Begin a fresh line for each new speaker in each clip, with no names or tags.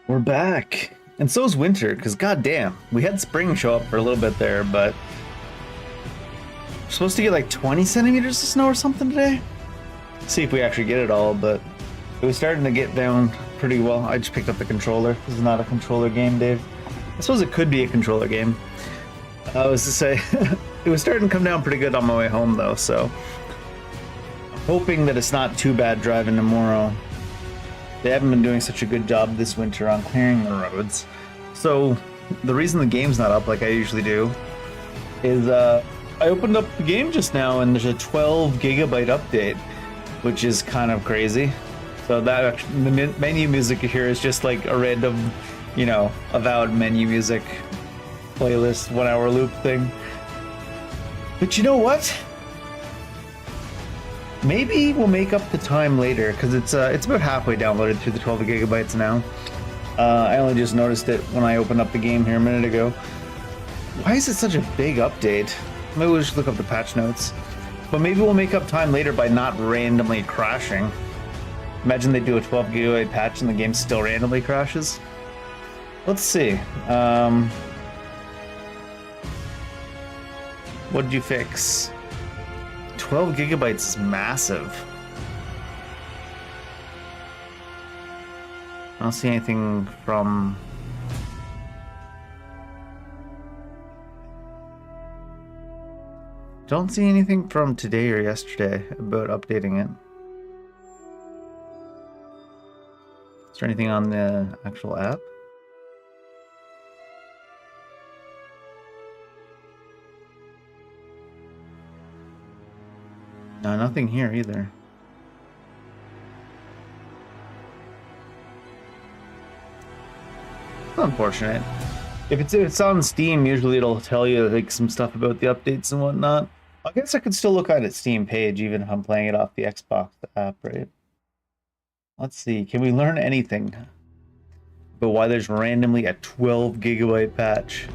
We're back. And so's winter, because goddamn, we had spring show up for a little bit there, but we're supposed to get like 20 centimeters of snow or something today. See if we actually get it all, but it was starting to get down pretty well. I just picked up the controller. This is not a controller game, Dave. I suppose it could be a controller game. I was to say, it was starting to come down pretty good on my way home though, so I'm hoping that it's not too bad driving tomorrow. They haven't been doing such a good job this winter on clearing the roads. So the reason the game's not up like I usually do is I opened up the game just now and there's a 12 gigabyte update, which is kind of crazy. So that the menu music here is just like a random, you know, Avowed menu music playlist 1 hour loop thing. But you know what? Maybe we'll make up the time later because it's about halfway downloaded through the 12 gigabytes now. I only just noticed it when I opened up the game here a minute ago. Why is it such a big update? Maybe we'll just look up the patch notes. But maybe we'll make up time later by not randomly crashing. Imagine they do a 12 gigabyte patch and the game still randomly crashes. Let's see. What did you fix? 12 gigabytes is massive. I don't see anything from... Don't see anything from today or yesterday about updating it. Is there anything on the actual app? No, nothing here either. It's unfortunate. If it's on Steam, usually it'll tell you like some stuff about the updates and whatnot. I guess I could still look on its Steam page even if I'm playing it off the Xbox app, right? Let's see. Can we learn anything about why there's randomly a 12 gigabyte patch?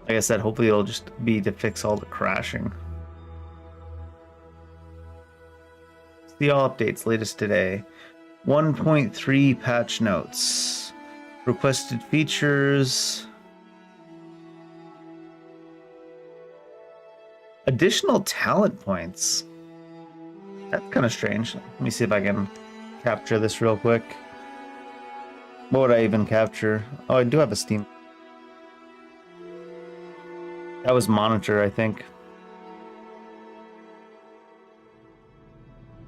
Like I said, hopefully it'll just be to fix all the crashing. See all updates, latest today. 1.3 patch notes. Requested features. Additional talent points. That's kind of strange. Let me see if I can capture this real quick. What would I even capture? Oh, I do have a Steam. That was monitor, I think.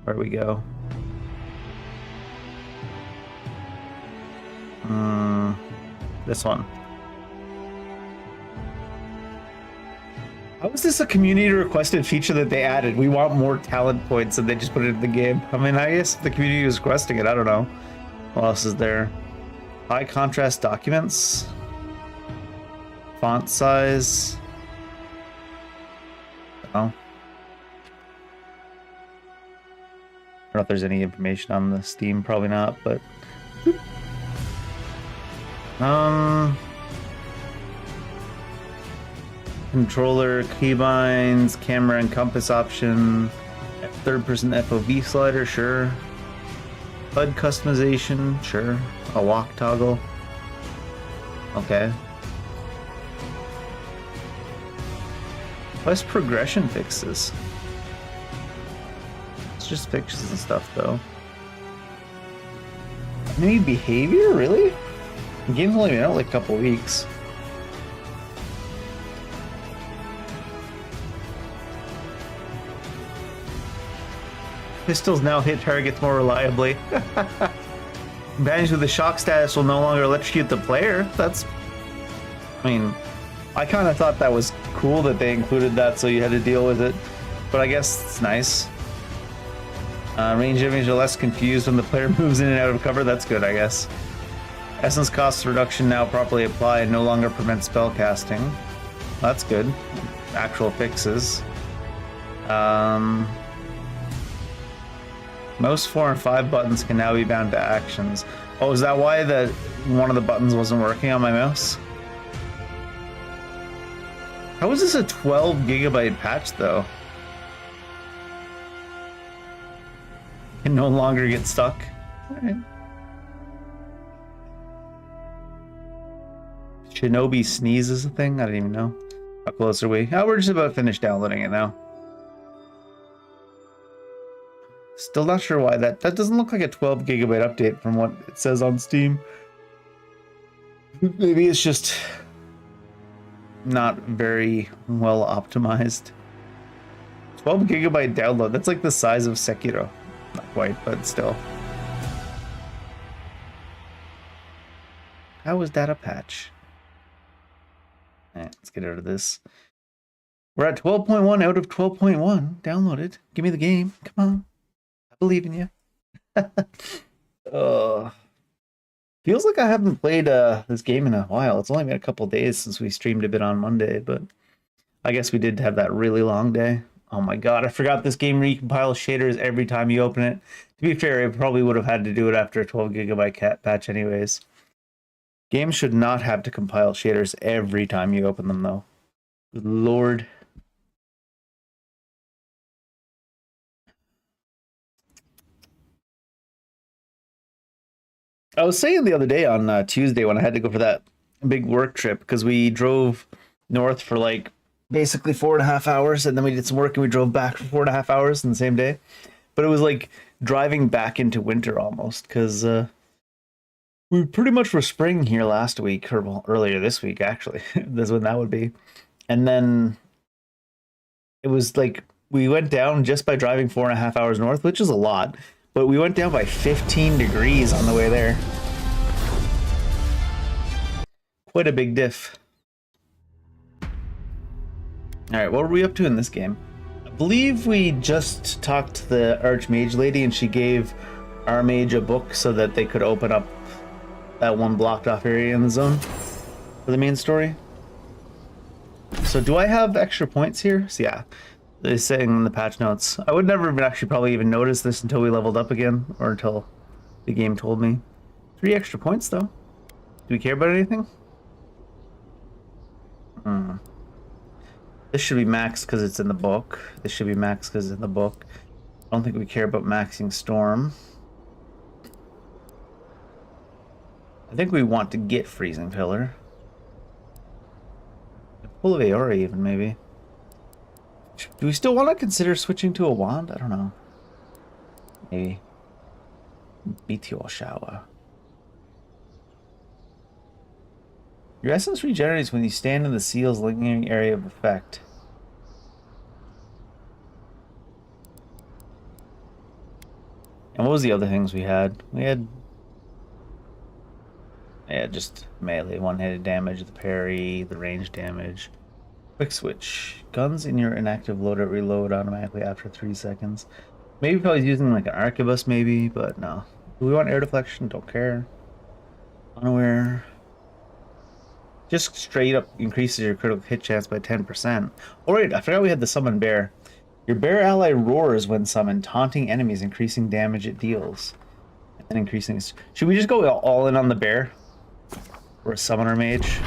Where we go? This one. How is this a community requested feature that they added? We want more talent points and they just put it in the game. I mean, I guess the community was requesting it. I don't know. What else is there? High contrast documents. Font size. Oh. I don't know if there's any information on the Steam, probably not, but controller, keybinds, camera and compass option, third person FOV slider, sure. HUD customization, sure. A walk toggle. Okay. Less progression fixes. It's just fixes and stuff, though. Maybe behavior? Really? The game's only been out like a couple weeks. Pistols now hit targets more reliably. Advantage with the shock status will no longer electrocute the player. That's... I mean... I kind of thought that was cool that they included that so you had to deal with it, but I guess it's nice. Range enemies are less confused when the player moves in and out of cover. That's good, I guess. Essence cost reduction now properly applied, no longer prevents spell casting. That's good. Actual fixes. Most 4 and 5 buttons can now be bound to actions. Oh, is that why one of the buttons wasn't working on my mouse? How is this a 12 gigabyte patch though? Can no longer get stuck. All right. Shinobi sneeze is a thing? I didn't even know. How close are we? Oh, we're just about finished downloading it now. Still not sure why that doesn't look like a 12 gigabyte update from what it says on Steam. Maybe it's just not very well optimized. 12 gigabyte download. That's like the size of Sekiro. Not quite, but still. How is that a patch? Let's get out of this. We're at 12.1 out of 12.1. Downloaded. Give me the game. Come on. I believe in you. Feels like I haven't played this game in a while. It's only been a couple days since we streamed a bit on Monday, but I guess we did have that really long day. Oh my god, I forgot this game recompiles shaders every time you open it. To be fair, I probably would have had to do it after a 12 gigabyte patch anyways. Games should not have to compile shaders every time you open them, though. Good lord. I was saying the other day on Tuesday when I had to go for that big work trip, because we drove north for like basically 4.5 hours, and then we did some work and we drove back for 4.5 hours in the same day. But it was like driving back into winter almost, because we pretty much were spring here last week, or well, earlier this week actually. That's when that would be. And then it was like we went down just by driving 4.5 hours north, which is a lot, but we went down by 15 degrees on the way there. Quite a big diff. Alright, what were we up to in this game? I believe we just talked to the Archmage lady and she gave our mage a book so that they could open up that one blocked off area in the zone for the main story. So do I have extra points here? So yeah, they're saying in the patch notes. I would never have actually probably even noticed this until we leveled up again, or until the game told me. 3 extra points though. Do we care about anything? This should be max because it's in the book. This should be max because it's in the book. I don't think we care about maxing Storm. I think we want to get Freezing Pillar. Full of Aora even, maybe. Do we still want to consider switching to a wand? I don't know. Maybe. Meteor Shower. Your essence regenerates when you stand in the seal's lingering area of effect. And what was the other things we had? We had... yeah, just melee, one-handed damage, the parry, the range damage. Quick switch. Guns in your inactive loadout reload automatically after 3 seconds. Maybe if I was using like an arquebus maybe, but no. Do we want air deflection? Don't care. Unaware. Just straight up increases your critical hit chance by 10%. Oh wait, I forgot we had the summon bear. Your bear ally roars when summoned, taunting enemies, increasing damage it deals. And increasing... should we just go all in on the bear? Or a summoner mage?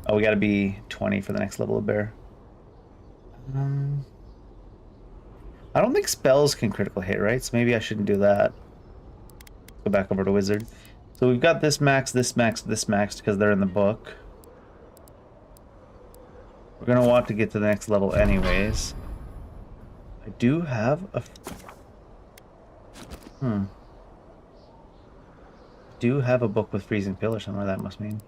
Oh, we gotta be 20 for the next level of bear. I don't think spells can critical hit, right? So maybe I shouldn't do that. Go back over to wizard. So we've got this max, this max, this max because they're in the book. We're gonna want to get to the next level anyways. I do have a... do have a book with Freezing Pillar somewhere, that must mean.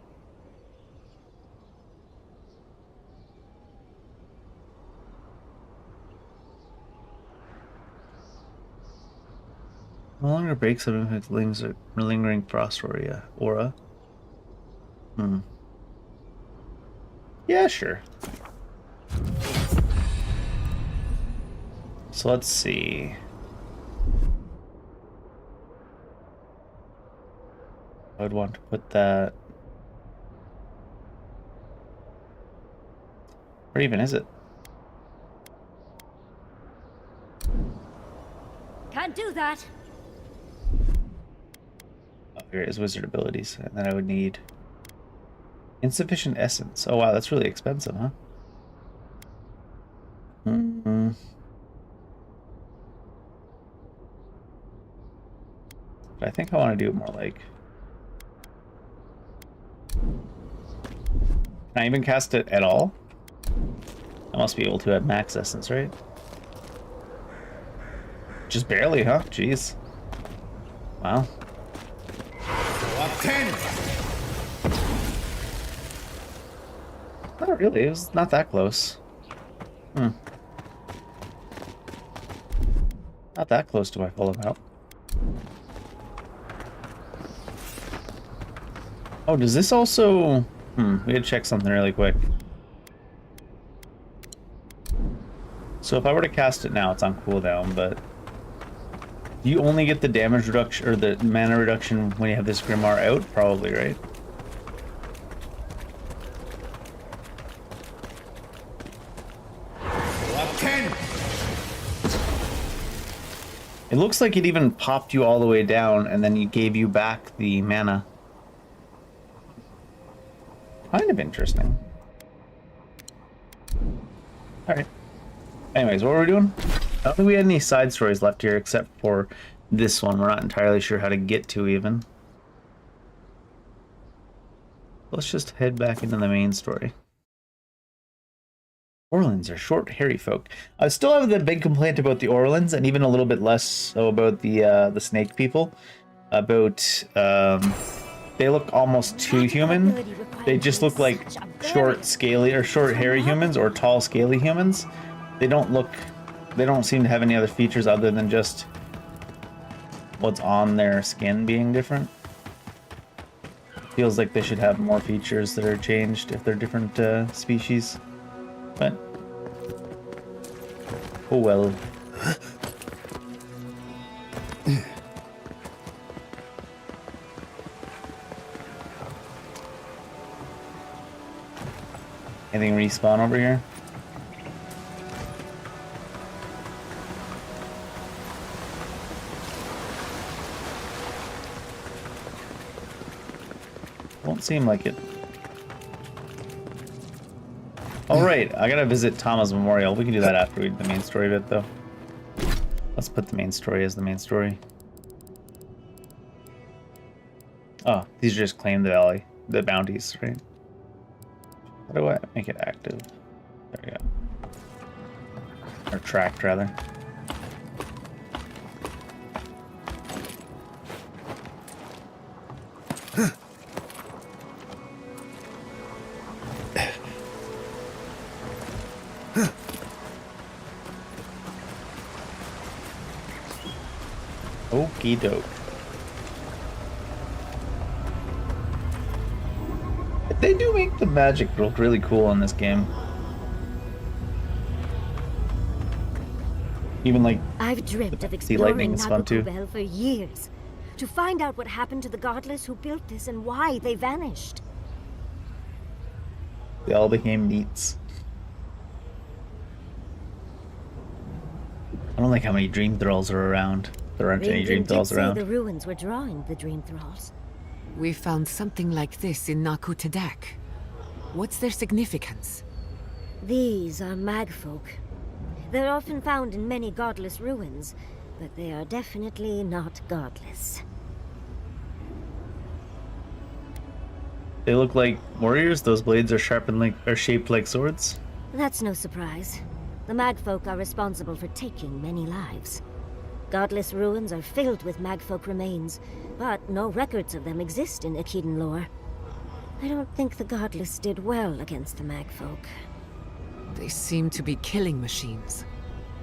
No longer breaks some of its lingering frost aura. Yeah, sure. So let's see. I would want to put that... where even is it?
Can't do that.
Oh, here it is, wizard abilities. And then I would need insufficient essence. Oh wow, that's really expensive, huh? But I think I want to do it more like... Can I even cast it at all? I must be able to at max essence, right? Just barely, huh? Jeez. Wow. Not really, it was not that close. Not that close to my full amount. Oh, does this also... we gotta check something really quick. So if I were to cast it now, it's on cooldown, but... Do you only get the damage reduction, or the mana reduction when you have this Grimoire out? Probably, right? It looks like it even popped you all the way down, and then it gave you back the mana. Kind of interesting. Alright. Anyways, what were we doing? I don't think we had any side stories left here except for this one. We're not entirely sure how to get to even. Let's just head back into the main story. Orlins are short, hairy folk. I still have the big complaint about the Orlins, and even a little bit less so about the snake people. About they look almost too human. They just look like short, scaly, or short, hairy humans, or tall, scaly humans. They don't look. They don't seem to have any other features other than just what's on their skin being different. Feels like they should have more features that are changed if they're different species. But oh well. Anything respawn over here? Won't seem like it. All right, I gotta visit Tama's memorial. We can do that after we do the main story bit, though. Let's put the main story as the main story. Oh, these are just claim the valley, the bounties, right? How do I make it active? There we go. Or tracked, rather. Okie doke. They do make the magic look really cool in this game. Even like
I've dreamt of exploring Nagakubel for years, to find out what happened to the godless who built this and why they vanished.
They all became neats. I don't like how many dream thralls are around. There aren't any dream thralls around.
The ruins were drawing the dream thralls.
We found something like this in Naku-Tadak. What's their significance?
These are magfolk. They're often found in many godless ruins, but they are definitely not godless.
They look like warriors. Those blades are shaped like swords.
That's no surprise. The magfolk are responsible for taking many lives. Godless ruins are filled with magfolk remains, but no records of them exist in Akedan lore. I don't think the godless did well against the magfolk.
They seem to be killing machines.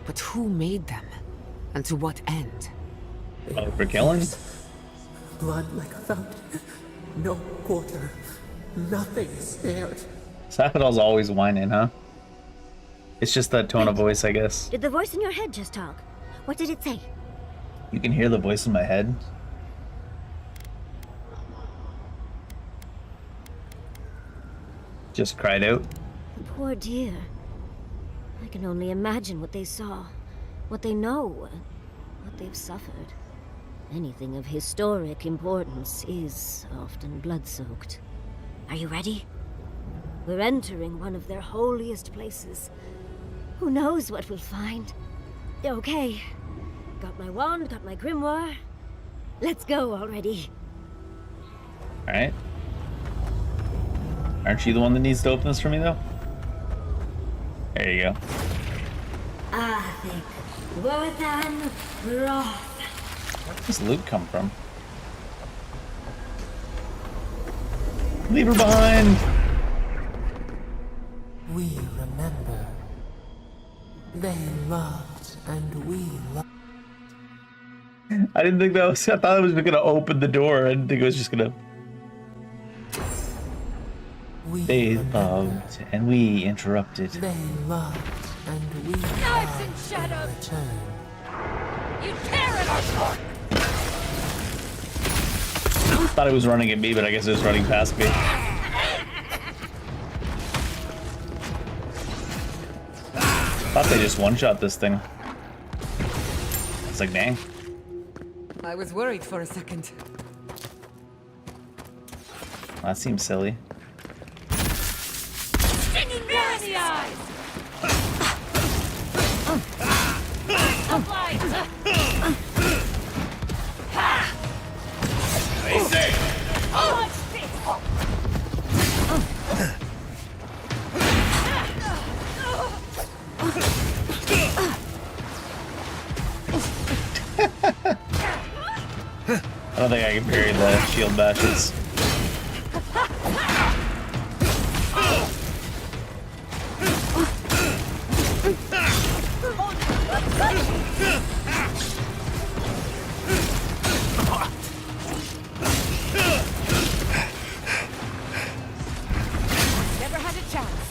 But who made them? And to what end?
For killing?
Blood like a fountain. No quarter. Nothing spared.
Safadal's always whining, huh? It's just that tone of voice, I guess.
Did the voice in your head just talk? What did it say?
You can hear the voice in my head. Just cried out.
The poor dear. I can only imagine what they saw, what they know, what they've suffered. Anything of historic importance is often blood-soaked. Are you ready? We're entering one of their holiest places. Who knows what we'll find? Okay. Got my wand, got my grimoire. Let's go already.
Alright. Aren't you the one that needs to open this for me, though? There you go.
I think worth and wrath.
Where does loot come from? Leave her behind!
We remember. They loved and we loved.
I didn't think that was... I thought it was gonna open the door. I didn't think it was just gonna... They loved and we interrupted.
They loved and we
Knives and
loved
shadows.
in return.
You tear it apart!
Thought it was running at me, but I guess it was running past me. Thought they just one-shot this thing. It's like, dang.
I was worried for a second.
That seems silly.
Stinging glare in the eyes!
I don't think I can parry the shield bashes.
Never had a chance.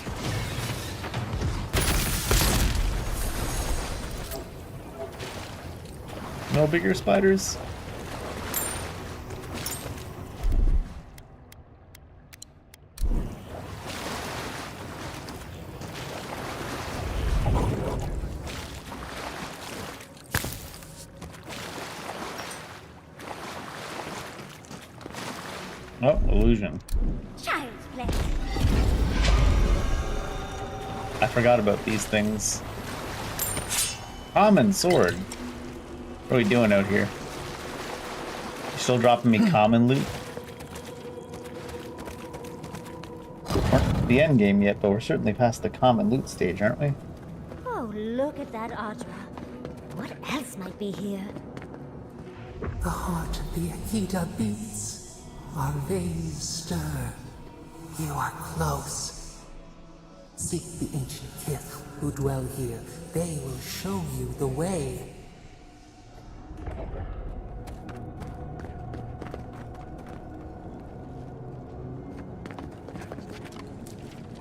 No bigger spiders? Oh, illusion.
Child's play.
I forgot about these things. Common sword. What are we doing out here? You still dropping me common loot? We're not at the end game yet, but we're certainly past the common loot stage, aren't we?
Oh, look at that Audra. What else might be here?
The heart of the Akita beats. Our veins stir. You are close. Seek the ancient kith who dwell here. They will show you the way.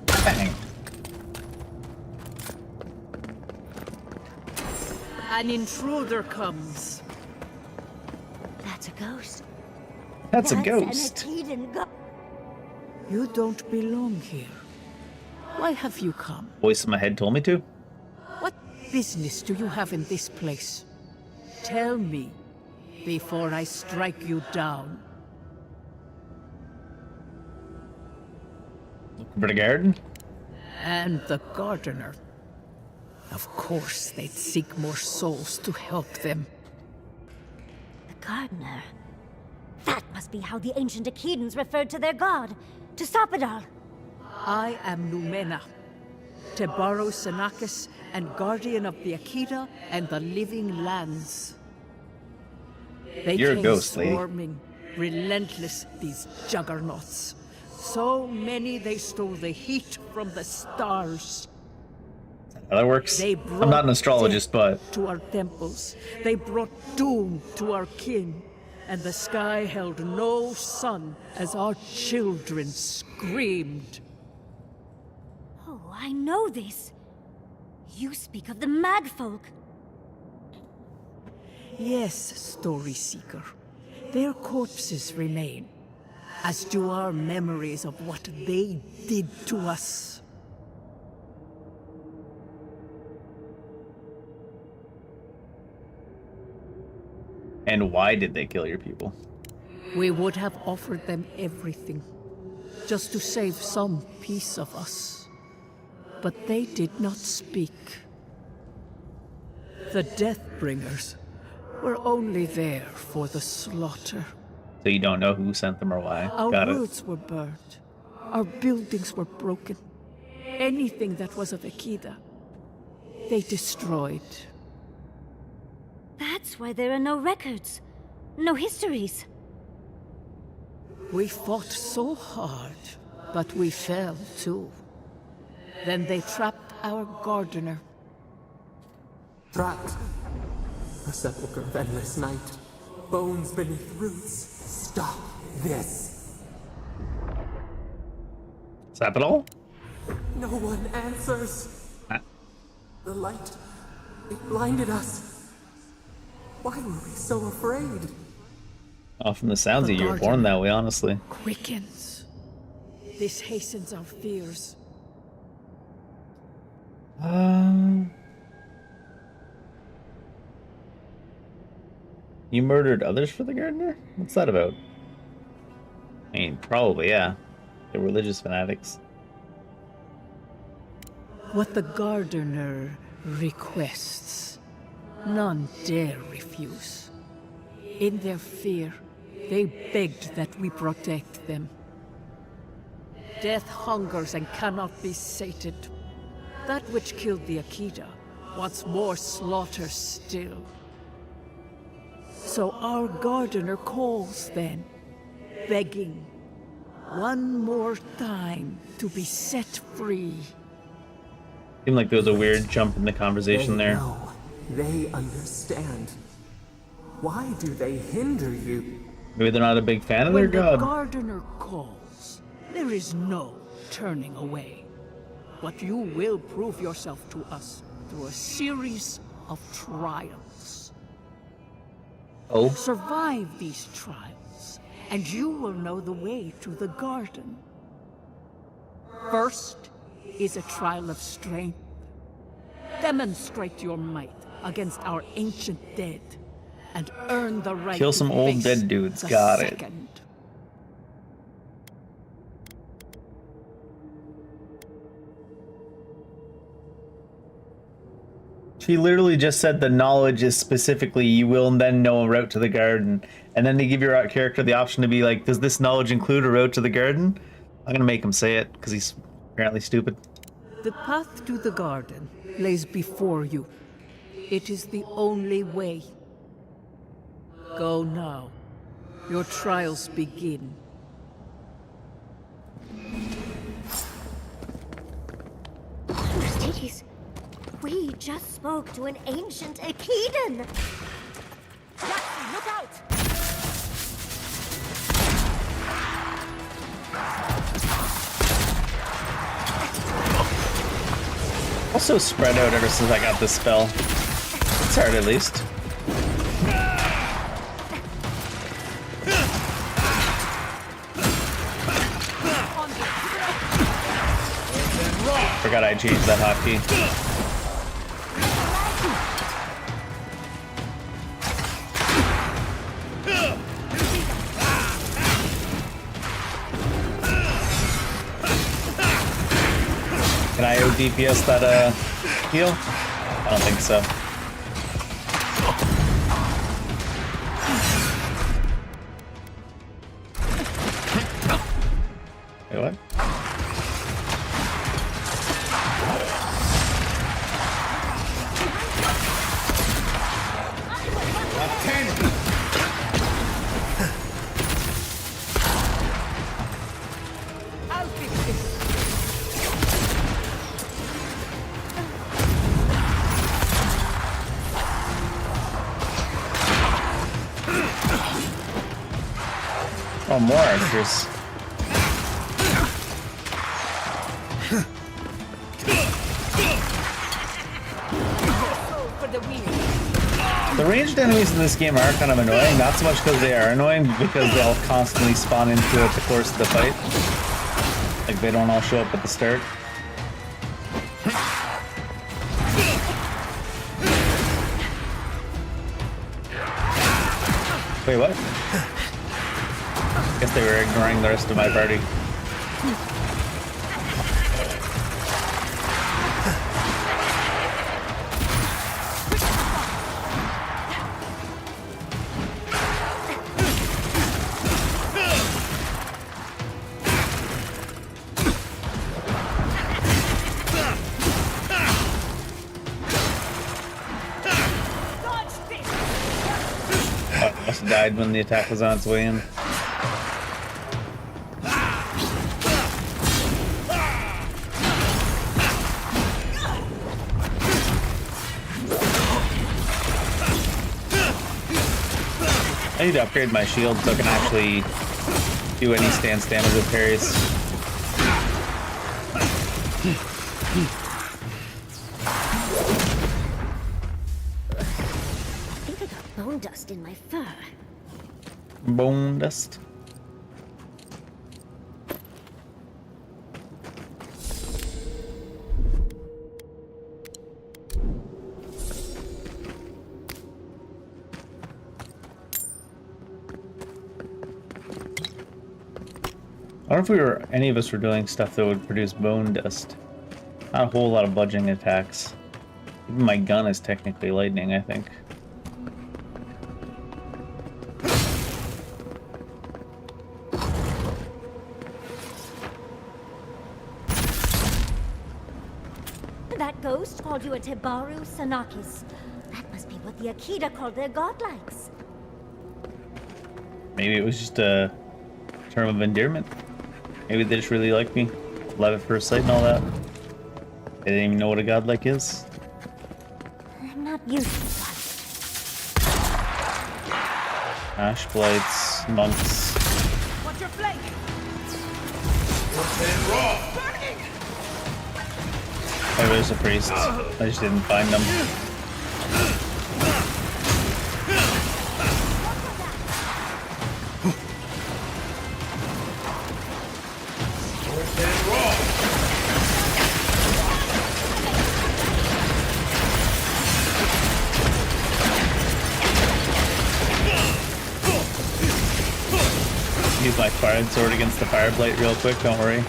Bang.
An intruder comes.
That's a ghost.
That's a
An
ghost.
Akedan ghost.
You don't belong here. Why have you come?
Voice in my head told me to.
What business do you have in this place? Tell me, before I strike you down.
Looking for the garden?
And the gardener. Of course, they'd seek more souls to help them.
The gardener. That must be how the ancient Akedans referred to their god. To stop it all.
I am Numena, Tebaro Senakis, and guardian of the Akita and the living lands. They
You're a
came
ghost, lady.
swarming, relentless, these juggernauts. So many they stole the heat from the stars.
How that works?
They
I'm not an astrologist, but
death to our temples. They brought doom to our kin. And the sky held no sun as our children screamed.
Oh, I know this. You speak of the Magfolk.
Yes, Story Seeker. Their corpses remain, as do our memories of what they did to us.
and why did they kill your people?
We would have offered them everything, just to save some piece of us. But they did not speak. The Deathbringers were only there for the slaughter.
So you don't know who sent them or why.
Our
Got it.
roads were burned. Our buildings were broken. Anything that was of Akida, they destroyed.
That's why there are no records. No histories.
We fought so hard, but we fell too. Then they trapped our gardener.
Trapped. A sepulchre of endless night. Bones beneath roots. Stop this.
Is that all?
No one answers.
Ah.
The light, it blinded us. Why were we so afraid?
Oh, from the sounds
The
of you, you were
garden.
born that way, honestly.
Quickens. This hastens our fears.
You murdered others for the gardener? What's that about? I mean, probably, yeah. They're religious fanatics.
What the gardener requests, none dare refuse. In their fear, they begged that we protect them. Death hungers and cannot be sated. That which killed the Akida wants more slaughter still. So our gardener calls then, begging one more time to be set free.
Seemed like there was a weird jump in the conversation
They
there.
know. They understand. Why do they hinder you?
Maybe they're not a big fan of their
When the
god.
gardener calls, there is no turning away. But you will prove yourself to us through a series of trials.
Oh,
Survive these trials, and you will know the way to the garden. First is a trial of strength. Demonstrate your might against our ancient dead, and earn the right
Kill
to
some old
face
dead dudes,
the
got it.
second.
she literally just said the knowledge is specifically you will then know a route to the garden. And then they give your character the option to be like, does this knowledge include a route to the garden? I'm gonna make him say it, because he's apparently stupid.
The path to the garden lays before you. It is the only way. Go now. Your trials begin.
Aristides, we just spoke to an ancient Akidan.
Look out!
Also spread out ever since I got this spell. It's hard at least. Forgot I changed that hotkey. Can I DPS that heal? I don't think so. Wait, what? Oh, more archers. The ranged enemies in this game are kind of annoying, not so much because they are annoying, because they'll constantly spawn into it the course of the fight. Like, they don't all show up at the start. Wait, what? Guess they were ignoring the rest of my party. must have died when the attack was on its way in. I need to upgrade my shield so I can actually do any stance damage with parries.
I think I got bone dust in my fur.
Bone dust. I don't know if any of us were doing stuff that would produce bone dust. Not a whole lot of bludgeoning attacks. Even my gun is technically lightning, I think.
That ghost called you a Tebaru Sanakis. That must be what the Akita called their godlikes.
Maybe it was just a term of endearment. Maybe they just really like me. Love at first sight and all that. They didn't even know what a godlike is.
I'm not used to that.
Ash blights, monks.
What's your flank?
Oh, there's a priest. I just didn't find them. Use my fire sword against the fire blight real quick, don't worry.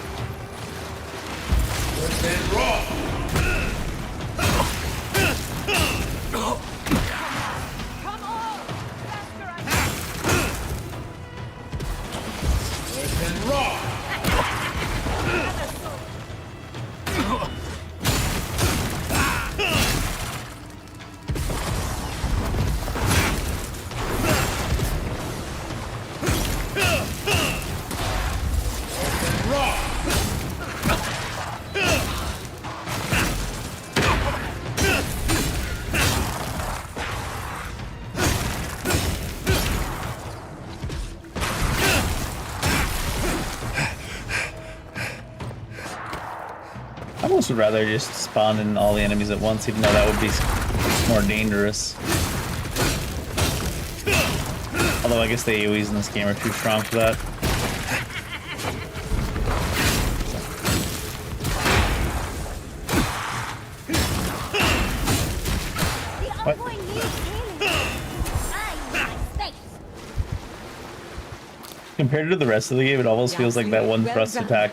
I almost would rather just spawn in all the enemies at once, even though that would be more dangerous. Although I guess the AoEs in this game are too strong for that.
The envoy needs healing. I need my space.
Compared to the rest of the game, it almost
Yeah,
feels like that one
well
thrust
done.
attack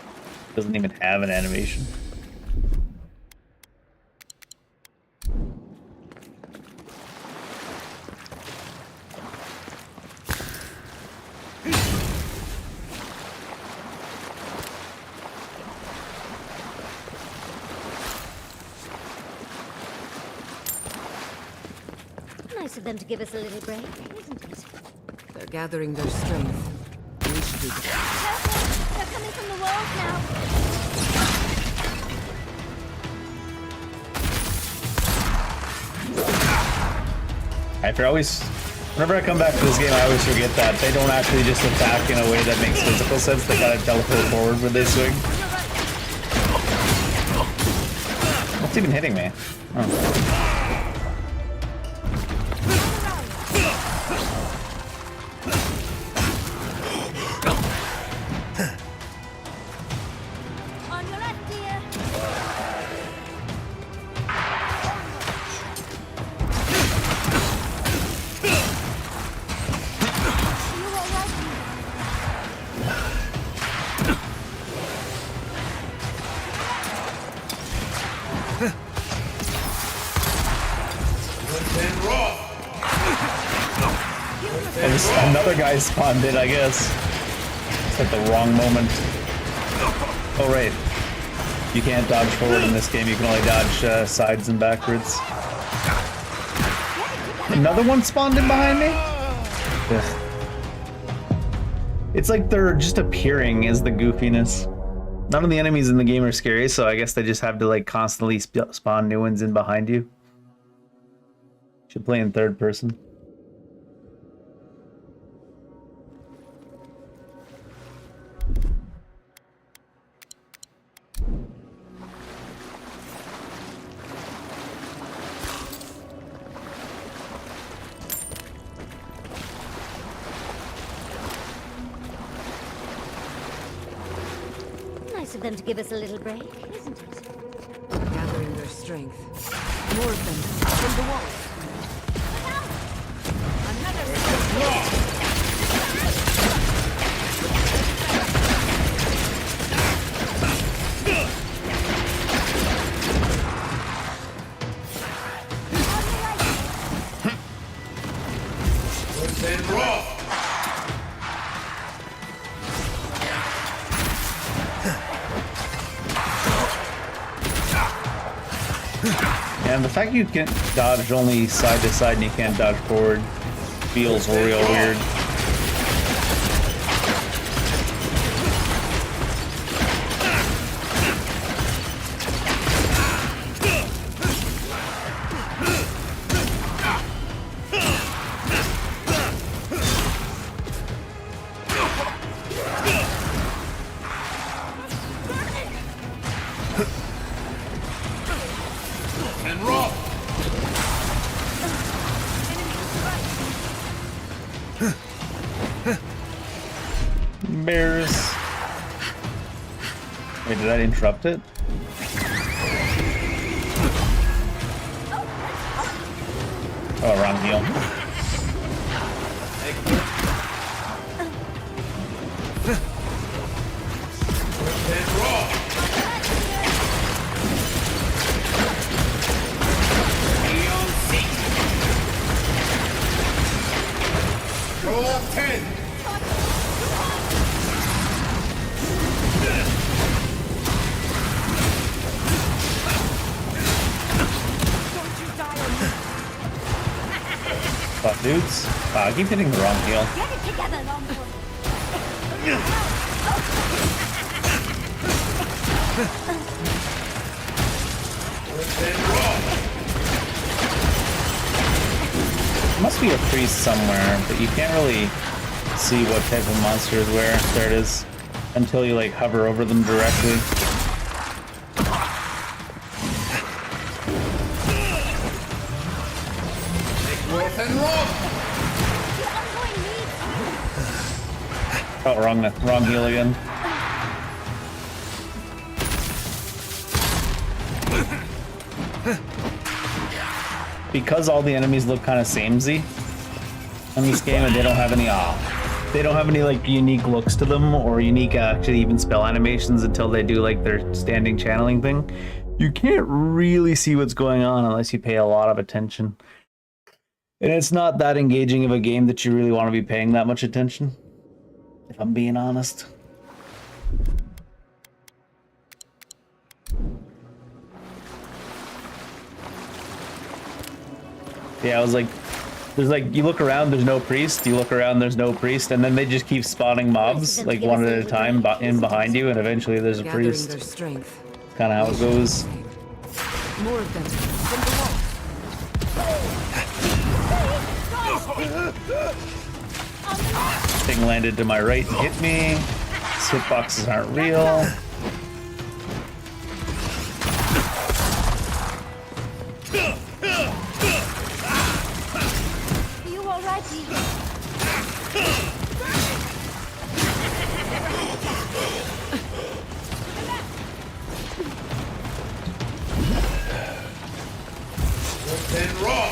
doesn't even have an animation.
Nice of them to give us a little break, isn't it?
They're gathering their strength. We should be
Careful! They're coming from the walls now.
Whenever I come back to this game, I always forget that they don't actually just attack in a way that makes physical sense. They gotta teleport forward when they swing. What's even hitting me? Oh.
On your left, dear. You all right?
And another guy spawned in, I guess. It's at the wrong moment. Oh, right. You can't dodge forward in this game. You can only dodge sides and backwards. Another one spawned in behind me? Ugh. It's like they're just appearing as the goofiness. None of the enemies in the game are scary, so I guess they just have to like constantly spawn new ones in behind you. Should play in third person.
Nice of them to give us a little break, isn't it?
Gathering their strength. More of them from the walls.
And the fact you can dodge only side to side and you can't dodge forward feels real weird. Bears. Wait, did I interrupt it? Oh, wrong heal.
Roll 10.
Fuck, dudes. I keep hitting the wrong heal.
Get it together, Longboard.
There must be a priest somewhere, but you can't really see what type of monster is where. There it is. Until you like hover over them directly.
North and roll.
Oh, wrong heal again. Because all the enemies look kind of samey in this game, and they don't have any like unique looks to them or unique actually even spell animations until they do like their standing channeling thing. You can't really see what's going on unless you pay a lot of attention. And it's not that engaging of a game that you really want to be paying that much attention, if I'm being honest. Yeah, I was like, there's like, you look around, there's no priest, you look around, there's no priest, and then they just keep spawning mobs, like one at a time, in behind you, and eventually there's a priest.
Their strength.
Kind of how it goes.
More of them from the walls.
Thing landed to my right and hit me. These hitboxes aren't real.
Are you all right, Dee?
Then roll.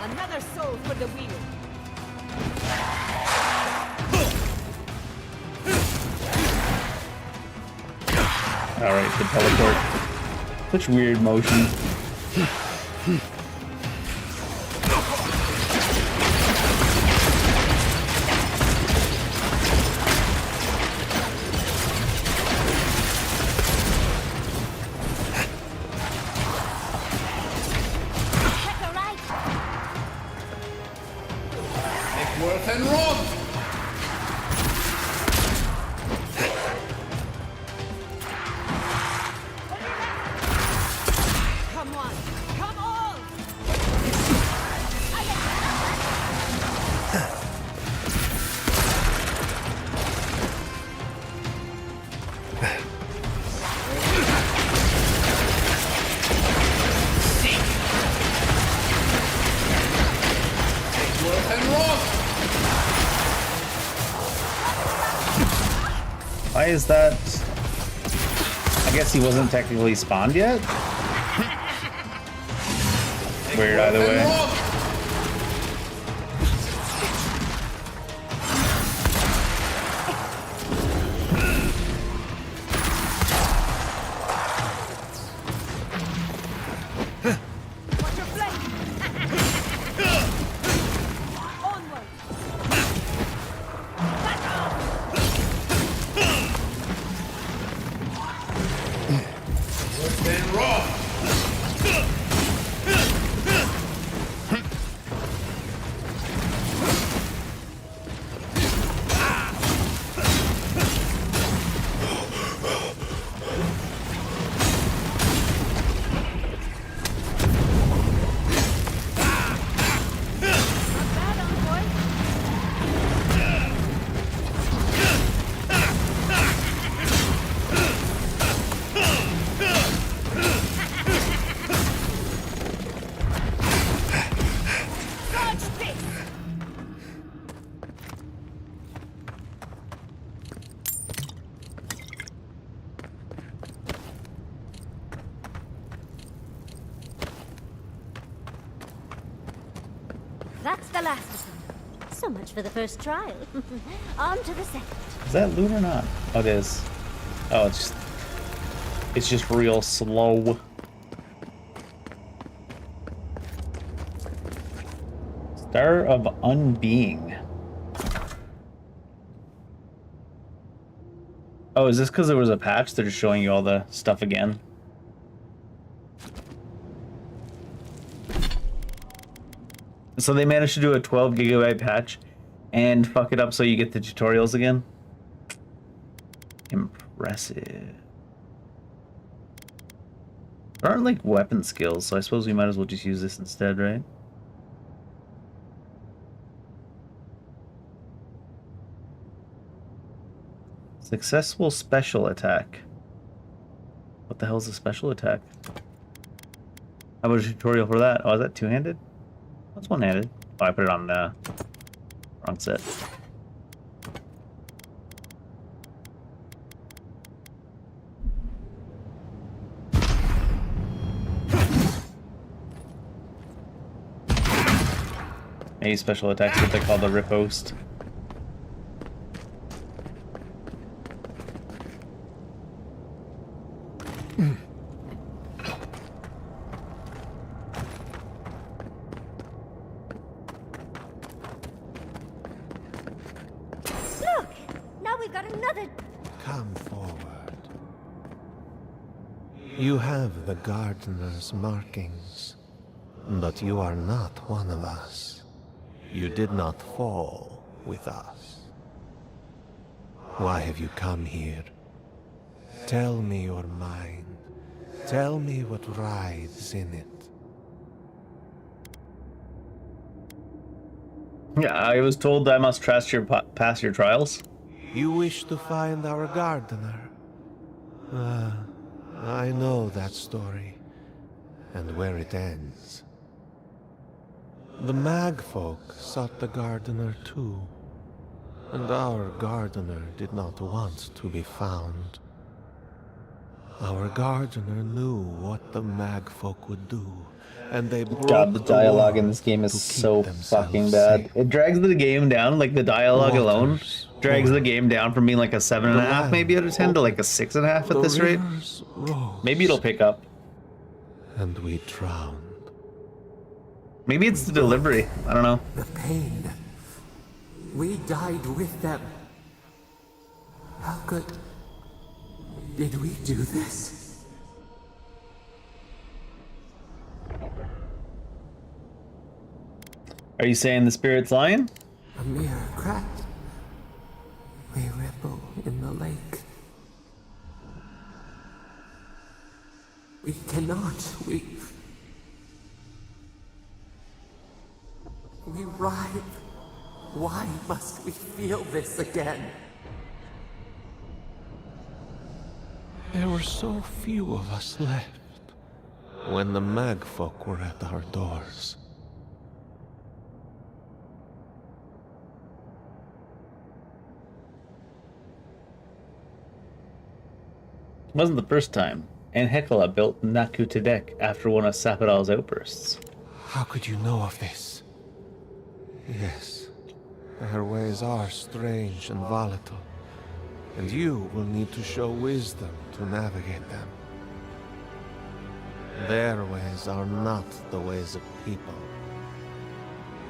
Another soul for the wheel.
Alright, the teleport. Such weird motion. Why is that? I guess he wasn't technically spawned yet? Weird either way.
Then raw.
That's the last of them. So much for the first trial. On to the second.
Is that loot or not? Oh, it is. Oh, it's just real slow. Star of Unbeing. Oh, is this because there was a patch? They're just showing you all the stuff again. So they managed to do a 12 gigabyte patch and fuck it up so you get the tutorials again. Impressive. There aren't like weapon skills, so I suppose we might as well just use this instead, right? Successful special attack. What the hell is a special attack? How about a tutorial for that? Oh, is that two-handed? That's one-handed. Oh, I put it on wrong set. Maybe special attacks, what they call the riposte.
Look! Now we've got another...
Come forward. You have the gardener's markings, but you are not one of us. You did not fall with us. Why have you come here? Tell me your mind. Tell me what rides in it.
Yeah, I was told I must pass your trials.
You wish to find our gardener? I know that story, and where it ends. The Magfolk sought the gardener too, and our gardener did not want to be found. Our gardener knew what the Magfolk would do, and they broke
God, the dialogue in
wall
this game is
to keep
so
themselves
fucking bad.
safe.
It drags the game down, like the dialogue alone
Waters
drags the
poured.
game down from being like a 7.5 maybe out of 10 to like a 6.5 at
The
this rate.
rivers rose,
Maybe it'll pick up.
and we drowned.
Maybe it's the delivery. I don't know.
The pain. We died with them. How could... did we do this?
Are you saying the spirit's lying?
A mere crack. We ripple in the lake. We cannot. We writhe. Why must we feel this again? There were so few of us left when the Magfolk were at our doors.
It wasn't the first time. And Hecla built Naku Tedek after one of Sapodal's outbursts.
How could you know of this? Yes, their ways are strange and volatile, and you will need to show wisdom to navigate them. Their ways are not the ways of people.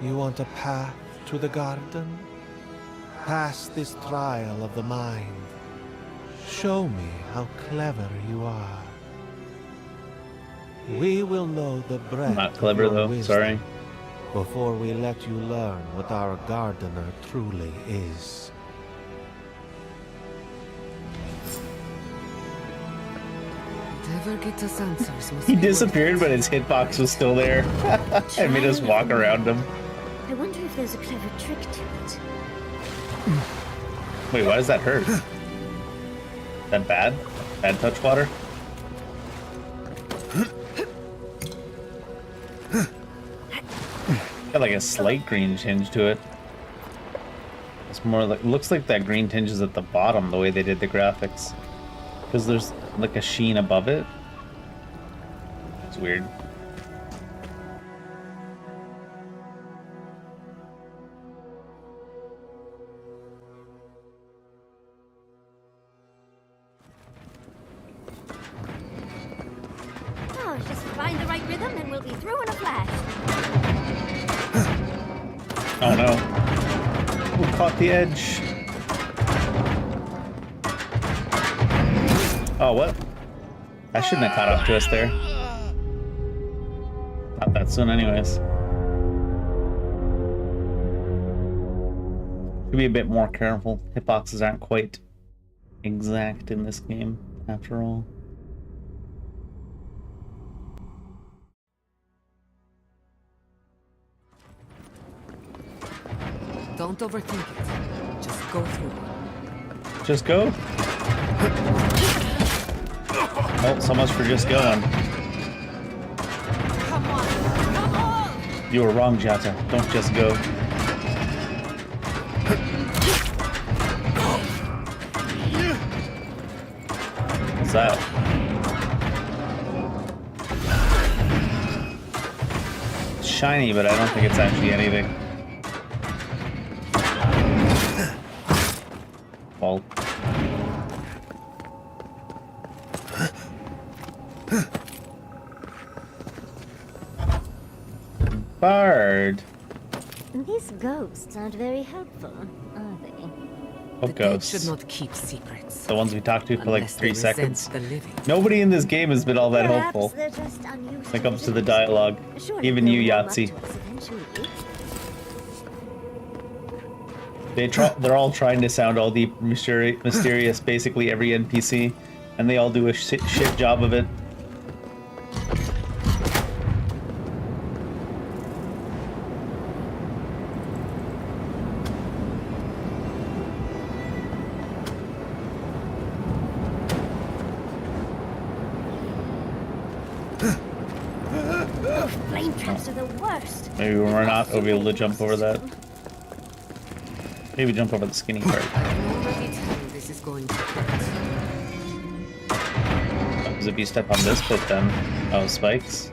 You want a path to the garden? Pass this trial of the mind. Show me how clever you are. We will know the breadth
Not clever
of your
though,
wisdom
sorry.
before we let you learn what our gardener truly is.
Whatever gets us answers must
He
be
disappeared,
worth
but his hitbox was still there. And made us walk around him.
I wonder if there's a clever trick to it.
Wait, why does that hurt? That bad? Bad touch water? Got like a slight green tinge to it. It's more like, looks like that green tinge is at the bottom the way they did the graphics. Because there's like a sheen above it. It's weird.
Oh, just find the right rhythm and we'll be through in a flash.
Oh no. We caught the edge. Oh, what? I shouldn't have caught up to us there. Not that soon anyways. Should be a bit more careful. Hitboxes aren't quite exact in this game, after all.
Don't overthink it. Just go through.
Just go? Oh, so much for just going.
Come on! Come on!
You were wrong, Jata. Don't just go. What's that? It's shiny, but I don't think it's actually anything. Well. Bard.
These ghosts aren't very helpful, are they?
What
The dead should
ghosts?
not keep secrets.
The ones we talked to for like
Unless
3
they resent
seconds.
the living.
Nobody in this game has been all that
Perhaps
hopeful
they're just unusual
when it comes to the
beings.
dialogue.
Surely
Even
they'll
you,
warm up
Yahtzee.
to us eventually.
They're all trying to sound all deep, mysterious, basically every NPC, and they all do a shit job of it.
Flame traps are the worst.
Maybe when we're not, we'll be able to jump over that. Maybe jump over the skinny part.
I can already tell this is going to hurt.
Because if you step on this bit then... Oh, spikes.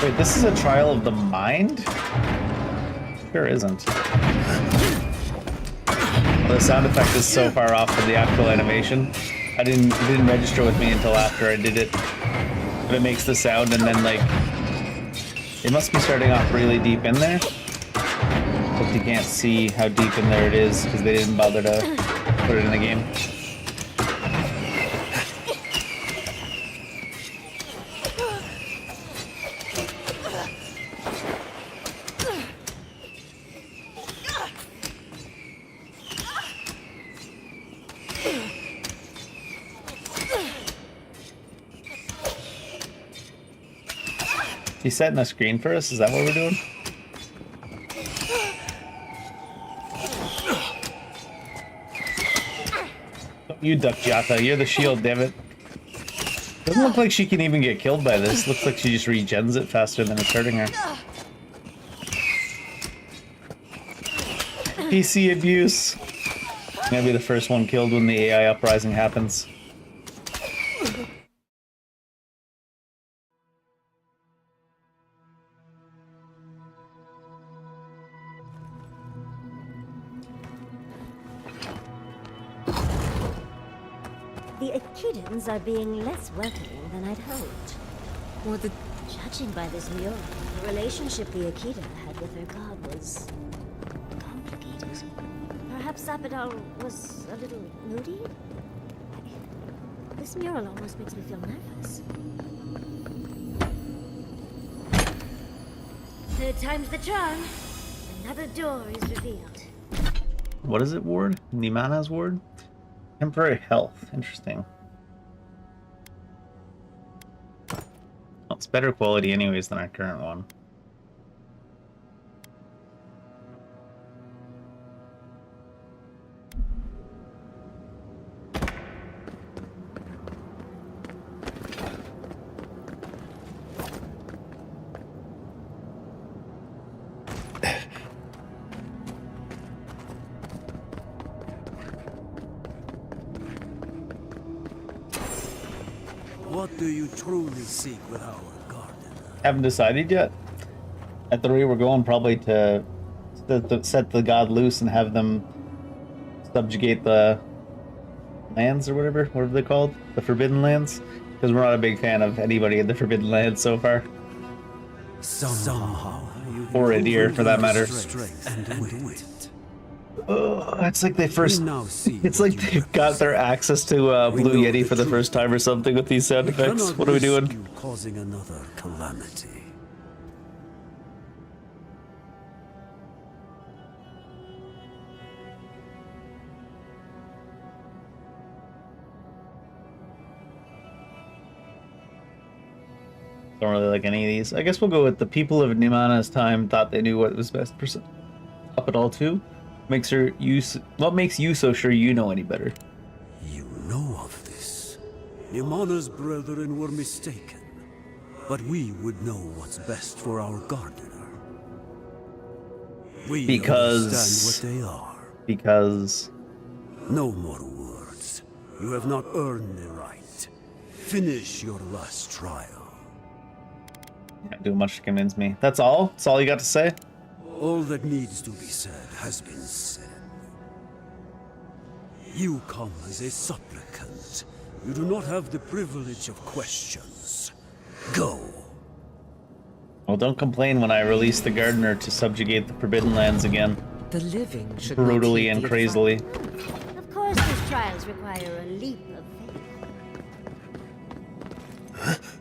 Wait, this is a trial of the mind? Sure isn't. The sound effect is so far off from the actual animation. It didn't register with me until after I did it. But it makes the sound and then like... It must be starting off really deep in there. But you can't see how deep in there it is because they didn't bother to put it in the game. He's setting a screen for us? Is that what we're doing? Don't you duck, Jata. You're the shield, damn it. Doesn't look like she can even get killed by this. Looks like she just regens it faster than it's hurting her. PC abuse. Gonna be the first one killed when the AI uprising happens.
The Echidans are being less welcoming than I'd hoped.
Or the...
Judging by this mural, the relationship the Echida had with her god was complicated. Perhaps Zappadal was a little moody? This mural almost makes me feel nervous. Third time's the charm. Another door is revealed.
What is it, ward? Nimana's ward? Temporary health. Interesting. Well, it's better quality anyways than our current one.
What do you truly seek with our garden?
Haven't decided yet. At the rate we're going, probably to set the god loose and have them subjugate the lands or whatever they're called, the Forbidden Lands. Because we're not a big fan of anybody in the Forbidden Lands so far.
Somehow,
Or a deer, for that matter.
strength and wit.
Oh, it's like they first.
We now see
It's
what
like
you
they've got their access to
We
Blue
know
Yeti
the
for the
truth.
first time or something with these sound
We
effects.
cannot
What are we
risk
doing?
you causing another calamity.
Don't really like any of these. I guess we'll go with the people of Nimana's time thought they knew what was best for up at all too. What makes you so sure you know any better?
You know of this. Nimana's brethren were mistaken. But we would know what's best for our gardener. We
Because-
understand what they are.
Because
No more words. You have not earned the right. Finish your last trial.
not doing much to convince me. That's all? That's all you got to say?
All that needs to be said has been said. You come as a supplicant. You do not have the privilege of questions. Go.
Well, don't complain when I release the gardener to subjugate the Forbidden Lands again.
The living should not
Brutally
heed
and
the
crazily.
Of course, these trials require a leap of faith.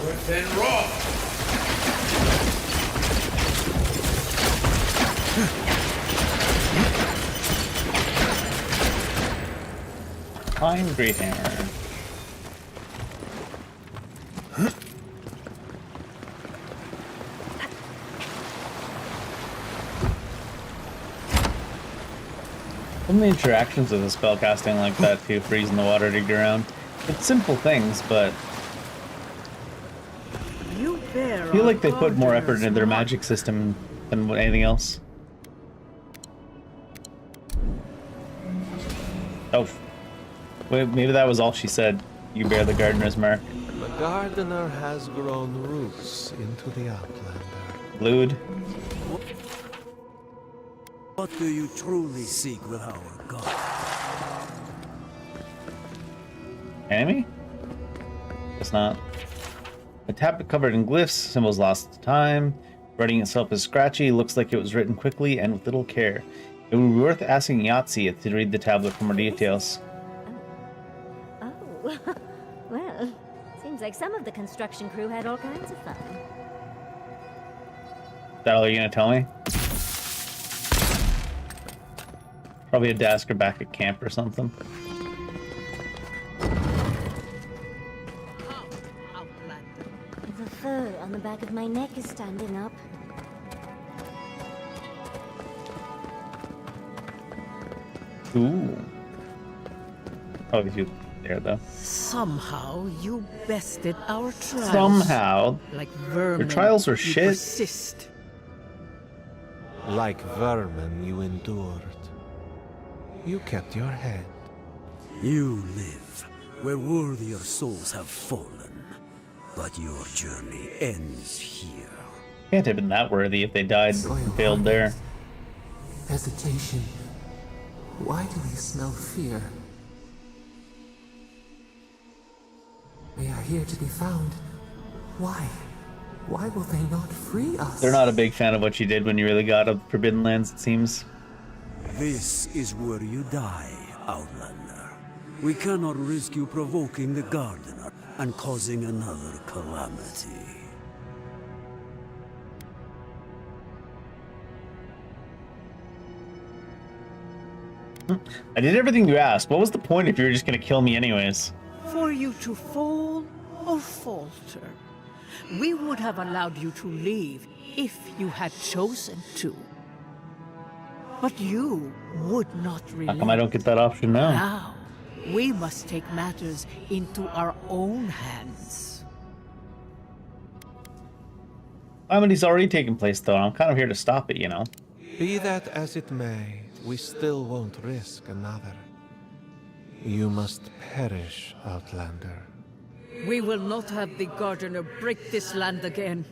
Earth and rock.
Fine Great Hammer. Some of the interactions of the spellcasting like that too, freezing the water to get around. It's simple things, but
You bear
I feel
our
like they put more effort
gardener's
into their
mark.
magic system than anything else. Oh, wait, maybe that was all she said. You bear the gardener's mark.
The gardener has grown roots into the Outlander.
Lewd.
What do you truly seek with our God?
Enemy? Guess not. A tablet covered in glyphs, symbols lost to time. Writing itself is scratchy, looks like it was written quickly and with little care. It would be worth asking Yahtzee to read the tablet for more details.
Oh, well, seems like some of the construction crew had all kinds of fun.
that all you're gonna tell me? Probably a Dasker back at camp or something.
The fur on the back of my neck is standing up.
Ooh. Probably you there though.
Somehow you bested our trials.
Somehow.
Like vermin.
Your trials were
you
shit.
Persist.
Like vermin, you endured. You kept your head.
You live where worthier souls have fallen, but your journey ends here.
Can't have been that worthy if they died and failed there.
Hesitation. Why do we smell fear? They are here to be found. Why? Why will they not free us?
They're not a big fan of what you did when you really got up Forbidden Lands, it seems.
This is where you die, Outlander. We cannot risk you provoking the Gardener and causing another calamity.
I did everything you asked. What was the point if you were just gonna kill me anyways?
For you to fall or falter. We would have allowed you to leave if you had chosen to. But you would not
How come I don't get that option now?
Now, we must take matters into our own hands.
Calamity's already taken place though, and I'm kind of here to stop it, you know?
Be that as it may, we still won't risk another. You must perish, Outlander.
We will not have the Gardener break this land again.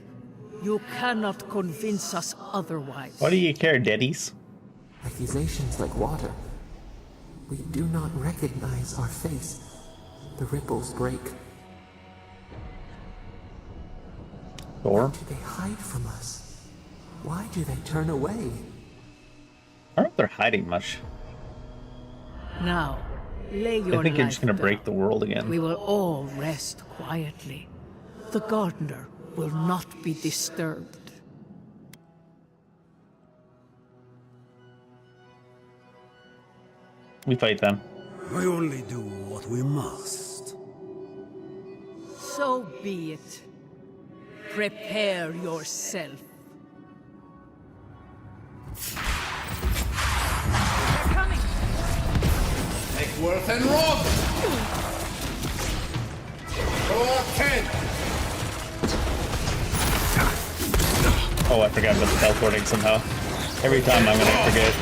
You cannot convince us otherwise.
Why do you care, Daddies?
Accusations like water. We do not recognize our face. The ripples break.
Or?
Why do they hide from us? Why do they turn away?
I don't know if they're hiding much.
Now, lay your
I think you're
life
just gonna break
down.
the world again.
We will all rest quietly. The Gardener will not be disturbed.
We fight them.
We only do what we must.
So be it. Prepare yourself. They're coming!
Take Worth and Rob! Go 10!
Oh, I forgot about the teleporting somehow. Every time I'm gonna forget.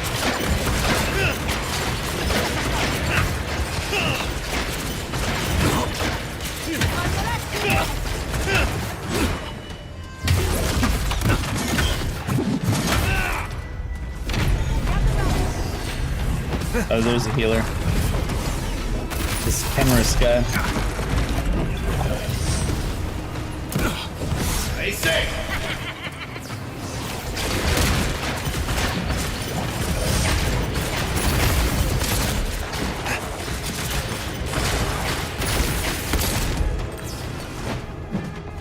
Oh, there's a healer. This Kenris guy.
Stay safe!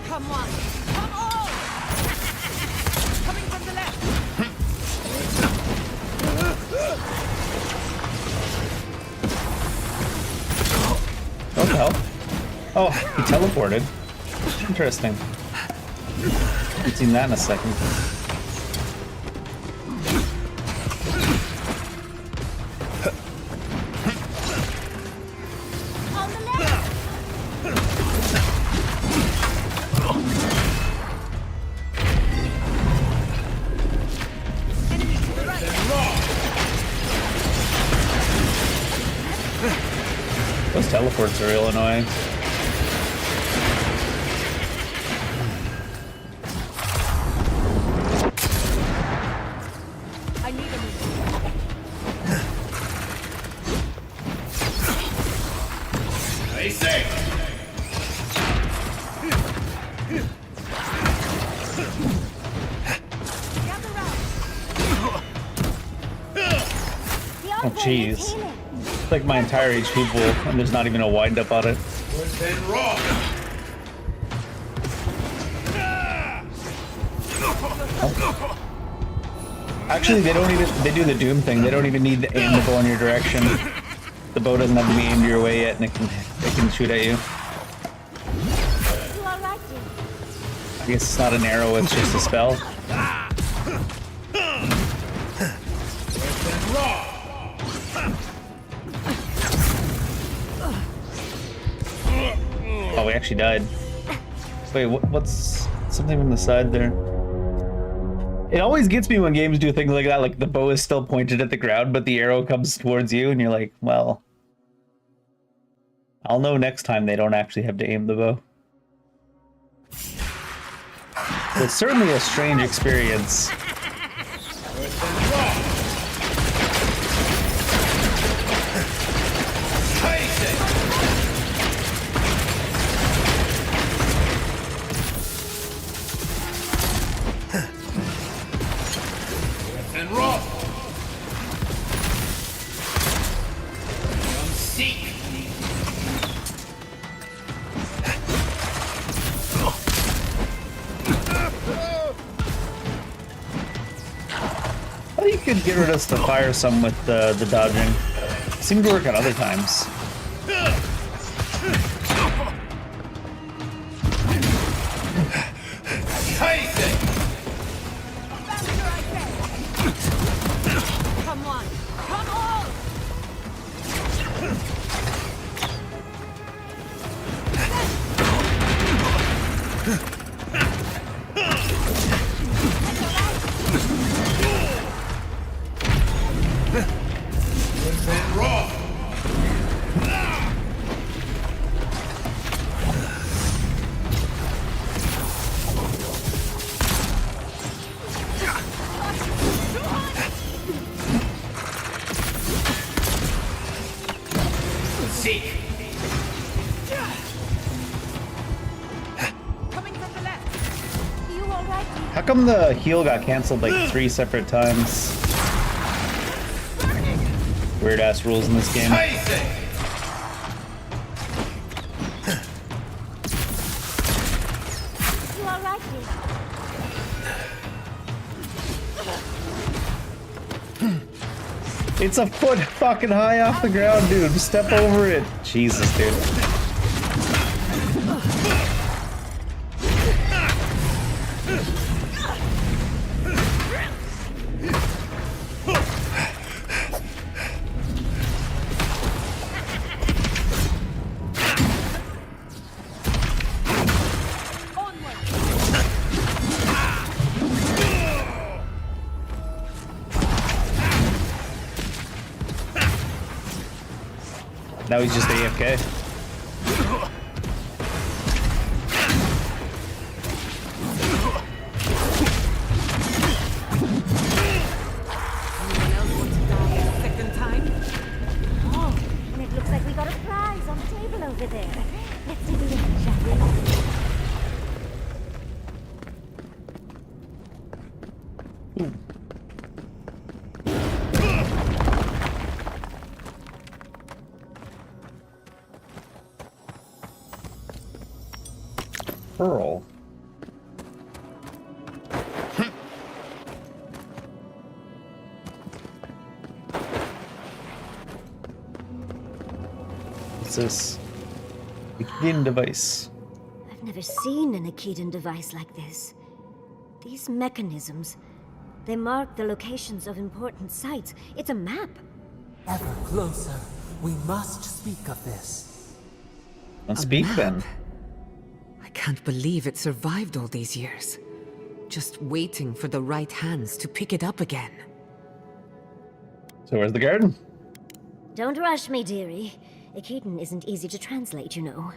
Come on! Come on! Coming from the left!
What the hell? Oh, he teleported. Interesting. Haven't seen that in a second. Those teleports are real annoying.
I need a minute.
Stay safe!
Oh jeez. It's like my entire HP pool, and there's not even a wind up on it.
Worth and Rob!
Actually, they don't even, they do the Doom thing. They don't even need to aim the bow in your direction. The bow doesn't have to be aimed your way yet, and it can shoot at you.
You all right, dear?
I guess it's not an arrow, it's just a spell. Oh, we actually died. Wait, what's something from the side there? It always gets me when games do things like that, like the bow is still pointed at the ground, but the arrow comes towards you, and you're like, well, I'll know next time they don't actually have to aim the bow. It's certainly a strange experience.
And roll. Come seek.
Well, you could get rid of the fire some with the dodging. Seemed to work at other times.
Come on! Come on!
And roll. Seek.
Coming from the left. You all right, dear?
How come the heal got canceled like 3 separate times? Weird ass rules in this game.
Tyson.
You all right, dear?
It's a foot fucking high off the ground, dude. Step over it. Jesus, dude. Now he's just AFK.
Anyone else want to die a second time?
Oh, and it looks like we got a prize on the table over there. Let's take a look, shall we?
Pearl. What's this? Begin device.
I've never seen an Akitan device like this. These mechanisms, they mark the locations of important sites. It's a map.
Ever closer. We must speak of this.
Don't speak then.
I can't believe it survived all these years. Just waiting for the right hands to pick it up again.
So where's the garden?
Don't rush me, dearie. Akitan isn't easy to translate, you know.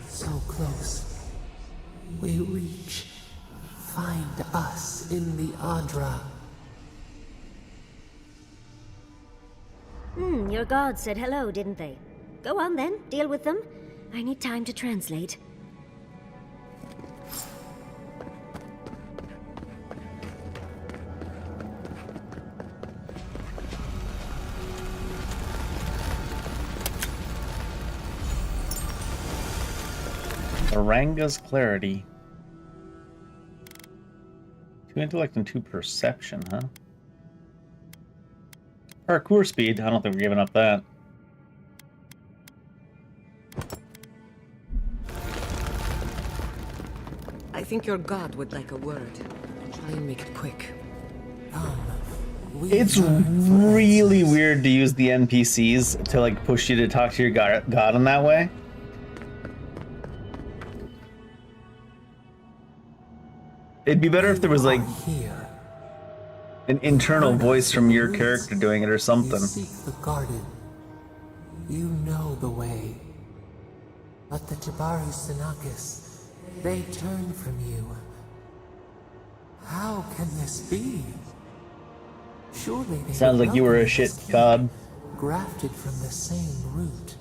So close. We reach. Find us in the Adra.
Your gods said hello, didn't they? Go on then, deal with them. I need time to translate.
Oranga's clarity. 2 intellect and 2 perception, huh? Parkour speed. I don't think we're giving up that.
I think your god would like a word. Try and make it quick.
It's really weird to use the NPCs to like push you to talk to your god in that way. It'd be better if there was like an internal voice from your character doing it or something.
You seek the garden. You know the way. But the Jabari Sinakis, they turn from you. How can this be? Surely they
Sounds like you were a shit god.
Grafted from the same root.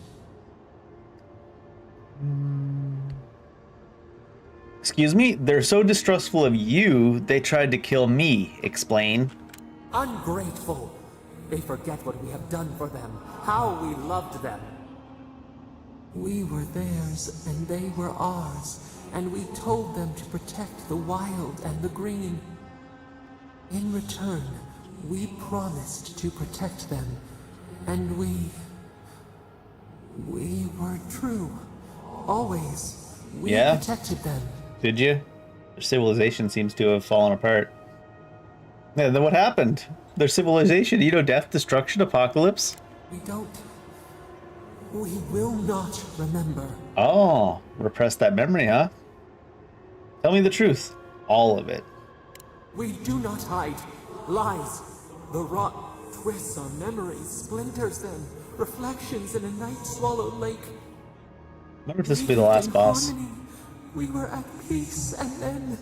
Excuse me? They're so distrustful of you, they tried to kill me. Explain.
Ungrateful. They forget what we have done for them, how we loved them. We were theirs and they were ours, and we told them to protect the wild and the green. In return, we promised to protect them, and we were true. Always. We protected them.
Did you? Their civilization seems to have fallen apart. Yeah, then what happened? Their civilization, you know, death, destruction, apocalypse?
We will not remember.
Oh, repress that memory, huh? Tell me the truth. All of it.
We do not hide. Lies. The rot twists our memories, splinters them. Reflections in a night-swallowed lake.
I wonder if this will be the last boss.
Harmony. We were at peace, and then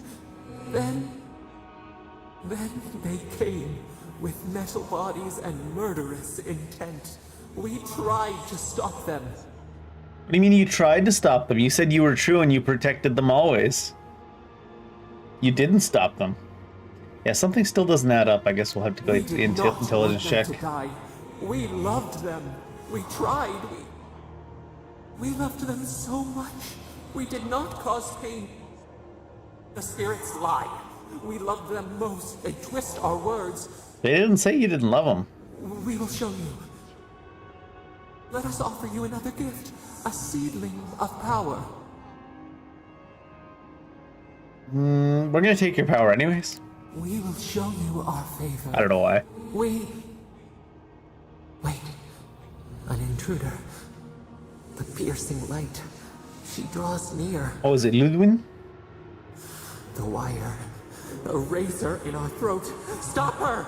they came with metal bodies and murderous intent. We tried to stop them.
What do you mean you tried to stop them? You said you were true and you protected them always. You didn't stop them. Yeah, something still doesn't add up. I guess we'll have to go to the intelligence check.
To die. We loved them. We tried. We loved them so much. We did not cause pain. The spirits lie. We loved them most. They twist our words.
They didn't say you didn't love them.
We will show you. Let us offer you another gift. A seedling of power.
We're gonna take your power anyways.
We will show you our favor.
I don't know why.
Wait. An intruder. The piercing light. She draws near.
Oh, is it Ludwin?
The wire. A razor in our throat. Stop her!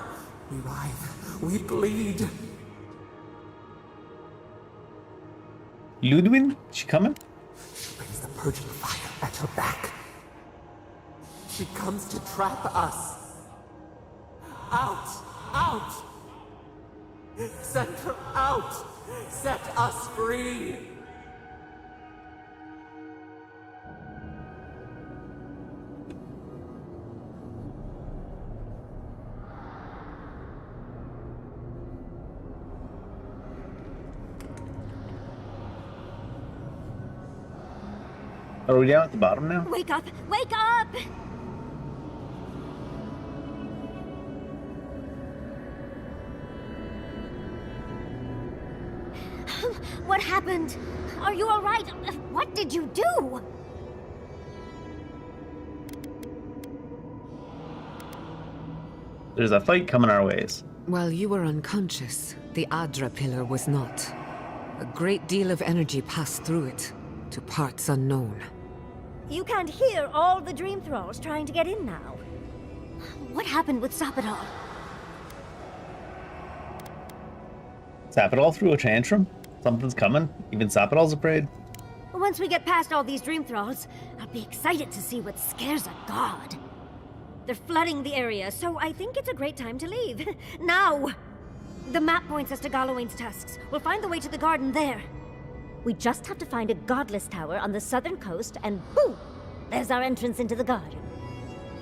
We writhe. We bleed.
Ludwin? She coming?
She brings the purging fire at her back. She comes to trap us. Out! Out! Send her out! Set us free!
Are we down at the bottom now?
Wake up! Wake up! What happened? Are you all right? What did you do?
There's a fight coming our ways.
While you were unconscious, the Adra pillar was not. A great deal of energy passed through it, to parts unknown.
You can't hear all the dream thralls trying to get in now. What happened with Sapidal?
Sapidal threw a tantrum? Something's coming? Even Sapidal's afraid?
Once we get past all these dream thralls, I'll be excited to see what scares a god. They're flooding the area, so I think it's a great time to leave. Now! The map points us to Gallowayne's tusks. We'll find the way to the garden there. We just have to find a godless tower on the southern coast, and boom! There's our entrance into the garden.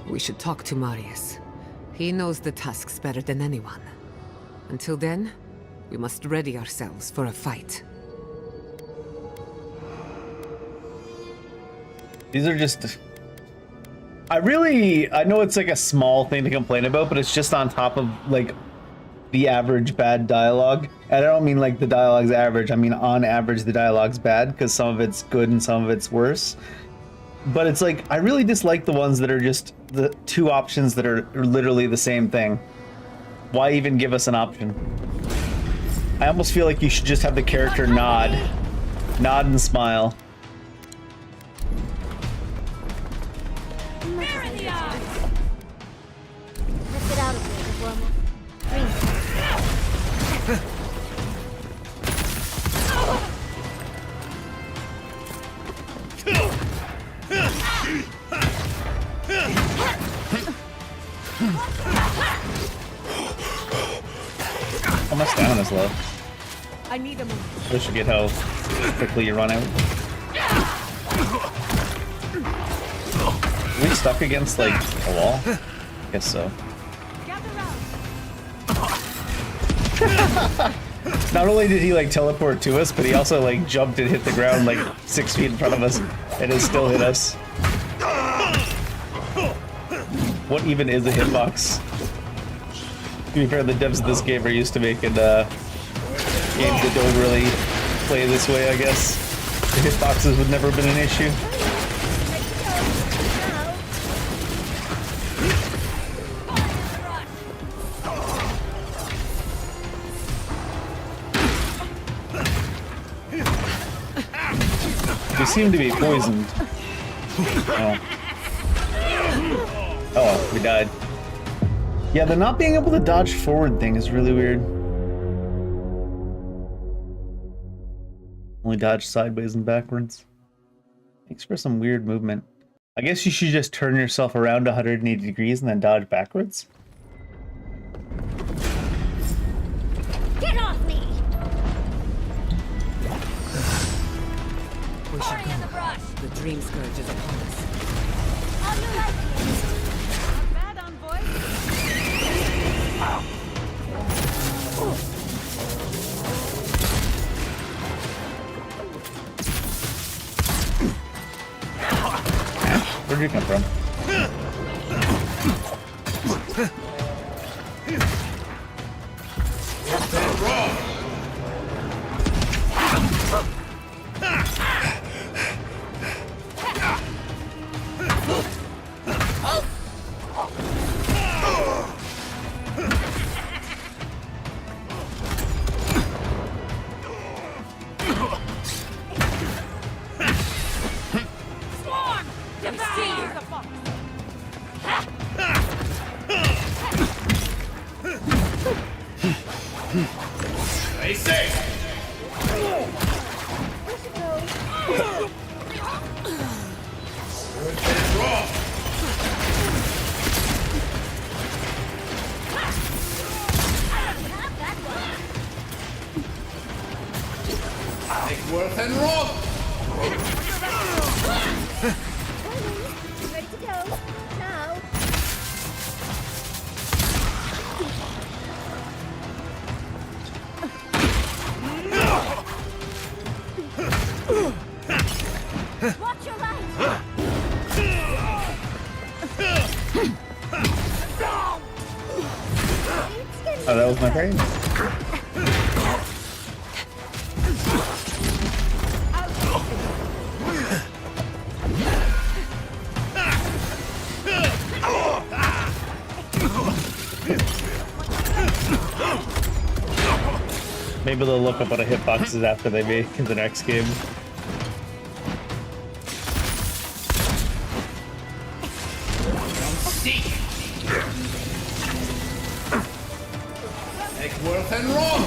We should talk to Marius. He knows the tusks better than anyone. Until then, we must ready ourselves for a fight.
These are just... I know it's like a small thing to complain about, but it's just on top of, like, the average bad dialogue. And I don't mean like the dialogue's average. I mean on average the dialogue's bad because some of it's good and some of it's worse. But it's like I really dislike the ones that are just the two options that are literally the same thing. Why even give us an option? I almost feel like you should just have the character nod and smile.
There in the eye. Let's get out of here before I'm
Oh, my stamina's low.
I need a moment.
I should get how quickly you run out. Are we stuck against like a wall? Guess so. Not only did he like teleport to us, but he also like jumped and hit the ground like 6 feet in front of us and it still hit us. What even is a hitbox? To be fair, the devs of this game are used to making games that don't really play this way, I guess. The hitboxes would never have been an issue. We seem to be poisoned. Oh. Oh, we died. Yeah, the not being able to dodge forward thing is really weird. Only dodge sideways and backwards. Makes for some weird movement. I guess you should just turn yourself around 180 degrees and then dodge backwards.
Get off me!
We should go. The dream scourge is upon us.
On your right, please.
Bad on voice.
Where'd you come from?
Stay safe. Take worth and roll.
Ready to go? Now. Watch your right.
Oh, that was my brain. Maybe they'll look up what a hitbox is after they make in the next game.
Seek. Take worth and roll.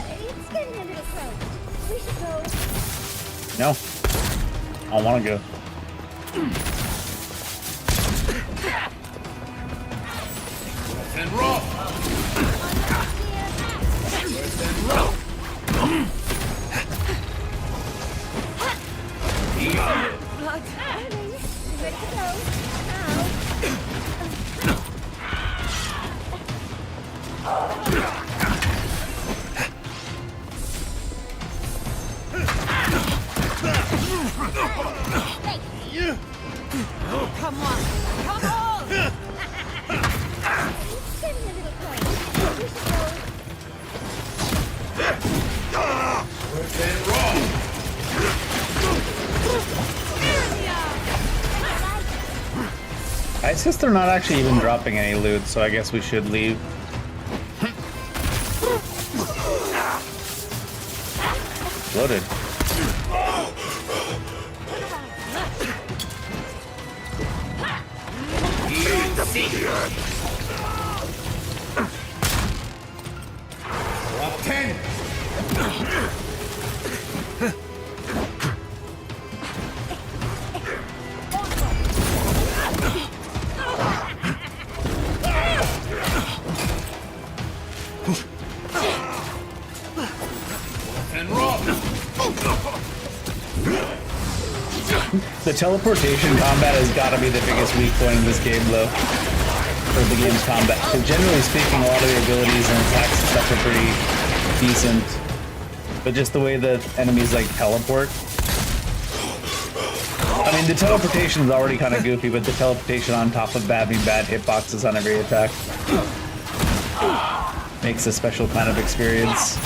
It's getting a little crowded. We should go.
No. I don't want to go.
And roll. And roll.
Blood. Ready to go? Now.
Come on! Come on!
Getting a little close. We should go.
Worse than wrong.
I guess they're not actually even dropping any loot, so I guess we should leave. Loaded.
Drop 10. And roll.
The teleportation combat has got to be the biggest weak point in this game, though. For the game's combat. Because generally speaking, a lot of the abilities and attacks and stuff are pretty decent. But just the way the enemies, like, teleport. I mean, the teleportation is already kind of goofy, but the teleportation on top of bad hitboxes on every attack makes a special kind of experience.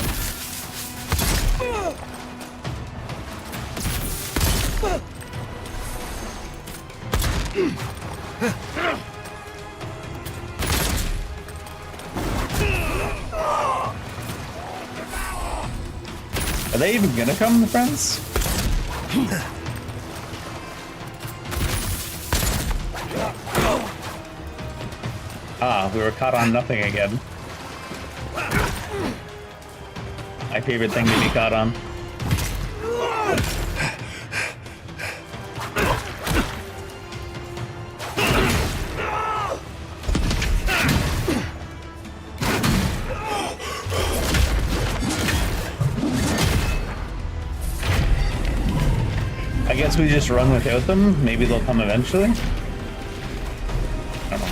Are they even gonna come, friends? Ah, we were caught on nothing again. My favorite thing to be caught on. I guess we just run without them. Maybe they'll come eventually. I don't know.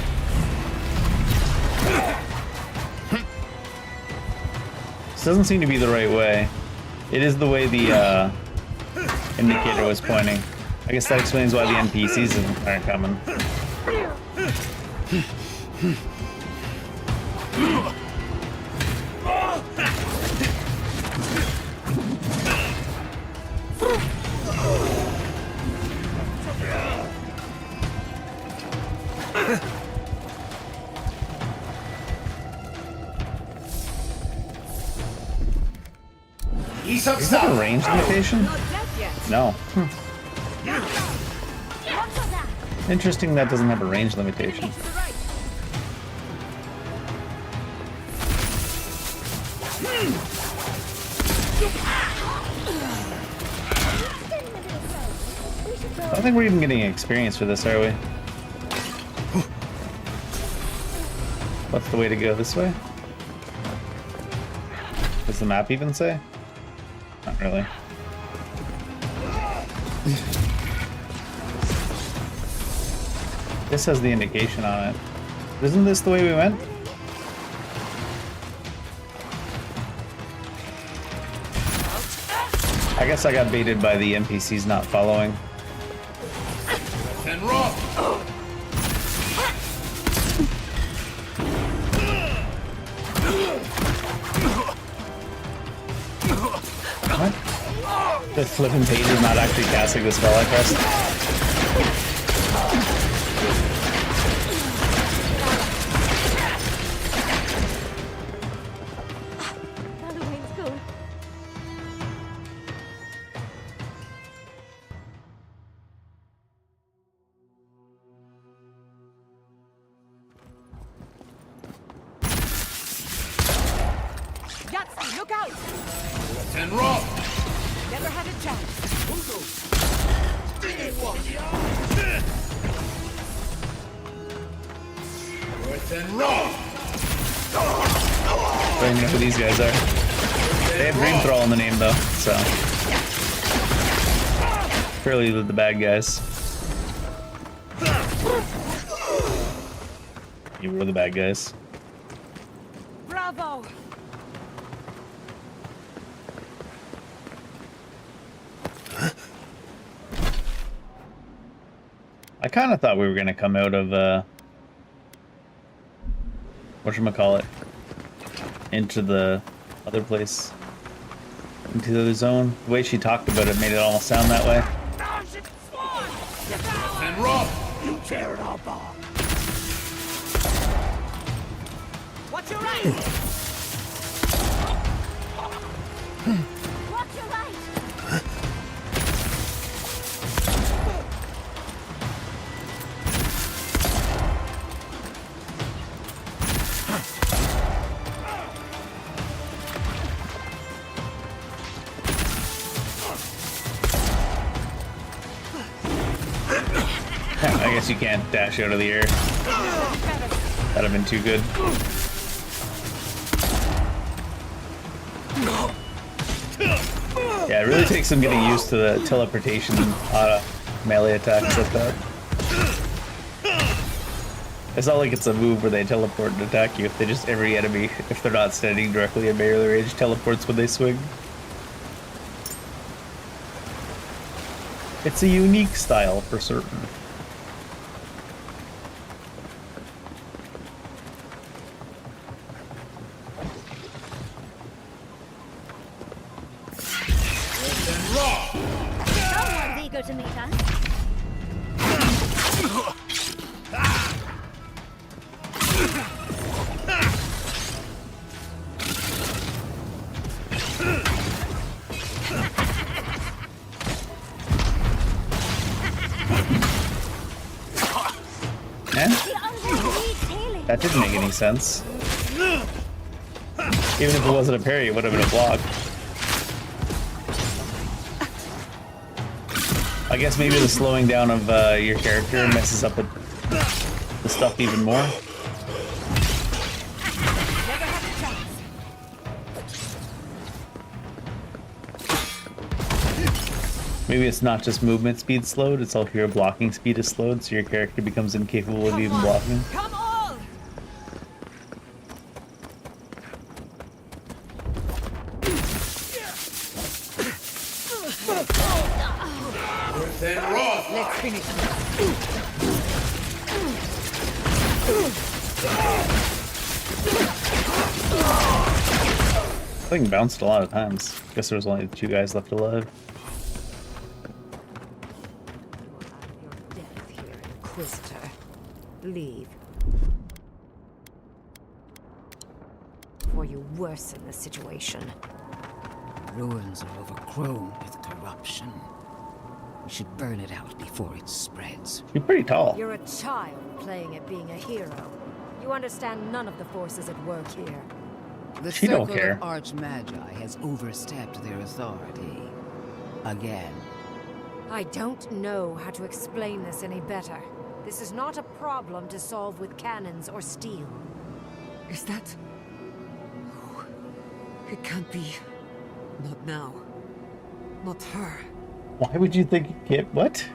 This doesn't seem to be the right way. It is the way the indicator was pointing. I guess that explains why the NPCs aren't coming. Is that a range limitation? No. Interesting that doesn't have a range limitation. I don't think we're even getting experience for this, are we? What's the way to go? This way? Does the map even say? Not really. This has the indication on it. Isn't this the way we went? I guess I got baited by the NPCs not following.
And roll.
What? The flipping page is not actually casting the spell I pressed.
Look out!
And roll.
Never had a chance.
And roll.
I don't even know who these guys are. They have Dream Thrall in the name though, so. Clearly the bad guys. You were the bad guys.
Bravo!
I kind of thought we were gonna come out of whatchamacallit, into the other place, into the other zone. The way she talked about it made it almost sound that way.
And run!
You tear it all apart.
Watch your right! Watch your right!
I guess you can't dash out of the air. That'd have been too good. Yeah, it really takes some getting used to the teleportation melee attacks like that. It's not like it's a move where they teleport and attack you. They just, every enemy, if they're not standing directly in melee range, teleports when they swing. It's a unique style for certain.
Someone's eager to meet us.
That didn't make any sense. Even if it wasn't a parry, it would have been a block. I guess maybe the slowing down of your character messes up the stuff even more. Maybe it's not just movement speed slowed, it's also your blocking speed is slowed, so your character becomes incapable of even blocking.
Come on!
Then run!
Let's finish
I think bounced a lot of times. Guess there was only 2 guys left alive.
your death here, Inquisitor. Leave. Before you worsen the situation.
Ruins are overgrown with corruption. We should burn it out before it spreads.
You're pretty tall.
You're a child playing at being a hero. You understand none of the forces at work here.
The
She don't
Circle
care.
of Archmagi has overstepped their authority. Again.
I don't know how to explain this any better. This is not a problem to solve with cannons or steel.
Is that... Oh, it can't be. Not now. Not her.
Why would you think you can't? What?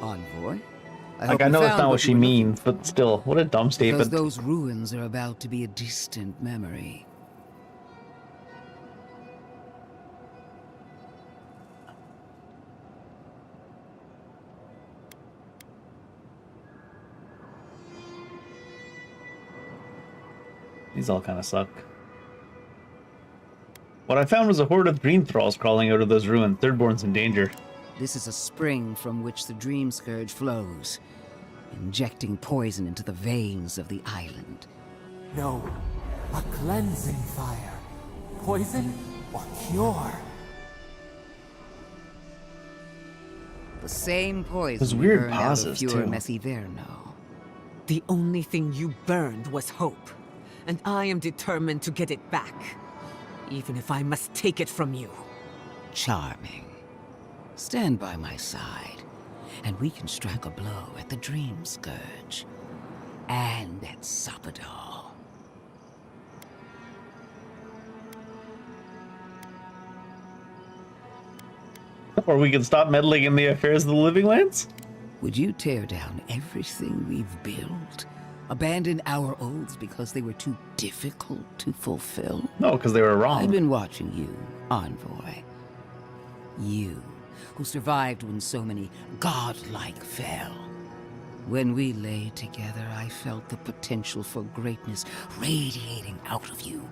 Envoy?
Like, I know that's not what she means, but still, what a dumb
Because
statement.
those ruins are about to be a distant memory.
These all kind of suck. What I found was a horde of dream thralls crawling out of those ruins. Thirdborn's in danger.
This is a spring from which the Dream Scourge flows, injecting poison into the veins of the island.
No, a cleansing fire. Poison or cure?
The same poison
Those
we
weird
burned out of
pauses,
Fior
too.
Messiverno.
The only thing you burned was hope. And I am determined to get it back. Even if I must take it from you.
Charming. Stand by my side, and we can strike a blow at the Dream Scourge. And at Sapadal.
Or we can stop meddling in the affairs of the living lands?
Would you tear down everything we've built? Abandon our oaths because they were too difficult to fulfill?
No, because they were wrong.
I've been watching you, Envoy. You who survived when so many godlike fell. When we lay together, I felt the potential for greatness radiating out of you,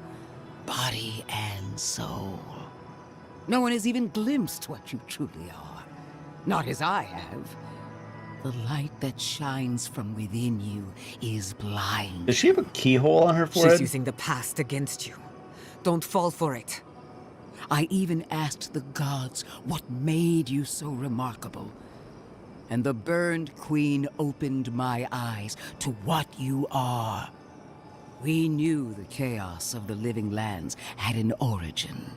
body and soul. No one has even glimpsed what you truly are. Not as I have. The light that shines from within you is blind.
Does she have a keyhole on her forehead?
She's using the past against you. Don't fall for it.
I even asked the gods what made you so remarkable. And the burned queen opened my eyes to what you are. We knew the chaos of the living lands had an origin.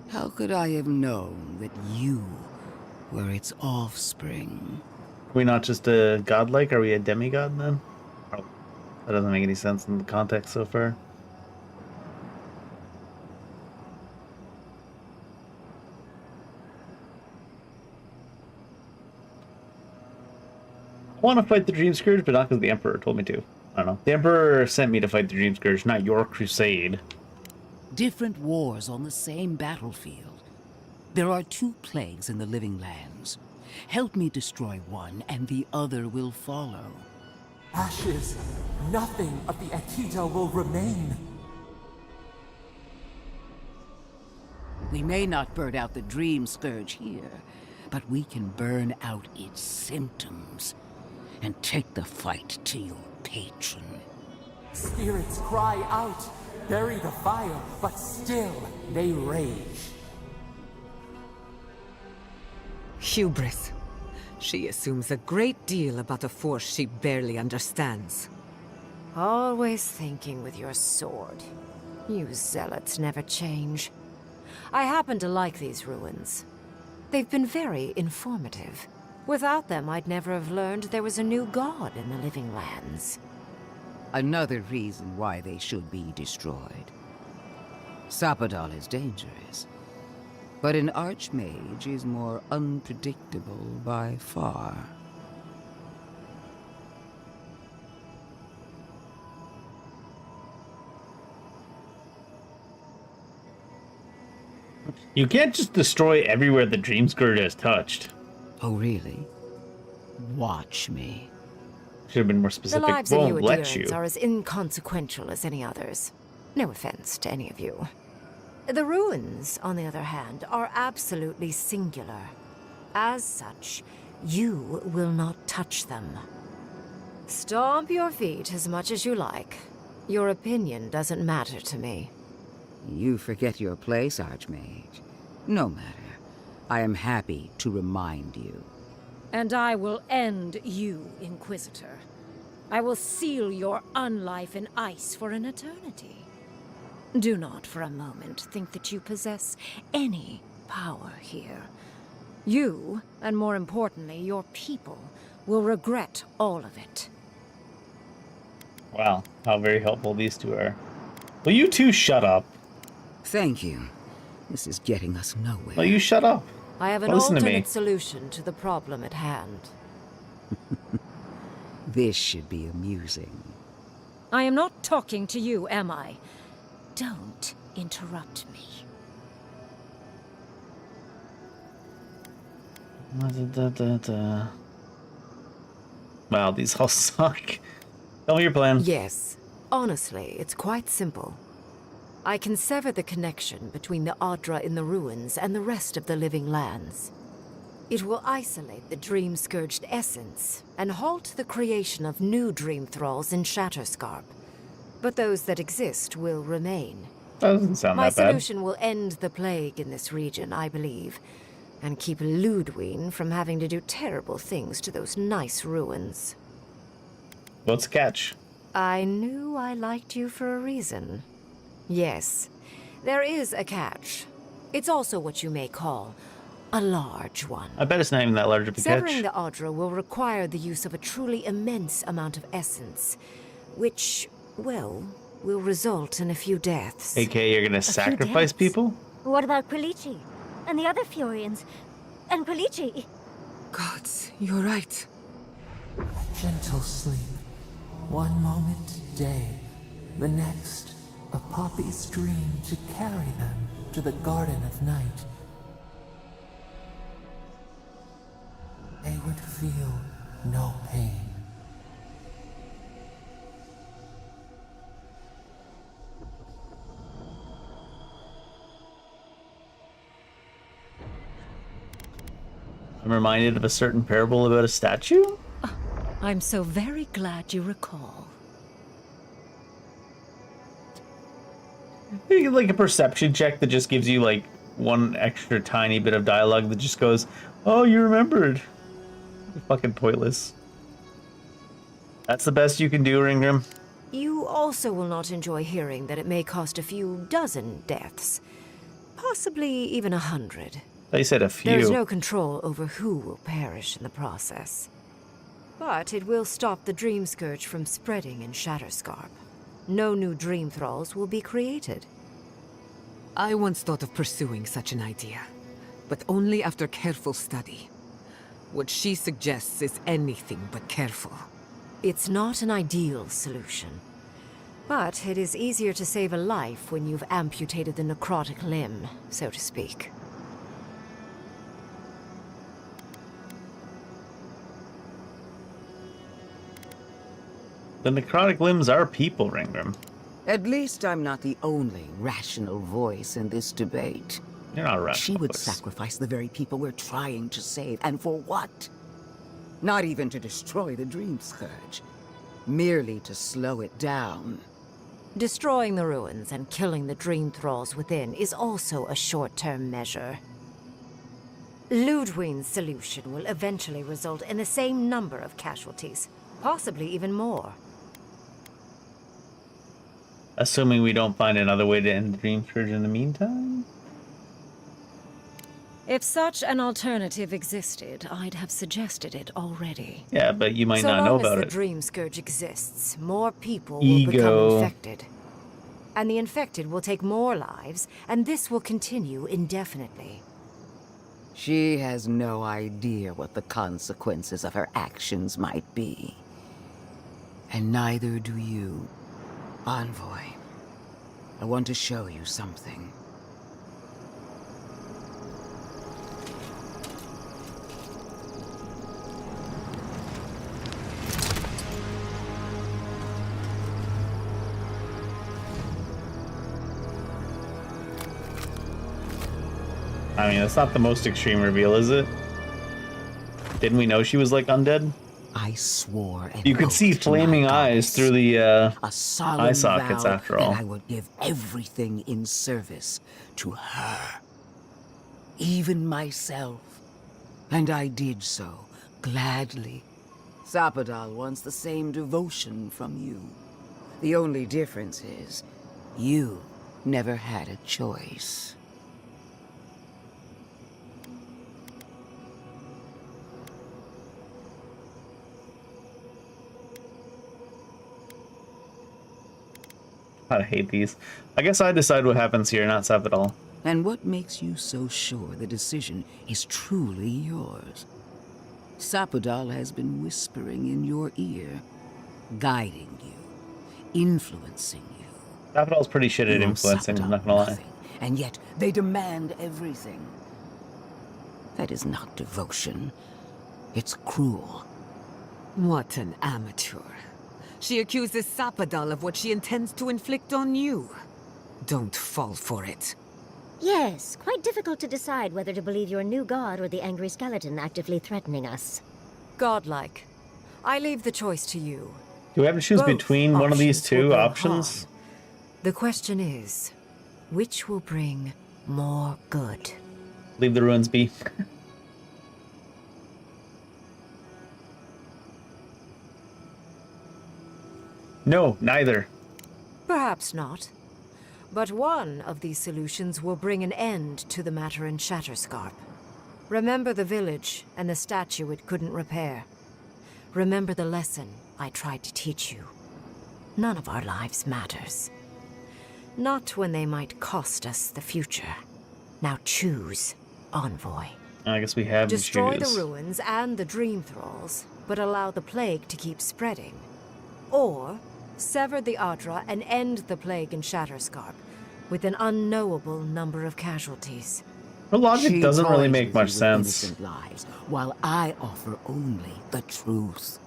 How could I have known that you were its offspring?
Are we not just a godlike? Are we a demigod then? Oh, that doesn't make any sense in the context so far. I want to fight the Dream Scourge, but not because the Emperor told me to. I don't know. The Emperor sent me to fight the Dream Scourge, not your crusade.
Different wars on the same battlefield. There are 2 plagues in the living lands. Help me destroy one, and the other will follow.
Ashes. Nothing of the Akita will remain.
We may not burn out the Dream Scourge here, but we can burn out its symptoms and take the fight to your patron.
Spirits cry out, bury the fire, but still they rage.
Hubris. She assumes a great deal about a force she barely understands.
Always thinking with your sword. You zealots never change. I happen to like these ruins. They've been very informative. Without them, I'd never have learned there was a new god in the living lands.
Another reason why they should be destroyed. Sapadal is dangerous, but an archmage is more unpredictable by far.
You can't just destroy everywhere the Dream Scourge has touched.
Oh, really? Watch me.
Should have been more
The
specific.
lives of you
Won't let you.
adherents are as inconsequential as any others. No offense to any of you. The ruins, on the other hand, are absolutely singular. As such, you will not touch them. Stomp your feet as much as you like. Your opinion doesn't matter to me.
You forget your place, Archmage. No matter. I am happy to remind you.
And I will end you, Inquisitor. I will seal your unlife in ice for an eternity. Do not for a moment think that you possess any power here. You, and more importantly, your people, will regret all of it.
Wow, how very helpful these two are. Will you two shut up?
Thank you. This is getting us nowhere.
Will you shut up?
I have an
Listen to me.
alternate solution to the problem at hand.
This should be amusing.
I am not talking to you, am I? Don't interrupt me.
Wow, these all suck. Tell me your plan.
Yes. Honestly, it's quite simple. I can sever the connection between the Adra in the ruins and the rest of the living lands. It will isolate the dream-scourged essence and halt the creation of new dream thralls in Shatterscarp. But those that exist will remain.
That doesn't sound
My
that bad.
solution will end the plague in this region, I believe, and keep Ludwine from having to do terrible things to those nice ruins.
What's the catch?
I knew I liked you for a reason. Yes, there is a catch. It's also what you may call a large one.
I bet it's not even that large of a
Severing
catch.
the Adra will require the use of a truly immense amount of essence, which, well, will result in a few deaths.
AKA, you're gonna sacrifice people?
What about Quilici? And the other Furians? And Quilici?
Gods, you're right.
Gentle sleep. One moment day, the next, a poppy's dream to carry them to the Garden of Night. would feel no pain.
I'm reminded of a certain parable about a statue?
I'm so very glad you recall.
Maybe like a perception check that just gives you like one extra tiny bit of dialogue that just goes, oh, you remembered. Fucking pointless. That's the best you can do, Ringram.
You also will not enjoy hearing that it may cost a few dozen deaths. Possibly even 100.
They said a few.
There's no control over who will perish in the process. But it will stop the Dream Scourge from spreading in Shatterscarp. No new Dream Thralls will be created.
I once thought of pursuing such an idea, but only after careful study. What she suggests is anything but careful.
It's not an ideal solution. But it is easier to save a life when you've amputated the necrotic limb, so to speak.
The necrotic limbs are people, Ringram.
At least I'm not the only rational voice in this debate.
You're not right.
She would sacrifice the very people we're trying to save, and for what? Not even to destroy the Dream Scourge. Merely to slow it down.
Destroying the ruins and killing the Dream Thralls within is also a short-term measure. Ludwig's solution will eventually result in the same number of casualties, possibly even more.
Assuming we don't find another way to end the Dream Scourge in the meantime?
If such an alternative existed, I'd have suggested it already.
Yeah, but you might
So
not know
long as
about
the
it.
Dream Scourge exists, more people will
Ego.
become infected. And the infected will take more lives, and this will continue indefinitely.
She has no idea what the consequences of her actions might be. And neither do you. Envoy, I want to show you something.
I mean, that's not the most extreme reveal, is it? Didn't we know she was like undead?
I swore an
You could
oath
see
to my
flaming eyes
gods,
through the
a solemn
eye sockets
vow
after all.
that I would give everything in service to her, even myself, and I did so gladly. Sapadal wants the same devotion from you. The only difference is, you never had a choice.
I hate these. I guess I decide what happens here, not Seth at all.
And what makes you so sure the decision is truly yours? Sapadal has been whispering in your ear, guiding you, influencing you.
Sapadal's pretty shit at
You owe
influencing, I'm
Sapadal
not gonna lie.
nothing, and yet they demand everything. That is not devotion. It's cruel.
What an amateur. She accuses Sapadal of what she intends to inflict on you. Don't fall for it.
Yes, quite difficult to decide whether to believe your new god or the angry skeleton actively threatening us.
Godlike. I leave the choice to you.
Do we have to choose
Both
between one of these
options will
two
bring
options?
harm. The question is, which will bring more good?
Leave the ruins be. No, neither.
Perhaps not. But one of these solutions will bring an end to the matter in Shatterscarp. Remember the village and the statue it couldn't repair. Remember the lesson I tried to teach you. None of our lives matters. Not when they might cost us the future. Now choose, Envoy.
I guess we have to
Destroy
choose.
the ruins and the Dream Thralls, but allow the plague to keep spreading. Or sever the Adra and end the plague in Shatterscarp with an unknowable number of casualties.
Her logic
She
doesn't really
toys
make
with
much
you with
sense.
innocent lives, while I offer only the truth.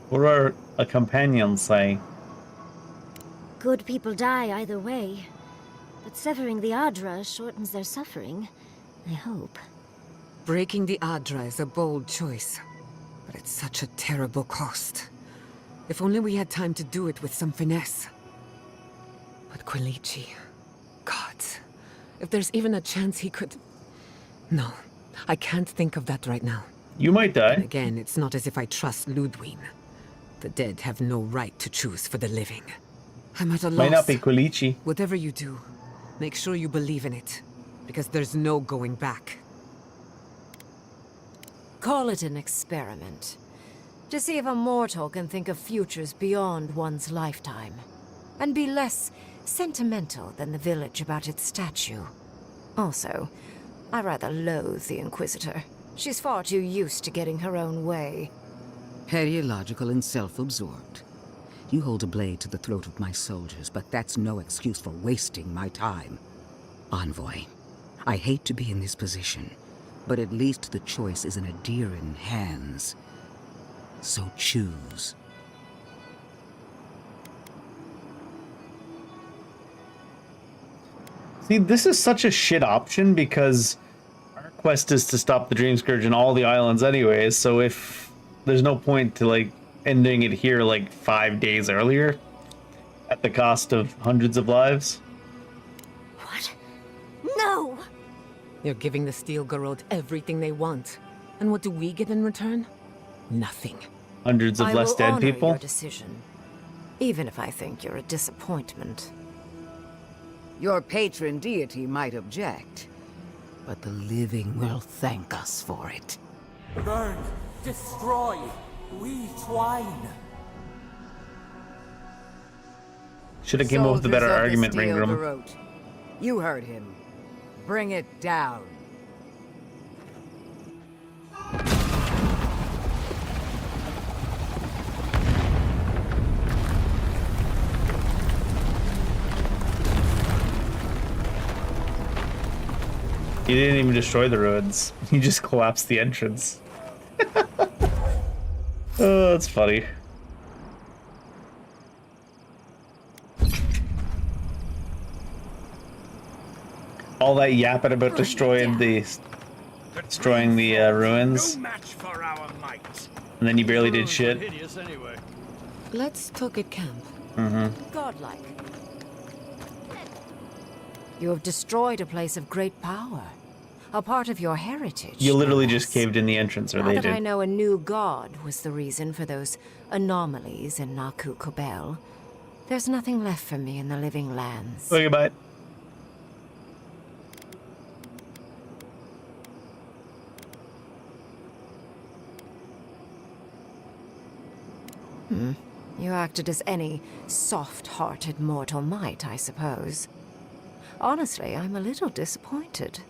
What do our companions say?
Good people die either way, but severing the Adra shortens their suffering, I hope.
Breaking the Adra is a bold choice, but it's such a terrible cost. If only we had time to do it with some finesse. But Quilici... Gods. If there's even a chance he could... No, I can't think of that right now.
You might die.
And again, it's not as if I trust Ludwig. The dead have no right to choose for the living. I'm at a loss.
Might not be Quilici.
Whatever you do, make sure you believe in it. Because there's no going back.
Call it an experiment. To see if a mortal can think of futures beyond one's lifetime. And be less sentimental than the village about its statue. Also, I rather loathe the Inquisitor. She's far too used to getting her own way.
Petty, illogical, and self-absorbed. You hold a blade to the throat of my soldiers, but that's no excuse for wasting my time. Envoy, I hate to be in this position, but at least the choice is in Adiran hands. So choose.
See, this is such a shit option because our quest is to stop the Dream Scourge in all the islands anyways, so if there's no point to, like, ending it here, like, 5 days earlier at the cost of hundreds of lives.
What? No!
You're giving the Steel Garrote everything they want. And what do we get in return? Nothing.
Hundreds of less dead
I will honor
people.
your decision, even if I think you're a disappointment.
Your patron deity might object, but the living will thank us for it.
Burn, destroy, we twine.
Should have came up with a better
Soldiers of the
argument,
Steel
Ringram.
Garrote. You heard him. Bring it down.
He didn't even destroy the roads. He just collapsed the entrance. Oh, that's funny. All that yapping about destroying the ruins,
No match for our might.
and then you barely did shit.
Hideous anyway.
Let's talk at camp.
Godlike. You have destroyed a place of great power. A part of your heritage.
You literally
no
just
less.
caved in the entrance, or
Now
they
that I
did.
know a new god was the reason for those anomalies in Naku Kobel, there's nothing left for me in the living lands.
Okay, bye.
You acted as any soft-hearted mortal might, I suppose. Honestly, I'm a little disappointed.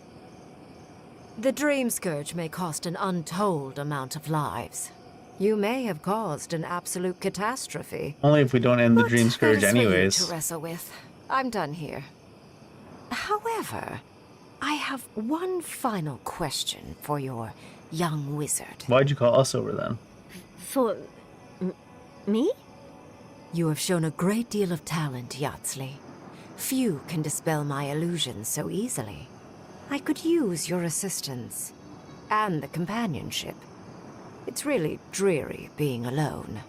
The Dream Scourge may cost an untold amount of lives. You may have caused an absolute catastrophe.
Only if we don't end the
But
Dream Scourge
that is for you
anyways.
to wrestle with. I'm done here. However, I have one final question for your young wizard.
Why'd you call us over then?
For... me?
You have shown a great deal of talent, Yatsley. Few can dispel my illusions so easily. I could use your assistance. And the companionship. It's really dreary being alone.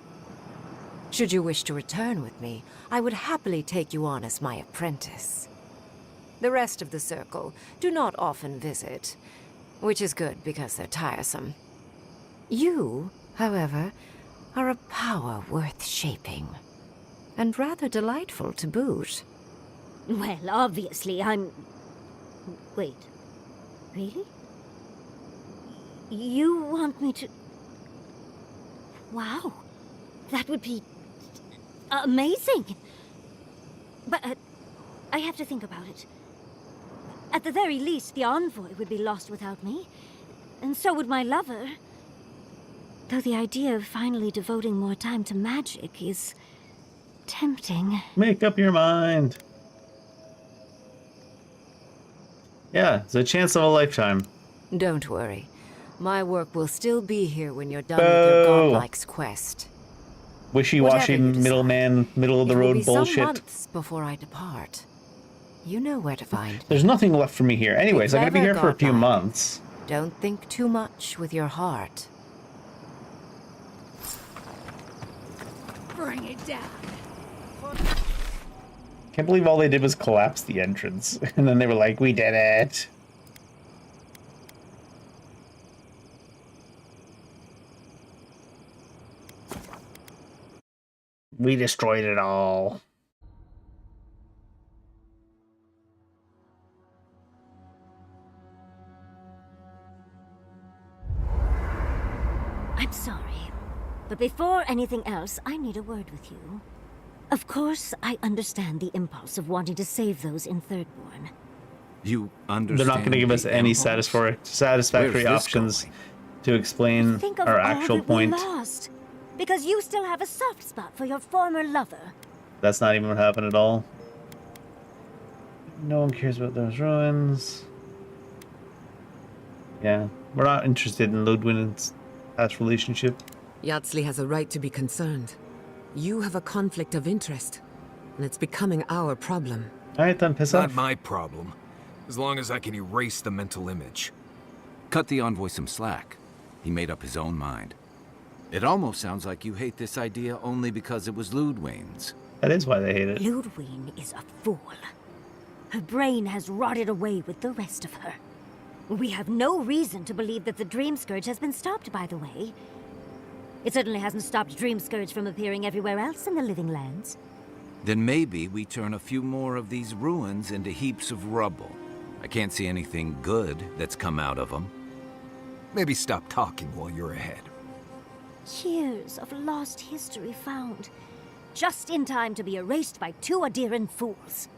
Should you wish to return with me, I would happily take you on as my apprentice. The rest of the circle do not often visit, which is good because they're tiresome. You, however, are a power worth shaping. And rather delightful to boot.
Well, obviously, I'm... Wait. Really? You want me to... Wow. That would be... amazing! But I have to think about it. At the very least, the envoy would be lost without me. And so would my lover. Though the idea of finally devoting more time to magic is Tempting.
Make up your mind. Yeah, it's a chance of a lifetime.
Don't worry. My work will still be here when you're done with
Boo.
your godlike's quest.
Wishy-washy
Whatever you decide,
middleman, middle of the
It will
road
be some
bullshit.
months before I depart. You know where to find me.
There's nothing left for me here. Anyways, I'm gonna be here for a few
Godlike.
months.
Don't think too much with your heart.
Bring it down.
Can't believe all they did was collapse the entrance. And then they were like, we did it. We destroyed it all.
I'm sorry. But before anything else, I need a word with you. Of course, I understand the impulse of wanting to save those in Thirdborn.
You understand?
They're not going to give us
the
any
impulse?
satisfactory
Where's this
options
going?
to explain
Think of
our
all
actual
that we
point.
lost. Because you still have a soft spot for your former lover.
That's not even what happened at all. No one cares about those ruins. Yeah, we're not interested in Ludwig's past relationship.
Yardsley has a right to be concerned. You have a conflict of interest, and it's becoming our problem.
Alright then, piss
Not
off.
my problem. As long as I can erase the mental image.
Cut the envoy some slack. He made up his own mind. It almost sounds like you hate this idea only because it was Ludwig's.
That is why they hate it.
Ludwig is a fool. Her brain has rotted away with the rest of her. We have no reason to believe that the Dream Scourge has been stopped, by the way. It certainly hasn't stopped Dream Scourge from appearing everywhere else in the Living Lands.
Then maybe we turn a few more of these ruins into heaps of rubble. I can't see anything good that's come out of them.
Maybe stop talking while you're ahead.
Years of lost history found, just in time to be erased by two Adiran fools.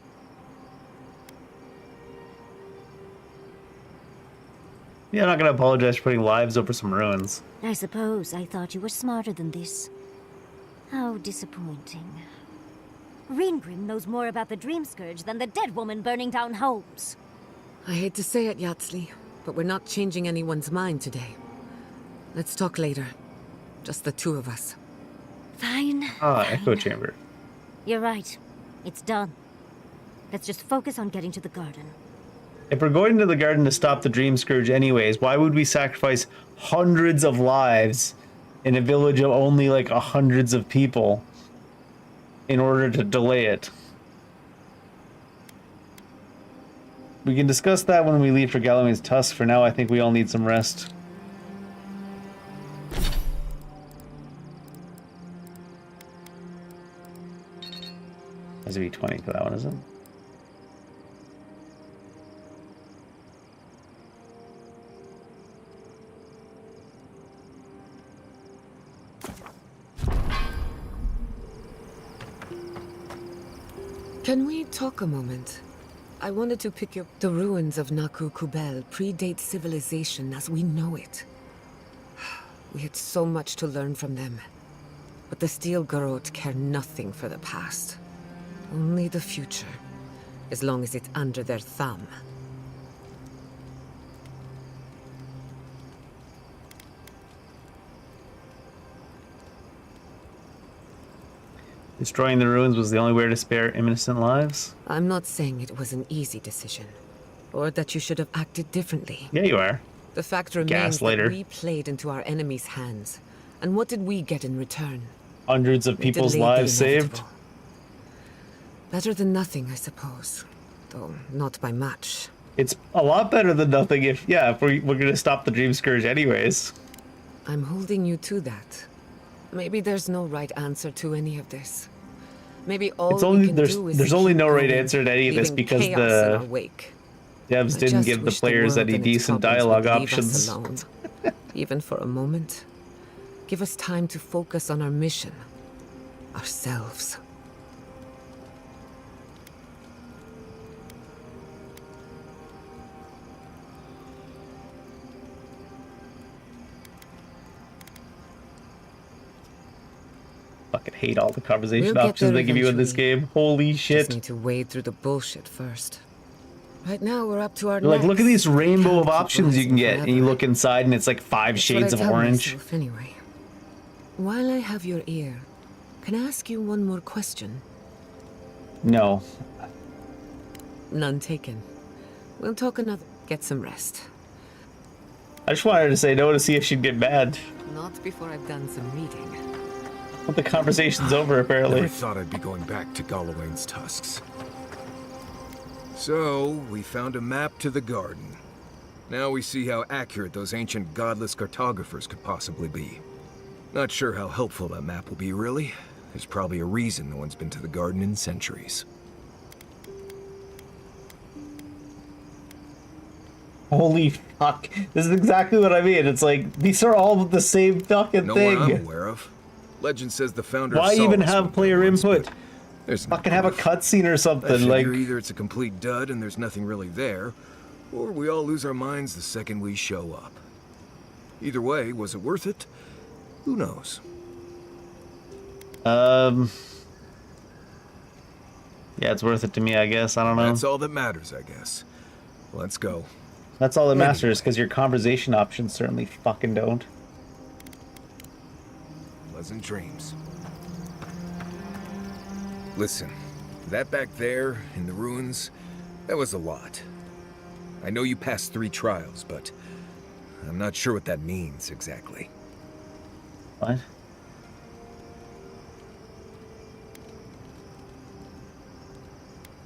Yeah, I'm not gonna apologize for putting lives over some ruins.
I suppose I thought you were smarter than this. How disappointing. Reengrim knows more about the Dream Scourge than the dead woman burning down homes.
I hate to say it, Yardsley, but we're not changing anyone's mind today. Let's talk later. Just the two of us.
Fine.
Ah, Echo Chamber.
You're right. It's done. Let's just focus on getting to the garden.
If we're going to the garden to stop the Dream Scourge anyways, why would we sacrifice hundreds of lives in a village of only like hundreds of people in order to delay it? We can discuss that when we leave for Galloway's Tusk. For now, I think we all need some rest. Has to be 20 for that one, isn't it?
Can we talk a moment? I wanted to pick up the ruins of Naku Kubel predate civilization as we know it. We had so much to learn from them. But the Steel Garrote care nothing for the past. Only the future, as long as it's under their thumb.
Destroying the ruins was the only way to spare innocent lives?
I'm not saying it was an easy decision, or that you should have acted differently.
Yeah, you are.
The fact remains
Gaslighter.
that we played into our enemy's hands. And what did we get in return?
Hundreds of
We
people's
delayed the
lives saved.
inevitable. Better than nothing, I suppose. Though not by much.
It's a lot better than nothing if we're going to stop the Dream Scourge anyways.
I'm holding you to that. Maybe there's no right answer to any of this. Maybe all
It's only
we can
there's
do is
there's
to
only
keep
no right
going,
answer to any of this
leaving
because
chaos in our
the
wake.
devs
I
didn't
just
give the
wish
players
world
any
and its
decent
problems would
dialogue
leave us
options.
alone. Even for a moment. Give us time to focus on our mission. Ourselves.
Fuck fucking hate all the conversation
We'll get
options
there
they give you in this
eventually.
game. Holy
Just
shit.
need to wade through the bullshit first. Right now, we're up to our
You're like, look at
necks.
this rainbow
Can't
of
keep
options you can
rising
get. And you
forever.
look inside and it's like 5
That's
shades
what
of
I tell
orange.
myself, anyway. While I have your ear, can I ask you one more question?
No.
None taken. We'll talk another. Get some rest.
I just wanted her to say no to see if she'd get mad.
Not before I've done some reading.
But the conversation's over, apparently.
Never thought I'd be going back to Galawain's tusks. So, we found a map to the garden. Now we see how accurate those ancient godless cartographers could possibly be. Not sure how helpful that map will be, really. There's probably a reason no one's been to the garden in centuries.
Holy fuck. This is exactly what I mean. It's like, these are all the same fucking
No
thing.
one I'm aware of. Legend says the founder
Why
of
even
Solace
have
went
player
there once,
input?
but there's
Fucking have a cutscene or
I
something.
figure
Like,
either it's a complete dud and there's nothing really there, or we all lose our minds the second we show up. Either way, was it worth it? Who knows?
yeah, it's worth it to me, I guess. I don't know.
That's all that matters, I guess. Let's go.
That's all that matters, because your conversation options certainly fucking don't.
Pleasant dreams. Listen, that back there, in the ruins, that was a lot. I know you passed 3 trials, but I'm not sure what that means exactly.
What?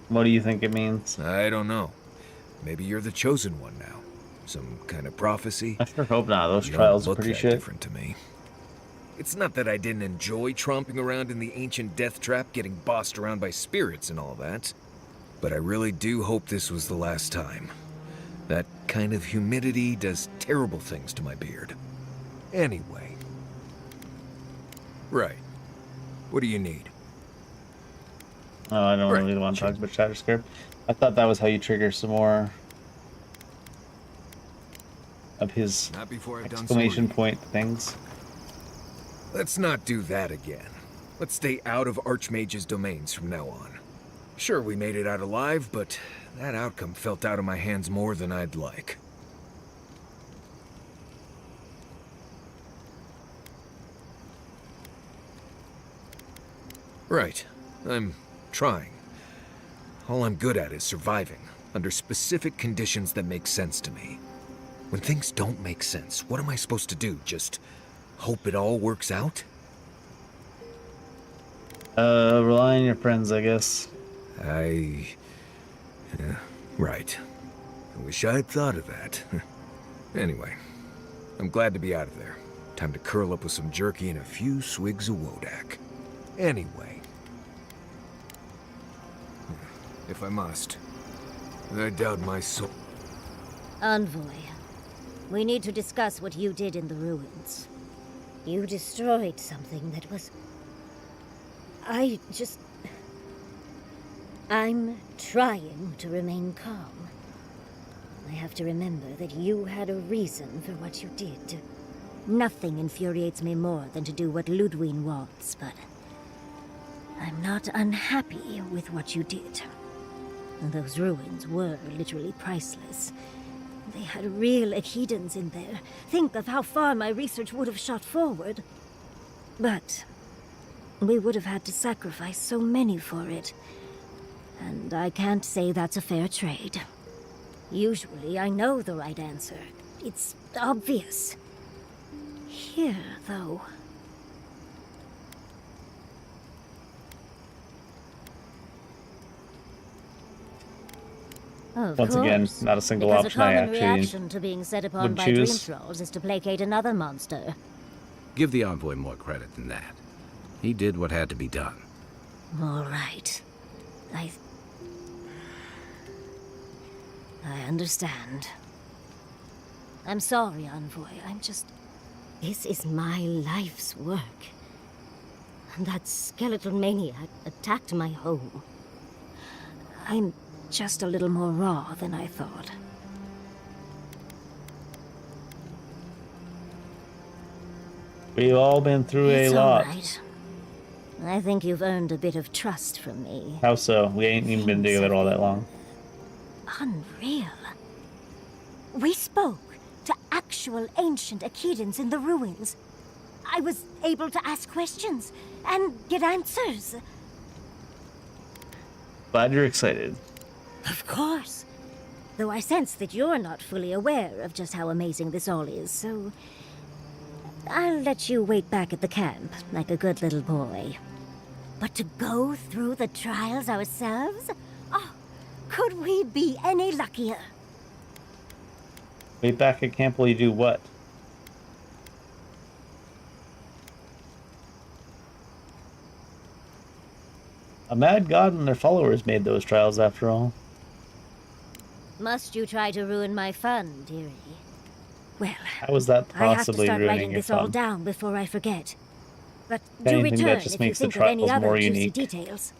What do you think it means?
I don't know. Maybe you're the chosen one now. Some kind of prophecy.
I sure hope not. Those
You
trials
don't
are
look
pretty
that
shit.
different to me. It's not that I didn't enjoy tromping around in the ancient death trap, getting bossed around by spirits and all that. But I really do hope this was the last time. That kind of humidity does terrible things to my beard. Anyway. Right. What do you need?
Oh, I don't
Right.
really want to talk about Shatterscape. I thought that was how you trigger some more of his
Not before I've done
exclamation
some
point things.
Let's not do that again. Let's stay out of Archmage's domains from now on. Sure, we made it out alive, but that outcome felt out of my hands more than I'd like. Right. I'm trying. All I'm good at is surviving, under specific conditions that make sense to me. When things don't make sense, what am I supposed to do? Just hope it all works out?
Rely on your friends, I guess.
Right. I wish I had thought of that. Anyway, I'm glad to be out of there. Time to curl up with some jerky and a few swigs of Wodak. Anyway. If I must. I doubt my soul.
Envoy, we need to discuss what you did in the ruins. You destroyed something that was... I'm trying to remain calm. I have to remember that you had a reason for what you did. Nothing infuriates me more than to do what Ludwig wants, but... I'm not unhappy with what you did. Those ruins were literally priceless. They had real Echidans in there. Think of how far my research would have shot forward. But we would have had to sacrifice so many for it. And I can't say that's a fair trade. Usually I know the right answer. It's obvious. Here, though... Of
Once again,
course.
not a single
Because
option
a
I
common
actually
reaction to being set upon
would
by dream
choose.
trolls is to placate another monster.
Give the envoy more credit than that. He did what had to be done.
All right. I understand. I'm sorry, Envoy. This is my life's work. And that skeletal maniac attacked my home. I'm just a little more raw than I thought.
We've all been through
It's
a
all
lot.
right. I think you've earned a bit of trust from me.
How so? We ain't even been
Things
together all
have
that long.
been unreal. We spoke to actual ancient Akedans in the ruins. I was able to ask questions and get answers.
Glad you're excited.
Of course. Though I sense that you're not fully aware of just how amazing this all is, so I'll let you wait back at the camp like a good little boy. But to go through the trials ourselves? Oh, could we be any luckier?
Wait back at camp while you do what? A mad god and their followers made those trials after all.
Must you try to ruin my fun, dearie? Well,
How was that
I have to
possibly
start
ruining
writing
your
this all
fun?
down before I forget. But
If
do
anything, that
return
just
if you
makes the
think of any
trials
other
more
juicy
unique.
details.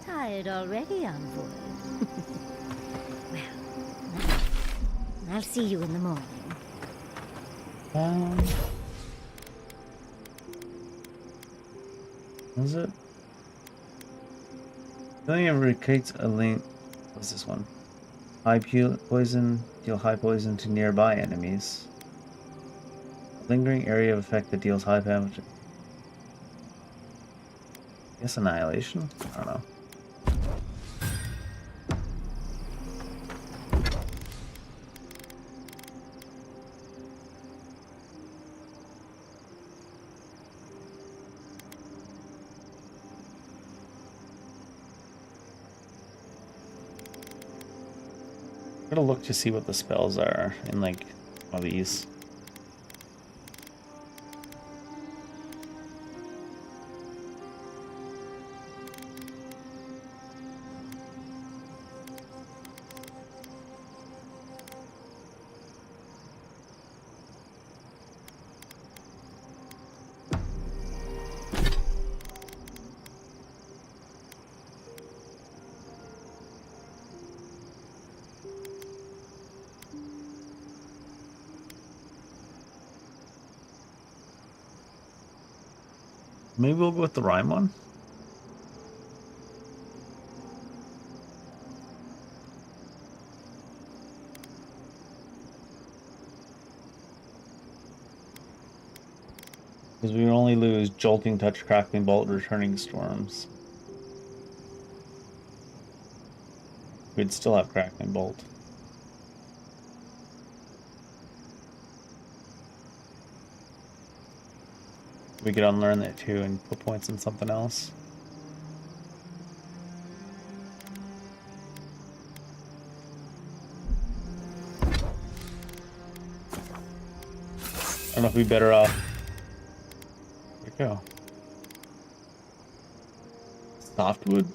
Tired already, envoy? Well, I'll see you in the morning.
Is it? Filling ever creates a link. What's this one? High poison, deal high poison to nearby enemies. Lingering area of effect that deals high damage. I guess annihilation? I don't know. I'm gonna look to see what the spells are in like one of these. Maybe we'll go with the rhyme one. Because we only lose jolting touch, crackling bolt, returning storms. We'd still have crackling bolt. We could unlearn that too and put points in something else. I don't know if we'd be better off. There we go. Softwood?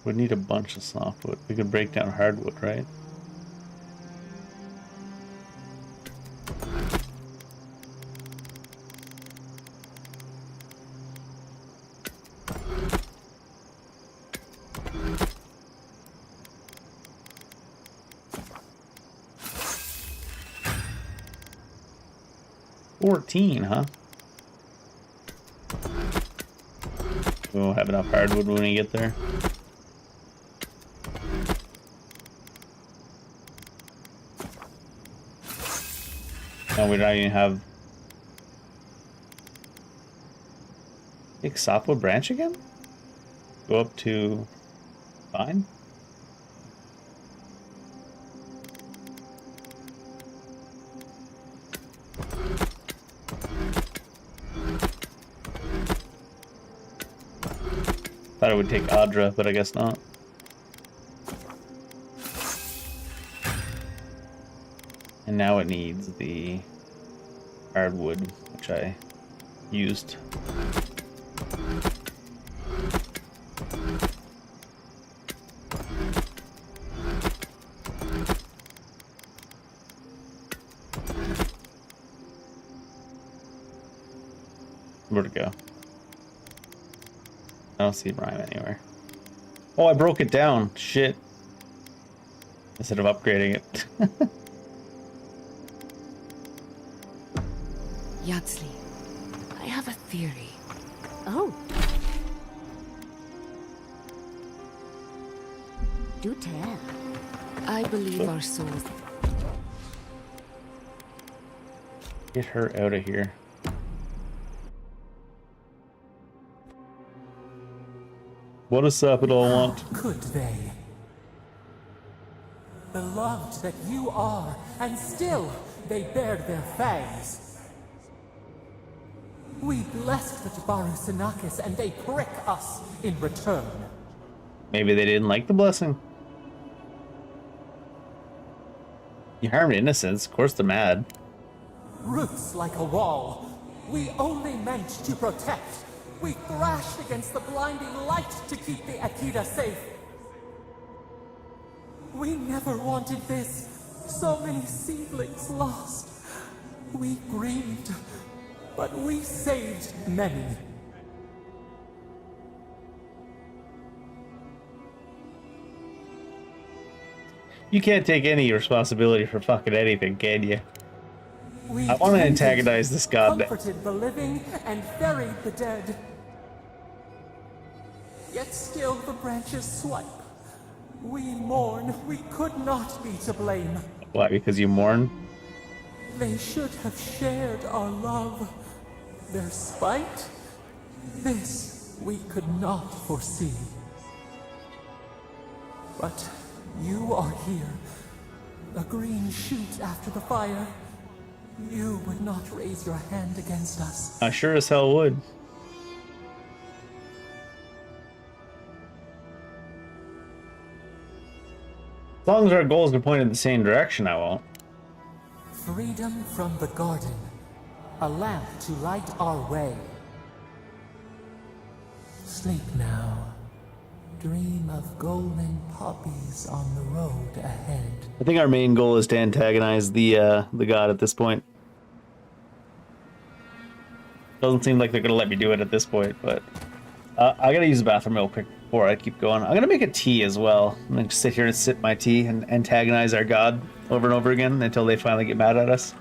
We'd need a bunch of softwood. We could break down hardwood, right? $14, huh? We won't have enough hardwood when we get there. No, we don't even have... Take softwood branch again? Go up to... Fine? Thought it would take Adra, but I guess not. And now it needs the hardwood, which I used. Where'd it go? I don't see Rhyme anywhere. Oh, I broke it down. Shit. Instead of upgrading it.
Yardsley, I have a theory.
Oh. Do tell.
I believe our souls...
Get her out of here. What does Sapidol want?
Could they? Beloved that you are, and still they bared their fangs. We blessed the Jabaru Sinakis, and they prick us in return.
Maybe they didn't like the blessing. You harmed innocents, of course they're mad.
Roots like a wall. We only meant to protect. We thrashed against the blinding light to keep the Akita safe. We never wanted this. So many seedlings lost. We grieved, but we saved many.
You can't take any responsibility for fucking anything, can you?
We
I want to
tended,
antagonize this god.
comforted the living and buried the dead. Yet still the branches swipe. We mourn. We could not be to blame.
Why? Because you mourn?
They should have shared our love. Their spite? This we could not foresee. But you are here. A green shoot after the fire. You would not raise your hand against us.
I sure as hell would. As long as our goals can point in the same direction, I won't.
Freedom from the garden. A lamp to light our way. Sleep now. Dream of golden poppies on the road ahead.
I think our main goal is to antagonize the god at this point. Doesn't seem like they're gonna let me do it at this point, but I gotta use the bathroom real quick before I keep going. I'm gonna make a tea as well. I'm gonna just sit here and sip my tea and antagonize our god over and over again until they finally get mad at us,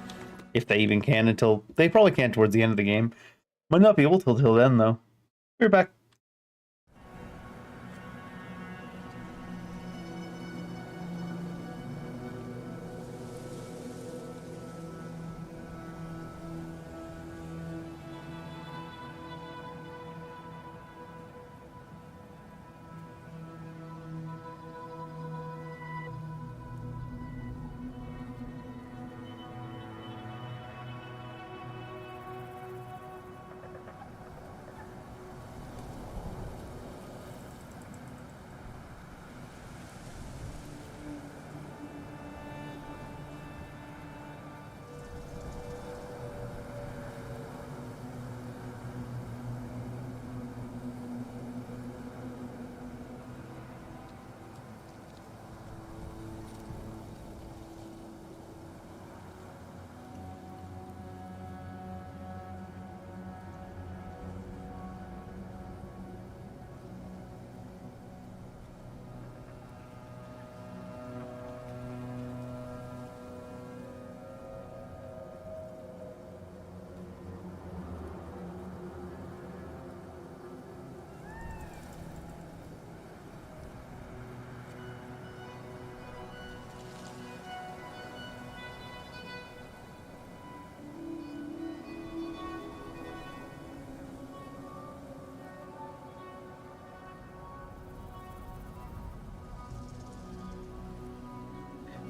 if they even can. Until they probably can towards the end of the game. Might not be able to till then though. We're back.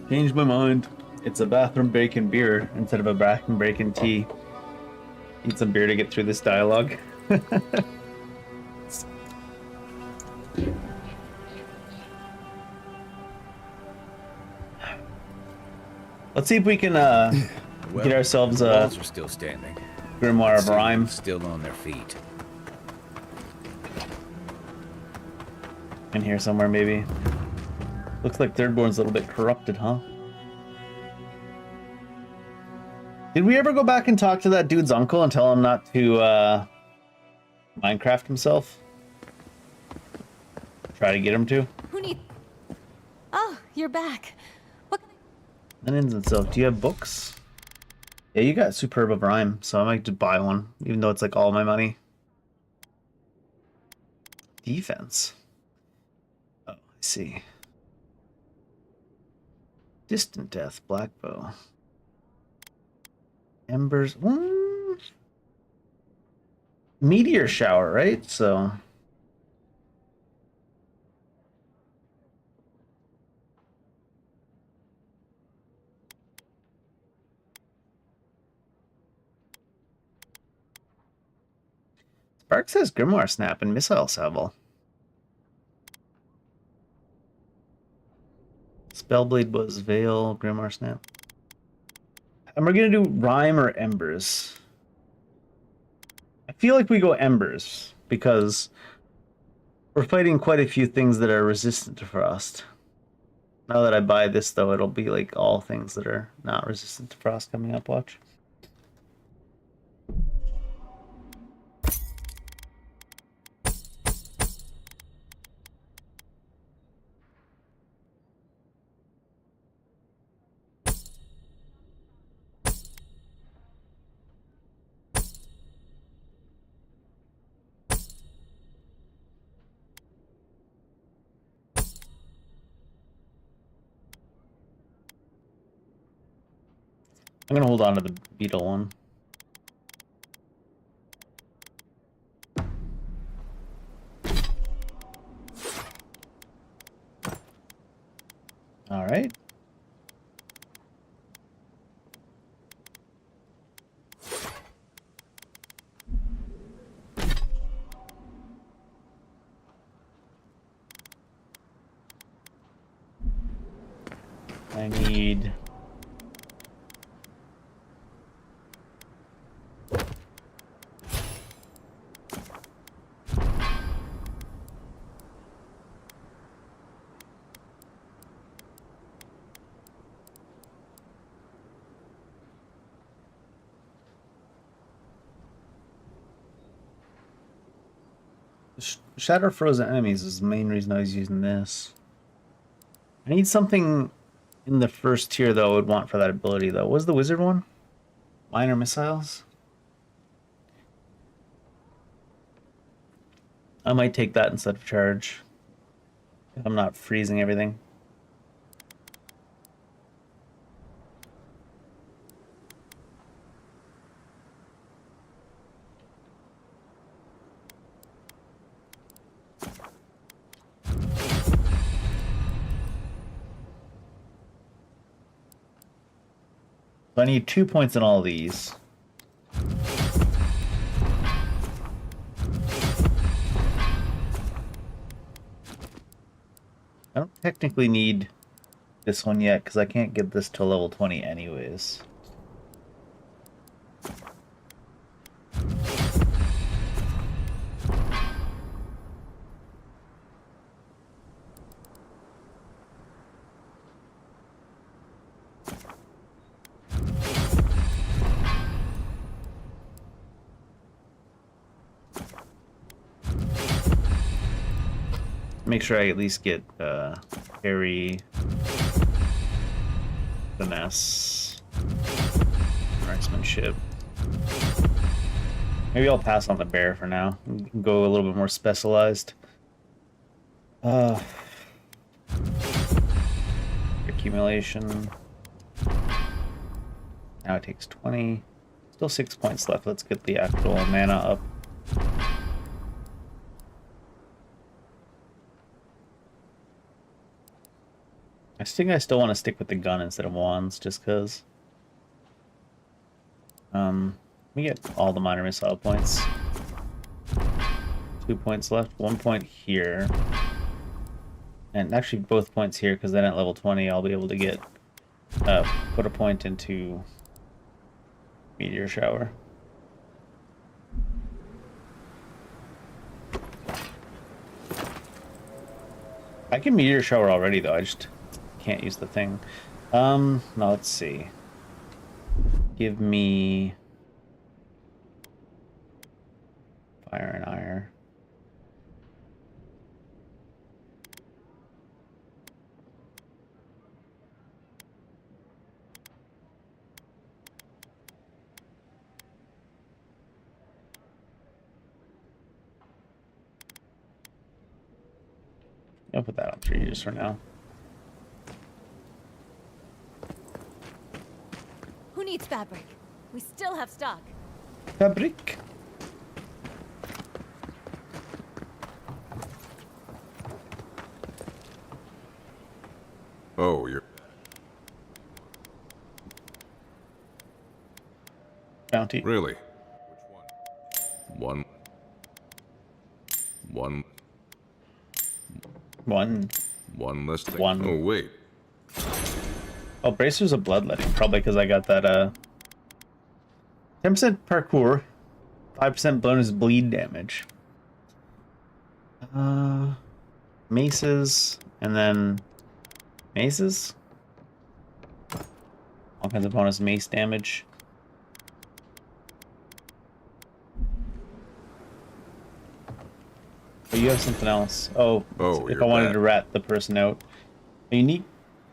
Changed my mind. It's a bathroom bacon beer instead of a bathroom bacon tea. Need some beer to get through this dialogue. Let's see if we can get ourselves
the
a
walls are still standing.
grimoire of rhyme.
Still on their feet.
In here somewhere, maybe. Looks like Thirdborn's a little bit corrupted, huh? Did we ever go back and talk to that dude's uncle and tell him not to Minecraft himself? Try to get him to?
Who need... Oh, you're back. What...
Linens and stuff. Do you have books? Yeah, you got Superb of Rhyme, so I might just buy one, even though it's like all my money. Defense. Oh, I see. Distant Death, Black Bow. Embers. Meteor Shower, right? So. Spark says Grimoire Snap and Missile Salvo. Spellblade was Veil, Grimoire Snap. And we're gonna do Rhyme or Embers. I feel like we go Embers because we're fighting quite a few things that are resistant to Frost. Now that I buy this, though, it'll be like all things that are not resistant to Frost coming up. Watch. I'm gonna hold on to the beetle one. All right. I need... Shatter frozen enemies is the main reason I was using this. I need something in the first tier, though, I would want for that ability, though. What was the wizard one? Minor missiles? I might take that instead of charge. If I'm not freezing everything. So I need 2 points in all of these. I don't technically need this one yet, because I can't get this to level 20 anyways. Make sure I at least get Harry, Finesse, Marksmanship. Maybe I'll pass on the bear for now. We can go a little bit more specialized. Accumulation. Now it takes 20. Still 6 points left. Let's get the actual mana up. I think I still want to stick with the gun instead of wands, just because. We get all the minor missile points. 2 points left. 1 point here. And actually both points here, because then at level 20 I'll be able to get put a point into Meteor Shower. I can Meteor Shower already though, I just can't use the thing. Now let's see. Give me Fire and Iron. I'll put that on 3 just for now.
Who needs fabric? We still have stock.
Fabric.
Oh, you're...
Bounty.
Really? One. One less thing.
One.
Oh, wait.
Oh, bracers of bloodletting. Probably because I got that 10% parkour, 5% bonus bleed damage. Maces, and then maces. All kinds of bonus mace damage. But you have something else. Oh, if I wanted to rat the person out. A unique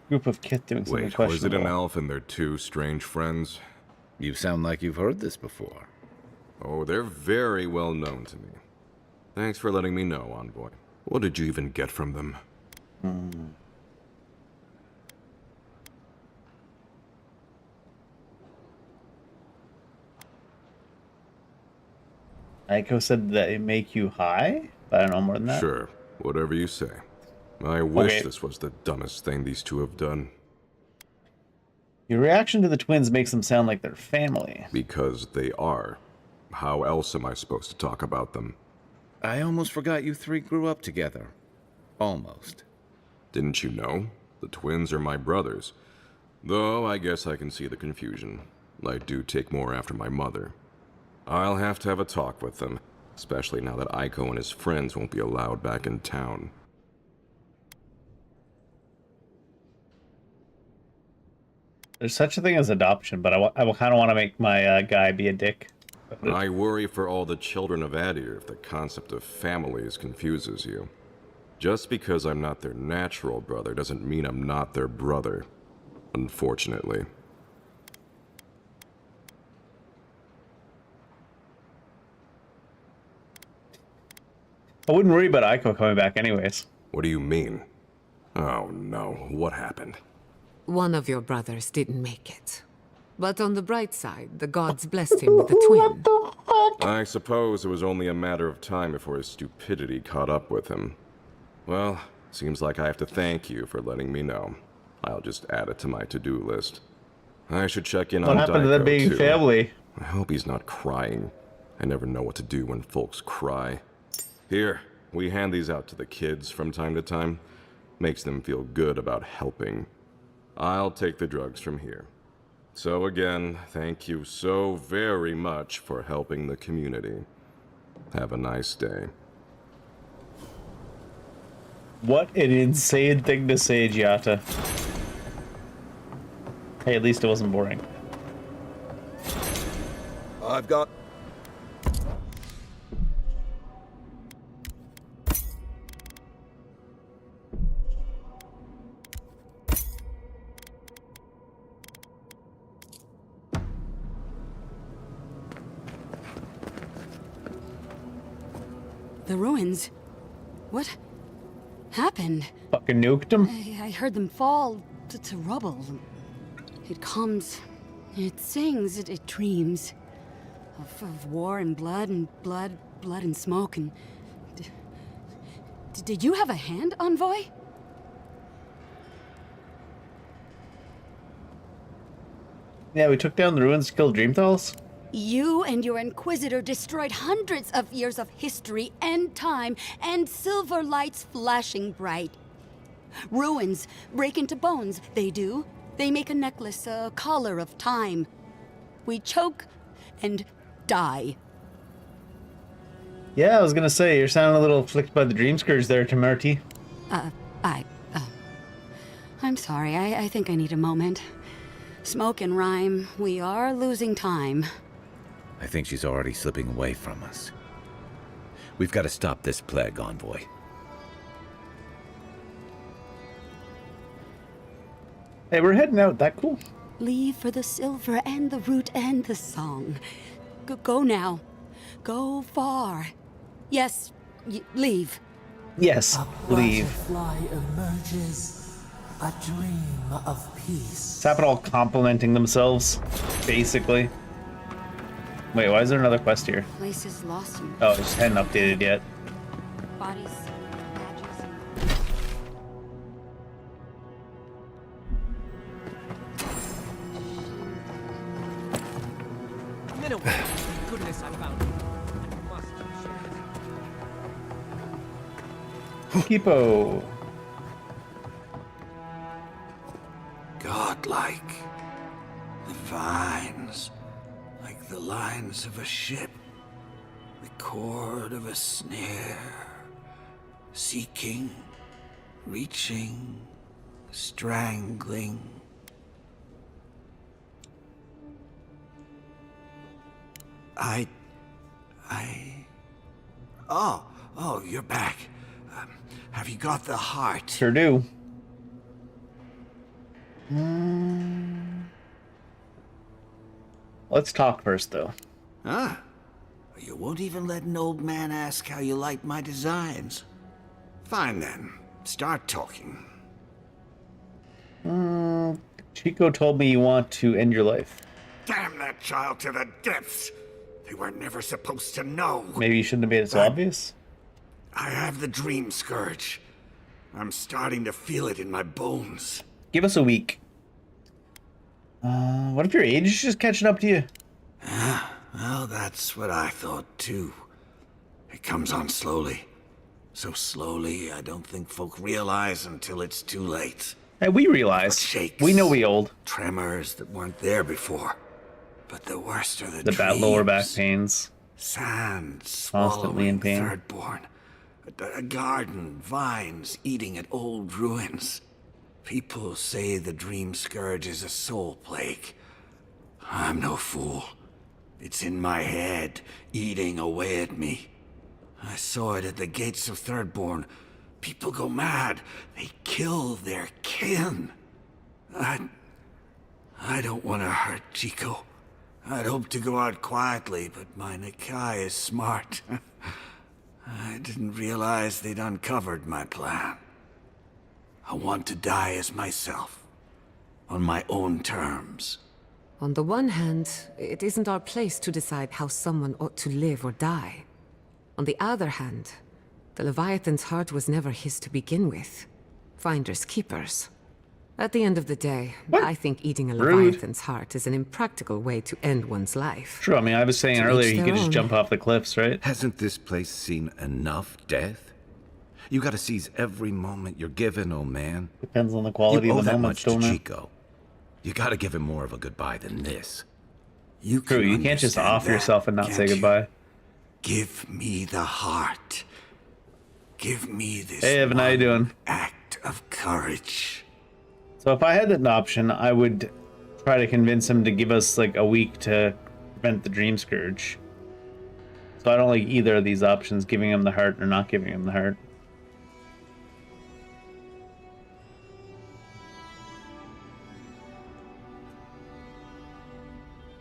group of kith doing something
Wait,
questionable.
was it an elf and their 2 strange friends?
You sound like you've heard this before.
Oh, they're very well known to me. Thanks for letting me know, Envoy. What did you even get from them?
Aiko said that it make you high, but I don't know more than that.
Sure, whatever you say. I wish
Okay.
this was the dumbest thing these 2 have done.
Your reaction to the twins makes them sound like they're family.
Because they are. How else am I supposed to talk about them?
I almost forgot you 3 grew up together. Almost.
Didn't you know? The twins are my brothers. Though I guess I can see the confusion. I do take more after my mother. I'll have to have a talk with them, especially now that Aiko and his friends won't be allowed back in town.
There's such a thing as adoption, but I kind of want to make my guy be a dick.
I worry for all the children of Adir if the concept of families confuses you. Just because I'm not their natural brother doesn't mean I'm not their brother. Unfortunately.
I wouldn't worry about Aiko coming back anyways.
What do you mean? Oh no, what happened?
One of your brothers didn't make it. But on the bright side, the gods blessed him with a twin.
I suppose it was only a matter of time before his stupidity caught up with him. Well, seems like I have to thank you for letting me know. I'll just add it to my to-do list. I should check in on Daiko,
What happened to them being
too.
family?
I hope he's not crying. I never know what to do when folks cry. Here, we hand these out to the kids from time to time. Makes them feel good about helping. I'll take the drugs from here. So again, thank you so very much for helping the community. Have a nice day.
What an insane thing to say, Giata. Hey, at least it wasn't boring.
I've got...
The ruins. What happened?
Fucking nuked him?
I heard them fall to rubble. It comes, it sings, it dreams of war and blood and smoke. And did you have a hand, Envoy?
Yeah, we took down the ruins to kill Dreamthalls.
You and your Inquisitor destroyed hundreds of years of history and time, and silver lights flashing bright. Ruins break into bones, they do. They make a necklace, a collar of time. We choke and die.
Yeah, I was gonna say, you're sounding a little afflicted by the dream scourge there, Tamerti.
I'm sorry, I think I need a moment. Smoke and rhyme, we are losing time.
I think she's already slipping away from us. We've got to stop this plague, Envoy.
Hey, we're heading out. That cool?
Leave for the silver and the root and the song. Go now. Go far. Yes, leave.
Yes,
A
leave.
butterfly emerges, a dream of peace.
Stop it all complimenting themselves, basically. Wait, why is there another quest here?
Places lost in
Oh, it just hadn't updated yet.
bodies, badges.
Minute. Thank goodness I found it. I must share it.
Hippo.
Godlike. The vines, like the lines of a ship. The cord of a snare. Seeking, reaching, strangling. Oh, you're back. Have you got the heart?
Sure do. Let's talk first, though.
Huh? You won't even let an old man ask how you like my designs. Fine then. Start talking.
Chico told me you want to end your life.
Damn that child to the depths! They were never supposed to know.
Maybe you shouldn't have made it so obvious.
I have the dream scourge. I'm starting to feel it in my bones.
Give us a week. What if your age is just catching up to you?
Well, that's what I thought too. It comes on slowly. So slowly, I don't think folk realize until it's too late.
Hey, we realize.
Shakes,
we know we old.
Tremors that weren't there before. But the worst are the
The bad lower back pains.
Sand
Constantly in
swallowing
pain.
thirdborn. A garden, vines eating at old ruins. People say the dream scourge is a soul plague. I'm no fool. It's in my head, eating away at me. I saw it at the gates of Thirdborn. People go mad. They kill their kin. I don't want to hurt Chico. I'd hoped to go out quietly, but my Nikai is smart. I didn't realize they'd uncovered my plan. I want to die as myself, on my own terms.
On the one hand, it isn't our place to decide how someone ought to live or die. On the other hand, the Leviathan's heart was never his to begin with. Finders keepers. At the end of the day, I think eating a Leviathan's heart is an impractical way to end one's life.
True, I mean, I was saying
To
earlier
each
you
their
could just
own.
jump off the cliffs, right?
Hasn't this place seen enough death? You gotta seize every moment you're given, old man.
Depends on the quality
you
of
owe
the
that
moments,
much to
don't it?
Chico. You gotta give him more of a goodbye than this.
True, you can't just off yourself and not say goodbye.
Give me the heart. Give me this
Hey, Evan, how you doing?
act of courage.
So if I had an option, I would try to convince him to give us like a week to prevent the dream scourge. So I don't like either of these options, giving him the heart or not giving him the heart.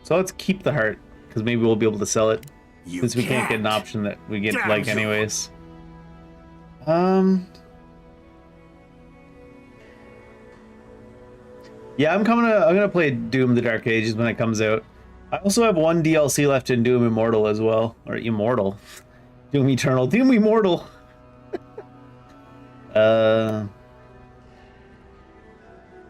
So let's keep the heart, because maybe we'll be able to sell it. Since we can't get an option that we get like anyways. Yeah, I'm gonna play Doom the Dark Ages when it comes out. I also have one DLC left in Doom Immortal as well. Or Immortal. Doom Eternal. Doom Immortal!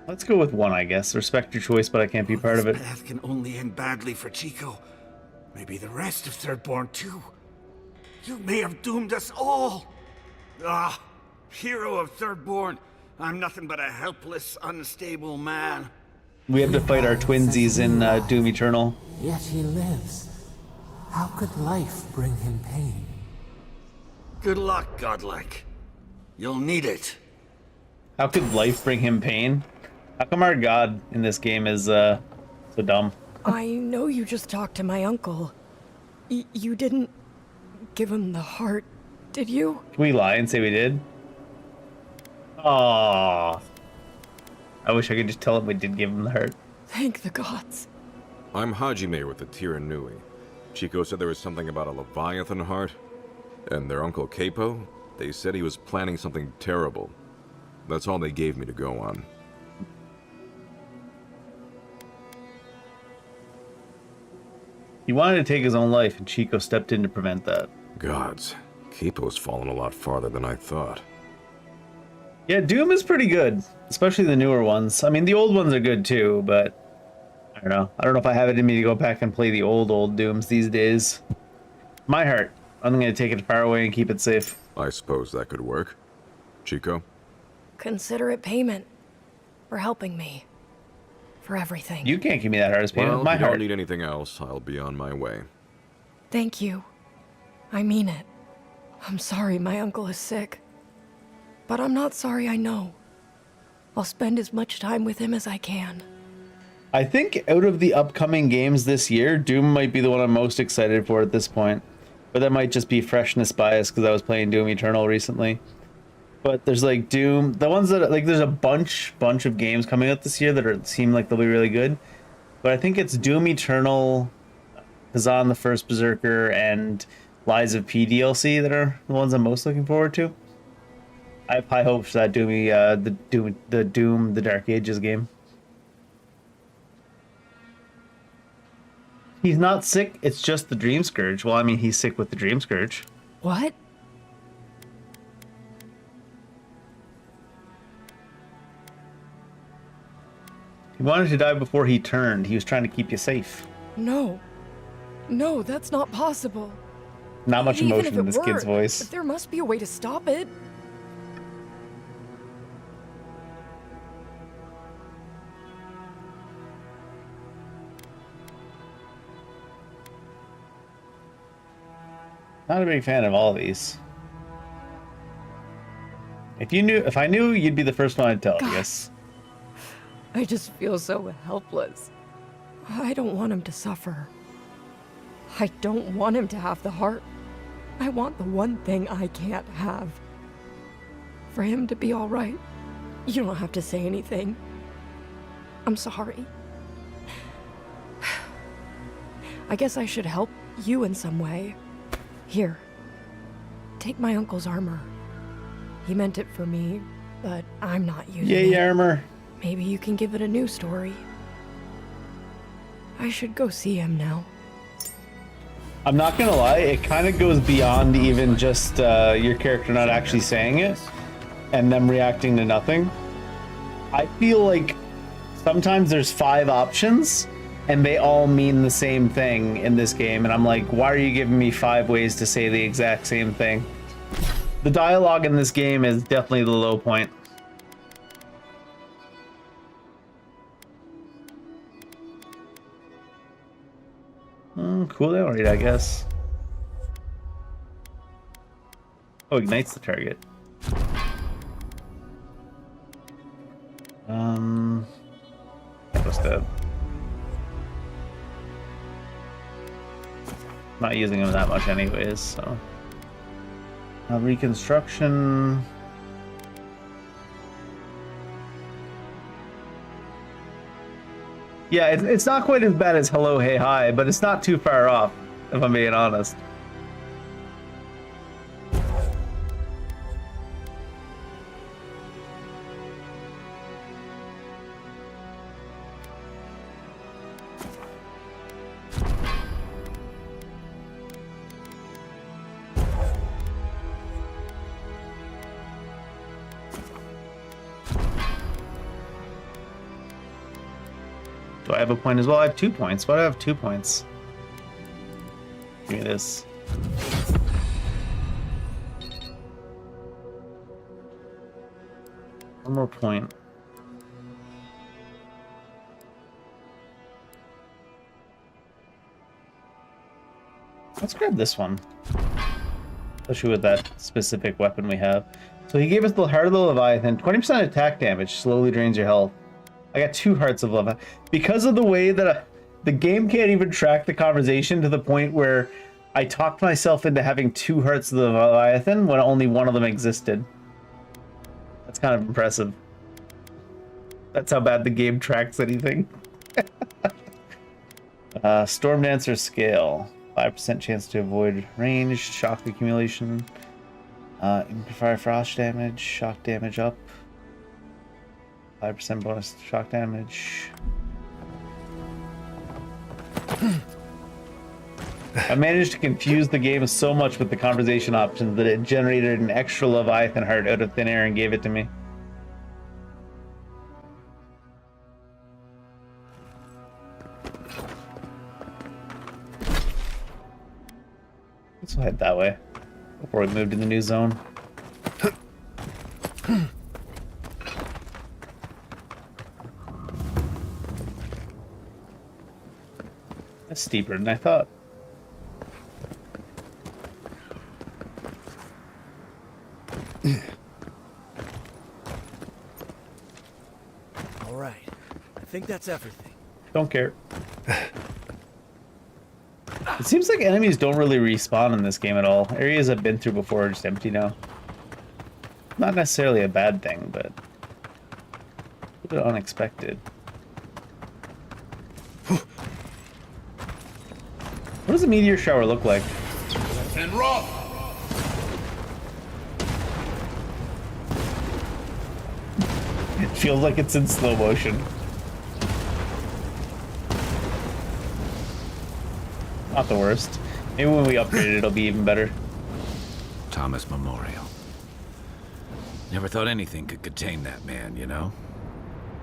Let's go with one, I guess. Respect your choice, but I can't be part of it.
This path can only end badly for Chico. Maybe the rest of Thirdborn too. You may have doomed us all. Ah, hero of Thirdborn. I'm nothing but a helpless, unstable man.
We have to fight our twinsies in Doom Eternal.
Yet he lives. How could life bring him pain?
Good luck, Godlike. You'll need it.
How could life bring him pain? How come our god in this game is so dumb?
I know you just talked to my uncle. You didn't give him the heart, did you?
Can we lie and say we did? Aww. I wish I could just tell him we did give him the heart.
Thank the gods.
I'm Hajime with the Tiranui. Chico said there was something about a Leviathan heart, and their Uncle Capo They said he was planning something terrible. That's all they gave me to go on.
He wanted to take his own life, and Chico stepped in to prevent that.
Gods, Capo's fallen a lot farther than I thought.
Yeah, Doom is pretty good, especially the newer ones. I mean, the old ones are good too, but I don't know. I don't know if I have it in me to go back and play the old Dooms these days. My heart. I'm going to take it far away and keep it safe.
I suppose that could work. Chico?
Consider it payment for helping me. For everything.
You can't give me that hardest payment.
Well,
My
if you
heart.
don't need anything else, I'll be on my way.
Thank you. I mean it. I'm sorry my uncle is sick. But I'm not sorry, I know. I'll spend as much time with him as I can.
I think out of the upcoming games this year, Doom might be the one I'm most excited for at this point. But that might just be freshness bias because I was playing Doom Eternal recently. But there's like Doom, the ones that like there's a bunch of games coming out this year that seem like they'll be really good. But I think it's Doom Eternal, Kazan the First Berserker, and Lies of P DLC that are the ones I'm most looking forward to. I have high hopes for that Doom the Dark Ages game. He's not sick, it's just the Dream Scourge. Well, I mean, he's sick with the Dream Scourge.
What?
He wanted to die before he turned. He was trying to keep you safe.
No. No, that's not possible.
Not much
Even
emotion
if
in
it
this kid's
were,
voice.
There must be a way to stop it.
Not a big fan of all of these. If I knew, you'd be the first one I'd tell, I guess.
I just feel so helpless. I don't want him to suffer. I don't want him to have the heart. I want the one thing I can't have. For him to be all right. You don't have to say anything. I'm sorry. I guess I should help you in some way. Here. Take my uncle's armor. He meant it for me, but I'm not using it.
Yay, armor.
Maybe you can give it a new story. I should go see him now.
I'm not gonna lie, it kind of goes beyond even just your character not actually saying it and them reacting to nothing. I feel like sometimes there's 5 options and they all mean the same thing in this game, and I'm like, why are you giving me 5 ways to say the exact same thing? The dialogue in this game is definitely the low point. Cooldown rate, I guess. Oh, ignites the target. What's that? Not using them that much anyways, so. Reconstruction. Yeah, it's not quite as bad as Hello, Hey, Hi, but it's not too far off, if I'm being honest. Do I have a point as well? I have 2 points. Why do I have 2 points? Give me this. One more point. Let's grab this one. Especially with that specific weapon we have. So he gave us the Heart of the Leviathan. 20% attack damage. Slowly drains your health. I got 2 hearts of lava. Because of the way that the game can't even track the conversation to the point where I talked myself into having 2 hearts of the Leviathan when only one of them existed. That's kind of impressive. That's how bad the game tracks anything. Storm Dancer scale. 5% chance to avoid range, shock accumulation. Amplify frost damage, shock damage up. 5% bonus shock damage. I managed to confuse the game so much with the conversation options that it generated an extra Leviathan heart out of thin air and gave it to me. Let's head that way before we move to the new zone. That's steeper than I thought.
All right. I think that's everything.
Don't care. It seems like enemies don't really respawn in this game at all. Areas I've been through before are just empty now. Not necessarily a bad thing, but a bit unexpected. What does a meteor shower look like?
And rough.
It feels like it's in slow motion. Not the worst. Maybe when we upgrade it, it'll be even better.
Thomas Memorial. Never thought anything could contain that man, you know?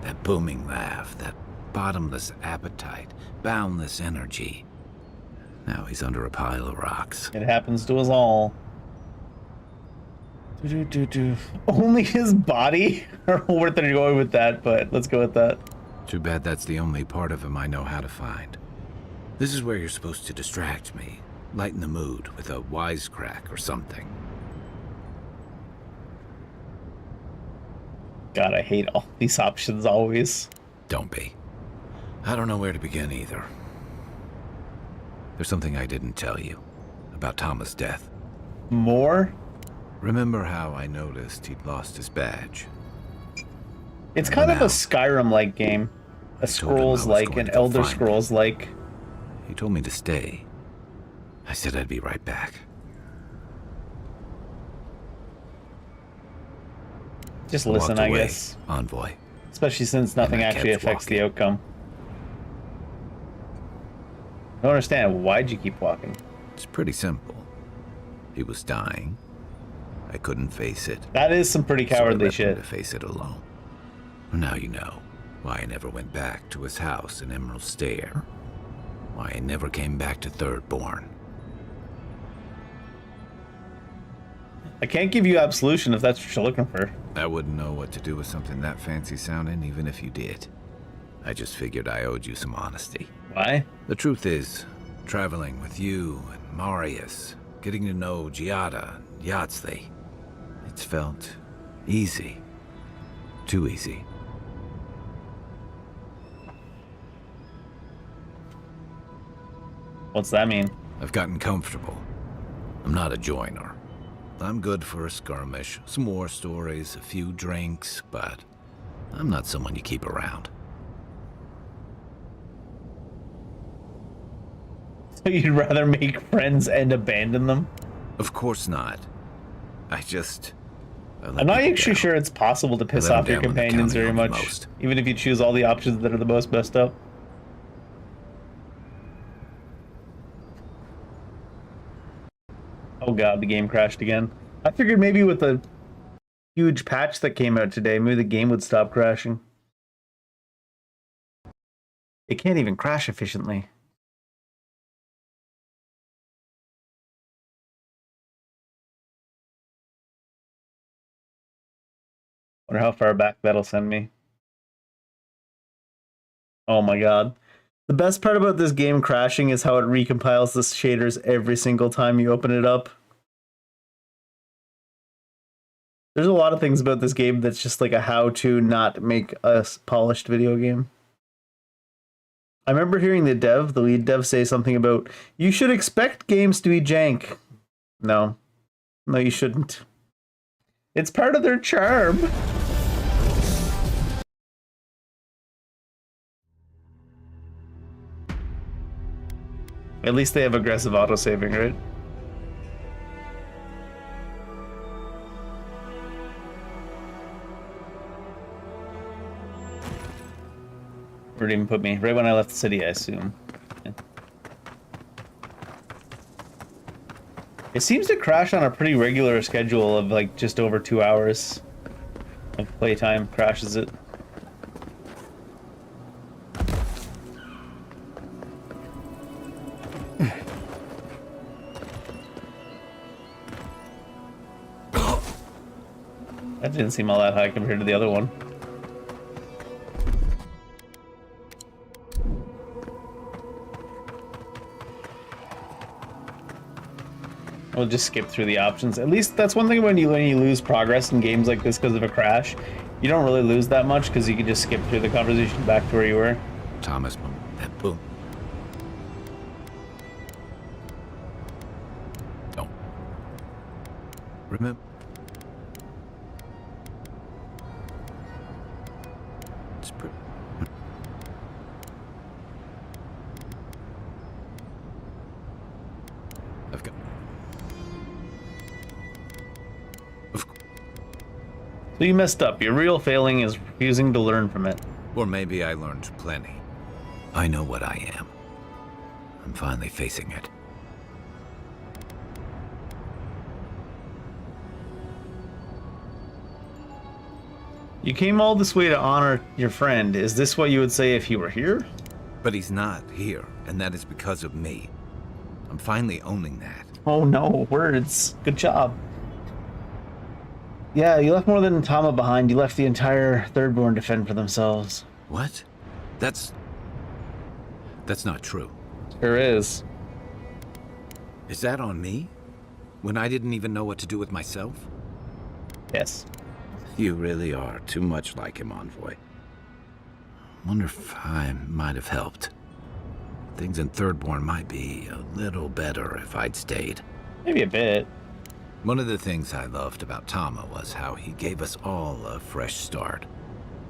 That booming laugh, that bottomless appetite, boundless energy. Now he's under a pile of rocks.
It happens to us all. Only his body? I don't know where they're going with that, but let's go with that.
Too bad that's the only part of him I know how to find. This is where you're supposed to distract me, lighten the mood with a wisecrack or something.
God, I hate all these options always.
Don't be. I don't know where to begin either. There's something I didn't tell you about Thomas' death.
More?
Remember how I noticed he'd lost his badge?
It's kind of a Skyrim-like game. A Scrolls-like, an Elder Scrolls-like.
He told me to stay. I said I'd be right back.
Just listen, I guess.
Envoy.
Especially since nothing actually affects the outcome. I don't understand. Why'd you keep walking?
It's pretty simple. He was dying. I couldn't face it.
That is some pretty cowardly shit.
To face it alone. Now you know why I never went back to his house in Emerald Stair. Why I never came back to Thirdborn.
I can't give you absolution if that's what you're looking for.
I wouldn't know what to do with something that fancy sounding, even if you did. I just figured I owed you some honesty.
Why?
The truth is, traveling with you and Marius, getting to know Giada and Yahtzee, it's felt easy. Too easy.
What's that mean?
I've gotten comfortable. I'm not a joiner. I'm good for a skirmish, some war stories, a few drinks, but I'm not someone you keep around.
So you'd rather make friends and abandon them?
Of course not.
I'm not actually sure it's possible to piss off your companions very much, even if you choose all the options that are the most messed up. Oh god, the game crashed again. I figured maybe with the huge patch that came out today, maybe the game would stop crashing. It can't even crash efficiently. Wonder how far back that'll send me. Oh my god. The best part about this game crashing is how it recompiles the shaders every single time you open it up. There's a lot of things about this game that's just like a how to not make a polished video game. I remember hearing the lead dev say something about, you should expect games to be jank. No. No, you shouldn't. It's part of their charm. At least they have aggressive autosaving, right? Where did it even put me? Right when I left the city, I assume. Yeah. It seems to crash on a pretty regular schedule of like just over 2 hours of playtime. Crashes it. That didn't seem all that high compared to the other one. We'll just skip through the options. At least that's one thing when you lose progress in games like this because of a crash. You don't really lose that much because you can just skip through the conversation back to where you were.
Thomas, that boom. Don't. Remember. It's pretty. I've got.
So you messed up. Your real failing is refusing to learn from it.
Or maybe I learned plenty. I know what I am. I'm finally facing it.
You came all this way to honor your friend. Is this what you would say if he were here?
But he's not here, and that is because of me. I'm finally owning that.
Oh no, words. Good job. Yeah, you left more than Tama behind. You left the entire Thirdborn to fend for themselves.
What? That's not true.
Sure is.
Is that on me? When I didn't even know what to do with myself?
Yes.
You really are too much like him, Envoy. Wonder if I might have helped. Things in Thirdborn might be a little better if I'd stayed.
Maybe a bit.
One of the things I loved about Tama was how he gave us all a fresh start.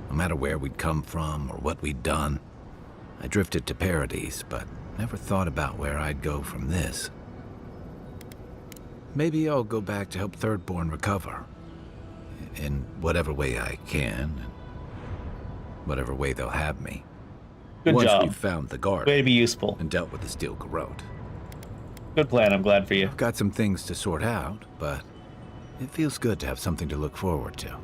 No matter where we'd come from or what we'd done. I drifted to Paradise, but never thought about where I'd go from this. Maybe I'll go back to help Thirdborn recover. In whatever way I can, and whatever way they'll have me.
Good
Once
job.
we've found the guard.
Way to be useful.
And dealt with the Steel Garrote.
Good plan, I'm glad for you.
I've got some things to sort out, but it feels good to have something to look forward to.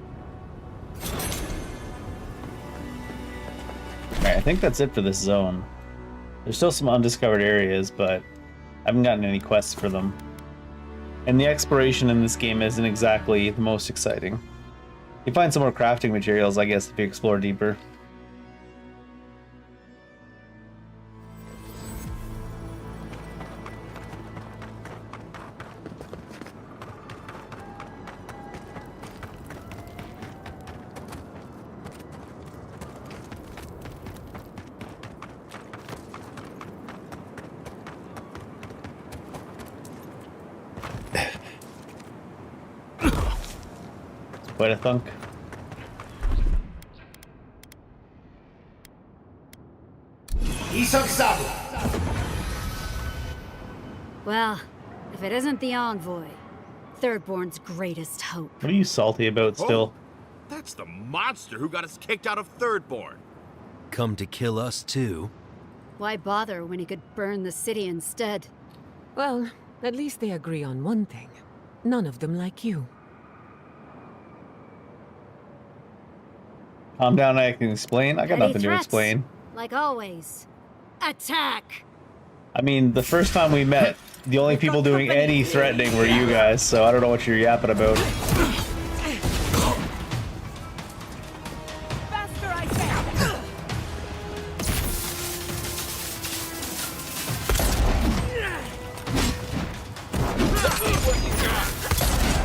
Alright, I think that's it for this zone. There's still some undiscovered areas, but I haven't gotten any quests for them. And the exploration in this game isn't exactly the most exciting. You find some more crafting materials, I guess, if you explore deeper. Quite a thunk.
Well, if it isn't the Envoy, Thirdborn's greatest hope.
What are you salty about still?
That's the monster who got us kicked out of Thirdborn.
Come to kill us too?
Why bother when he could burn the city instead?
Well, at least they agree on one thing. None of them like you.
Calm down, I can explain. I got
Petty
nothing to
threats,
explain.
Like always. Attack!
I mean, the first time we met, the only people doing any threatening were you guys, so I don't know what you're yapping about.
Faster, I say!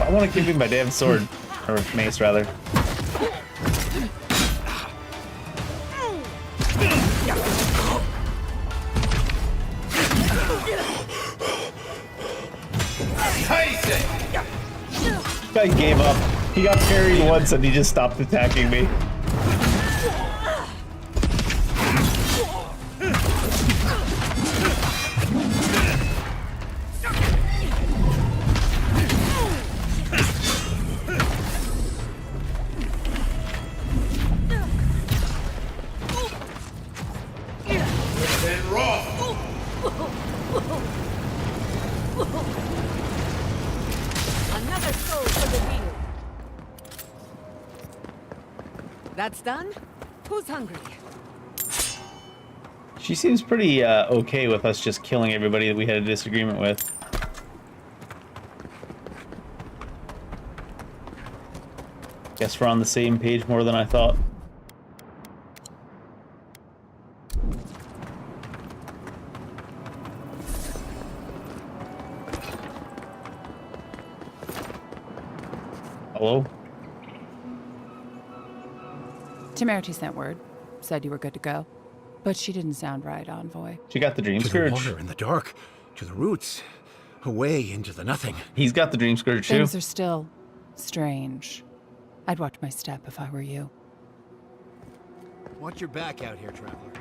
I want to give him my damn sword. Or mace, rather. This guy gave up. He got parried once and he just stopped attacking me.
That's done. Who's hungry?
She seems pretty okay with us just killing everybody that we had a disagreement with. Guess we're on the same page more than I thought. Hello?
Temerity sent word. Said you were good to go. But she didn't sound right, Envoy.
She got the dream
To
scourge.
the water, in the dark, to the roots, away into the nothing.
He's got the dream scourge too.
Things are still strange. I'd watch my step if I were you.
Watch your back out here, traveler.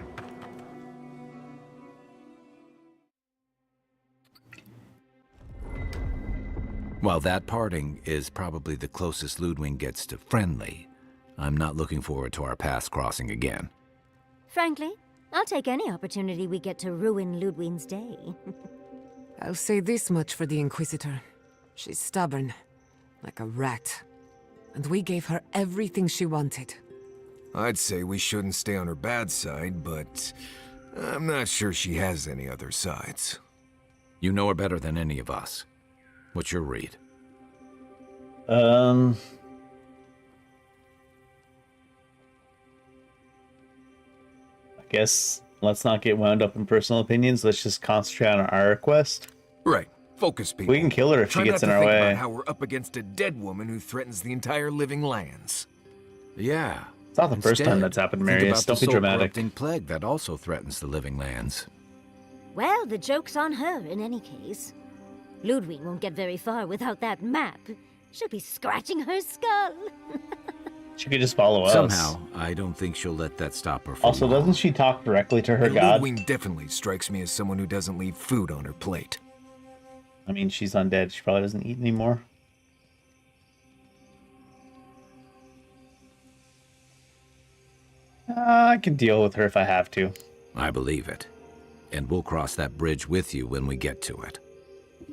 While that parting is probably the closest Ludwig gets to friendly, I'm not looking forward to our paths crossing again.
Frankly, I'll take any opportunity we get to ruin Ludwig's day.
I'll say this much for the Inquisitor. She's stubborn, like a rat. And we gave her everything she wanted.
I'd say we shouldn't stay on her bad side, but I'm not sure she has any other sides.
You know her better than any of us. What's your read?
I guess let's not get wound up in personal opinions. Let's just concentrate on our quest.
Right. Focus, people.
We can kill her if she gets in our
Try not to think
way.
about how we're up against a dead woman who threatens the entire living lands.
Yeah.
It's not the first time that's happened,
think
Marius.
about
Don't
the
be dramatic.
soul-corrupting plague that also threatens the living lands.
Well, the joke's on her in any case. Ludwig won't get very far without that map. She'll be scratching her skull.
She could just follow us.
Somehow, I don't think she'll let that stop her for
Also, doesn't she talk directly to her
And
god?
Ludwig definitely strikes me as someone who doesn't leave food on her plate.
I mean, she's undead. She probably doesn't eat anymore. I can deal with her if I have to.
I believe it. And we'll cross that bridge with you when we get to it.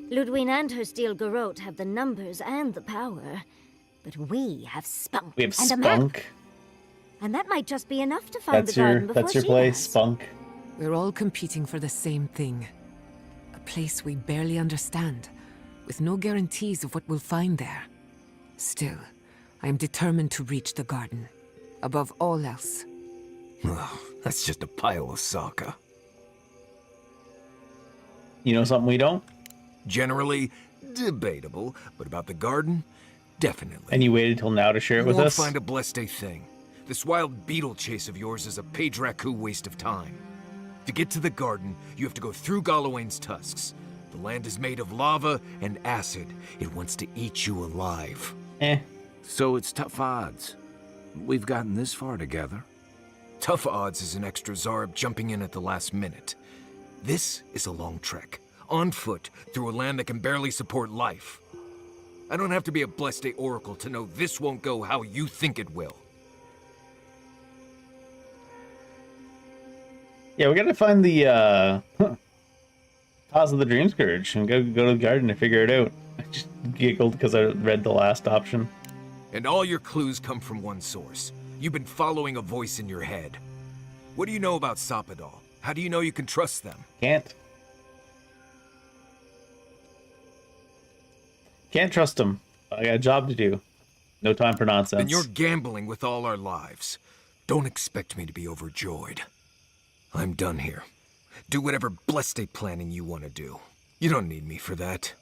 Ludwig and her steel garrote have the numbers and the power. But we have spunk.
We have
and a map.
spunk.
And that might just be enough to find
That's
the garden
your
before
that's your
she
place,
does.
spunk.
We're all competing for the same thing. A place we barely understand, with no guarantees of what we'll find there. Still, I am determined to reach the garden. Above all else.
Ugh, that's just a pile of Sokka.
You know something we don't?
Generally, debatable, but about the garden, definitely.
And you waited till now to share it
You
with
won't
us?
find a blessed thing. This wild beetle chase of yours is a page raku waste of time. To get to the garden, you have to go through Galawain's tusks. The land is made of lava and acid. It wants to eat you alive.
So it's tough odds. We've gotten this far together.
Tough odds is an extra Zarb jumping in at the last minute. This is a long trek, on foot, through a land that can barely support life. I don't have to be a Blessed Oracle to know this won't go how you think it will.
Yeah, we gotta find the cause of the dream scourge and go to the garden to figure it out. I just giggled because I read the last option.
And all your clues come from one source. You've been following a voice in your head. What do you know about Soppadal? How do you know you can trust them?
Can't trust him. I got a job to do. No time for nonsense.
Then you're gambling with all our lives. Don't expect me to be overjoyed. I'm done here. Do whatever blessed planning you want to do. You don't need me for that.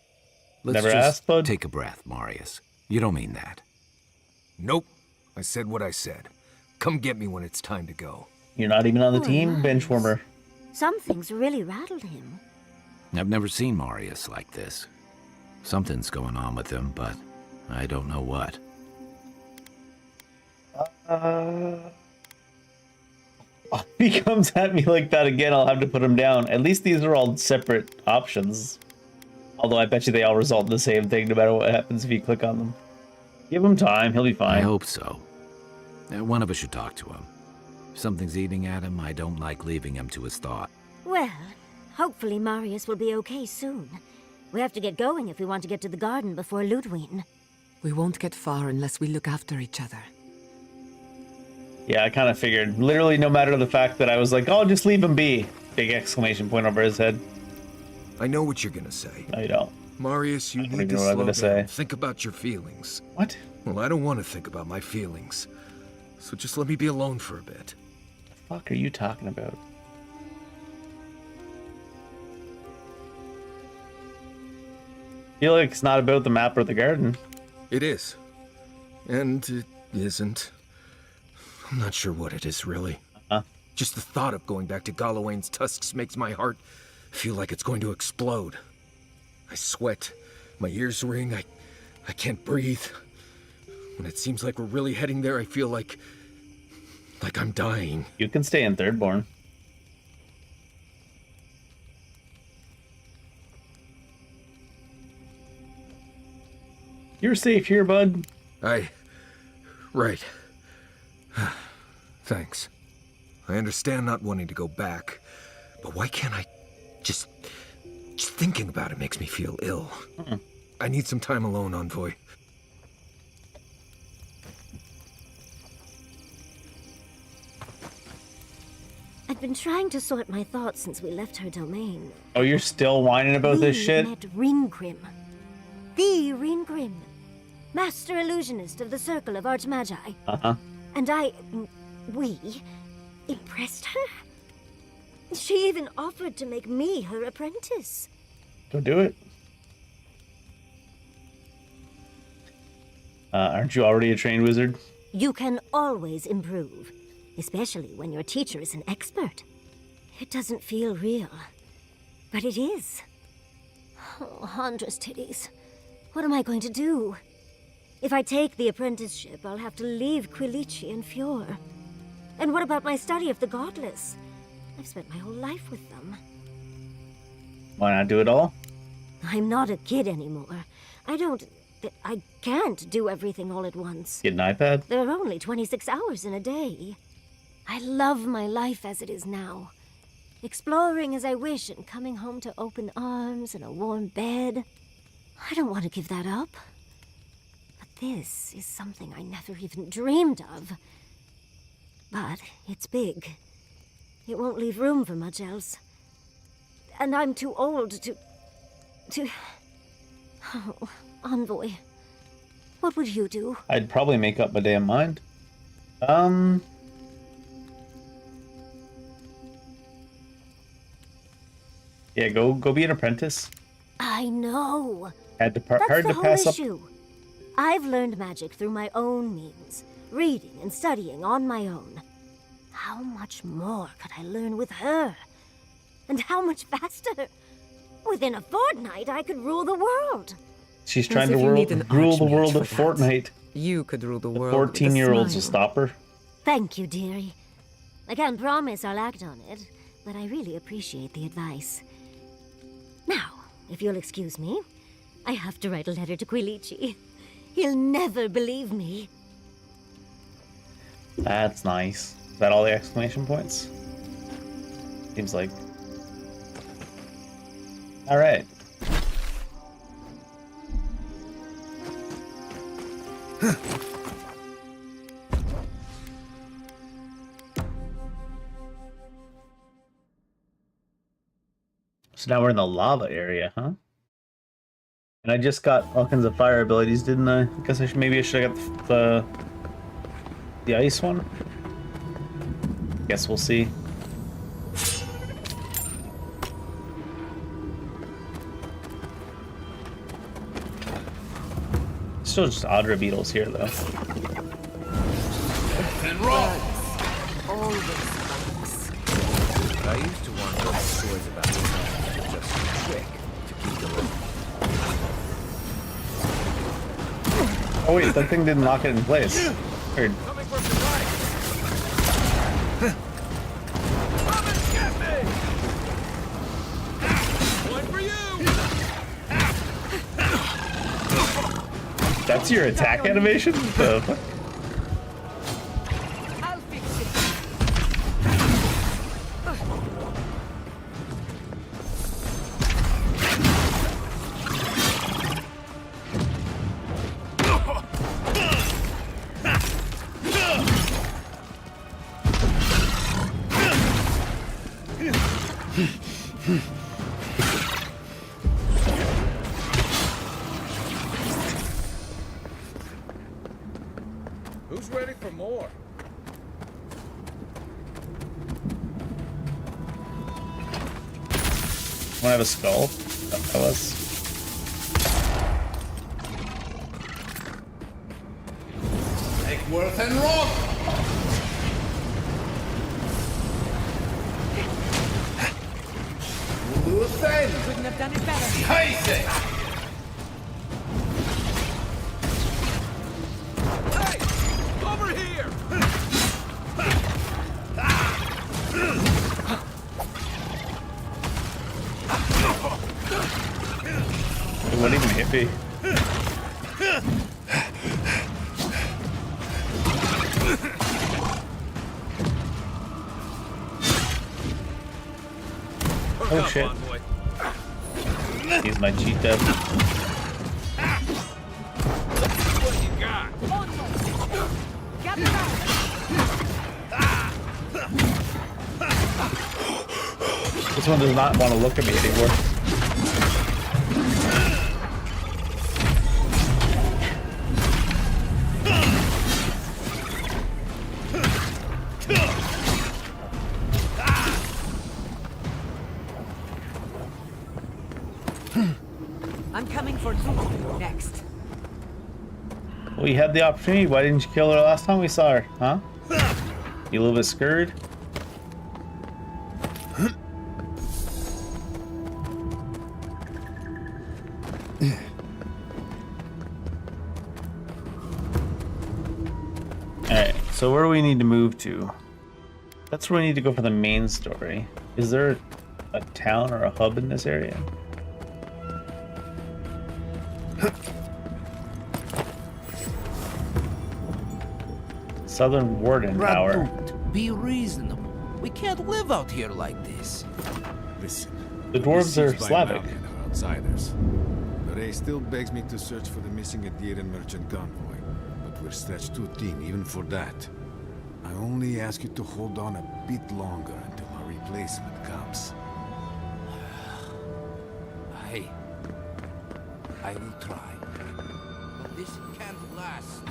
Let's
Never
just
asked, bud?
take a breath, Marius. You don't mean that.
Nope. I said what I said. Come get me when it's time to go.
You're not even on the
Oh,
team,
nice.
Benchwarmer.
Some things really rattled him.
I've never seen Marius like this. Something's going on with him, but I don't know what.
If he comes at me like that again, I'll have to put him down. At least these are all separate options. Although I bet you they all result in the same thing no matter what happens if you click on them. Give him time, he'll be fine.
I hope so. One of us should talk to him. If something's eating at him, I don't like leaving him to his thought.
Well, hopefully Marius will be okay soon. We have to get going if we want to get to the garden before Ludwig.
We won't get far unless we look after each other.
Yeah, I kind of figured. Literally, no matter the fact that I was like, "Oh, just leave him be." Big exclamation point over his head.
I know what you're gonna say.
No, you don't.
Marius, you
I don't
need
even
to
know what I'm
slow
gonna
down.
say.
Think about your feelings.
What?
Well, I don't want to think about my feelings. So just let me be alone for a bit.
The fuck are you talking about? I feel like it's not about the map or the garden.
It is. And it isn't. I'm not sure what it is, really. Just the thought of going back to Galawain's tusks makes my heart feel like it's going to explode. I sweat. My ears ring. I can't breathe. When it seems like we're really heading there, I feel like I'm dying.
You can stay in Thirdborn. You're safe here, bud.
Right. Thanks. I understand not wanting to go back, but why can't I just thinking about it makes me feel ill. I need some time alone, Envoy.
I've been trying to sort my thoughts since we left her domain.
Oh, you're still whining about this shit?
Met Ringrim. The Ringrim. Master illusionist of the Circle of Archmagi.
Uh-huh.
And we impressed her? She even offered to make me her apprentice.
Go do it. Aren't you already a trained wizard?
You can always improve, especially when your teacher is an expert. It doesn't feel real, but it is. Oh, Handra's titties. What am I going to do? If I take the apprenticeship, I'll have to leave Quilici and Fjord. And what about my study of the godless? I've spent my whole life with them.
Why not do it all?
I'm not a kid anymore. I can't do everything all at once.
Get an iPad?
There are only 26 hours in a day. I love my life as it is now. Exploring as I wish and coming home to open arms and a warm bed. I don't want to give that up. But this is something I never even dreamed of. But it's big. It won't leave room for much else. And I'm too old to... Oh, Envoy. What would you do?
I'd probably make up my damn mind. Yeah, go be an apprentice.
I know.
Hard to
That's
hard
the
to
whole
pass up.
issue. I've learned magic through my own means, reading and studying on my own. How much more could I learn with her? And how much faster? Within a fortnight, I could rule the world.
She's
As
trying to
if you need an
rule the
archmage
world
for
of
that.
Fortnite.
You could rule the
The
world.
14-year-olds will
with a
stop her.
Thank you, dearie. I can't promise I'll act on it, but I really appreciate the advice. Now, if you'll excuse me, I have to write a letter to Quilici. He'll never believe me.
That's nice. Is that all the exclamation points? Seems like. All right. So now we're in the lava area, huh? And I just got all kinds of fire abilities, didn't I? I guess maybe I should have got the ice one. Guess we'll see. Still just Audra beetles here, though.
And roll!
I used to want those stories about this just quick to keep going.
Oh wait, that thing didn't lock it in place. Weird.
Coming from the right! Come and get me! One for you!
That's your attack animation? The fuck?
I'll fix it.
Who's ready for more?
Want to have a skull? That was.
Take Worth and rock!
Couldn't have done it better.
Hey! Over here!
It wouldn't even hit me. Oh shit. He's my cheat death.
What you got?
This one does not want to look at me anymore.
I'm coming for you next.
Well, you had the opportunity. Why didn't you kill her last time we saw her, huh? You a little bit scared? Alright, so where do we need to move to? That's where we need to go for the main story. Is there a town or a hub in this area? Southern Warden Tower.
Radut, be reasonable. We can't live out here like this.
Listen.
The dwarves are Slavic.
Are outsiders. The race still begs me to search for the missing Adiran merchant convoy, but we're stretched too thin even for that. I only ask you to hold on a bit longer until our replacement comes.
I will try. But this can't last.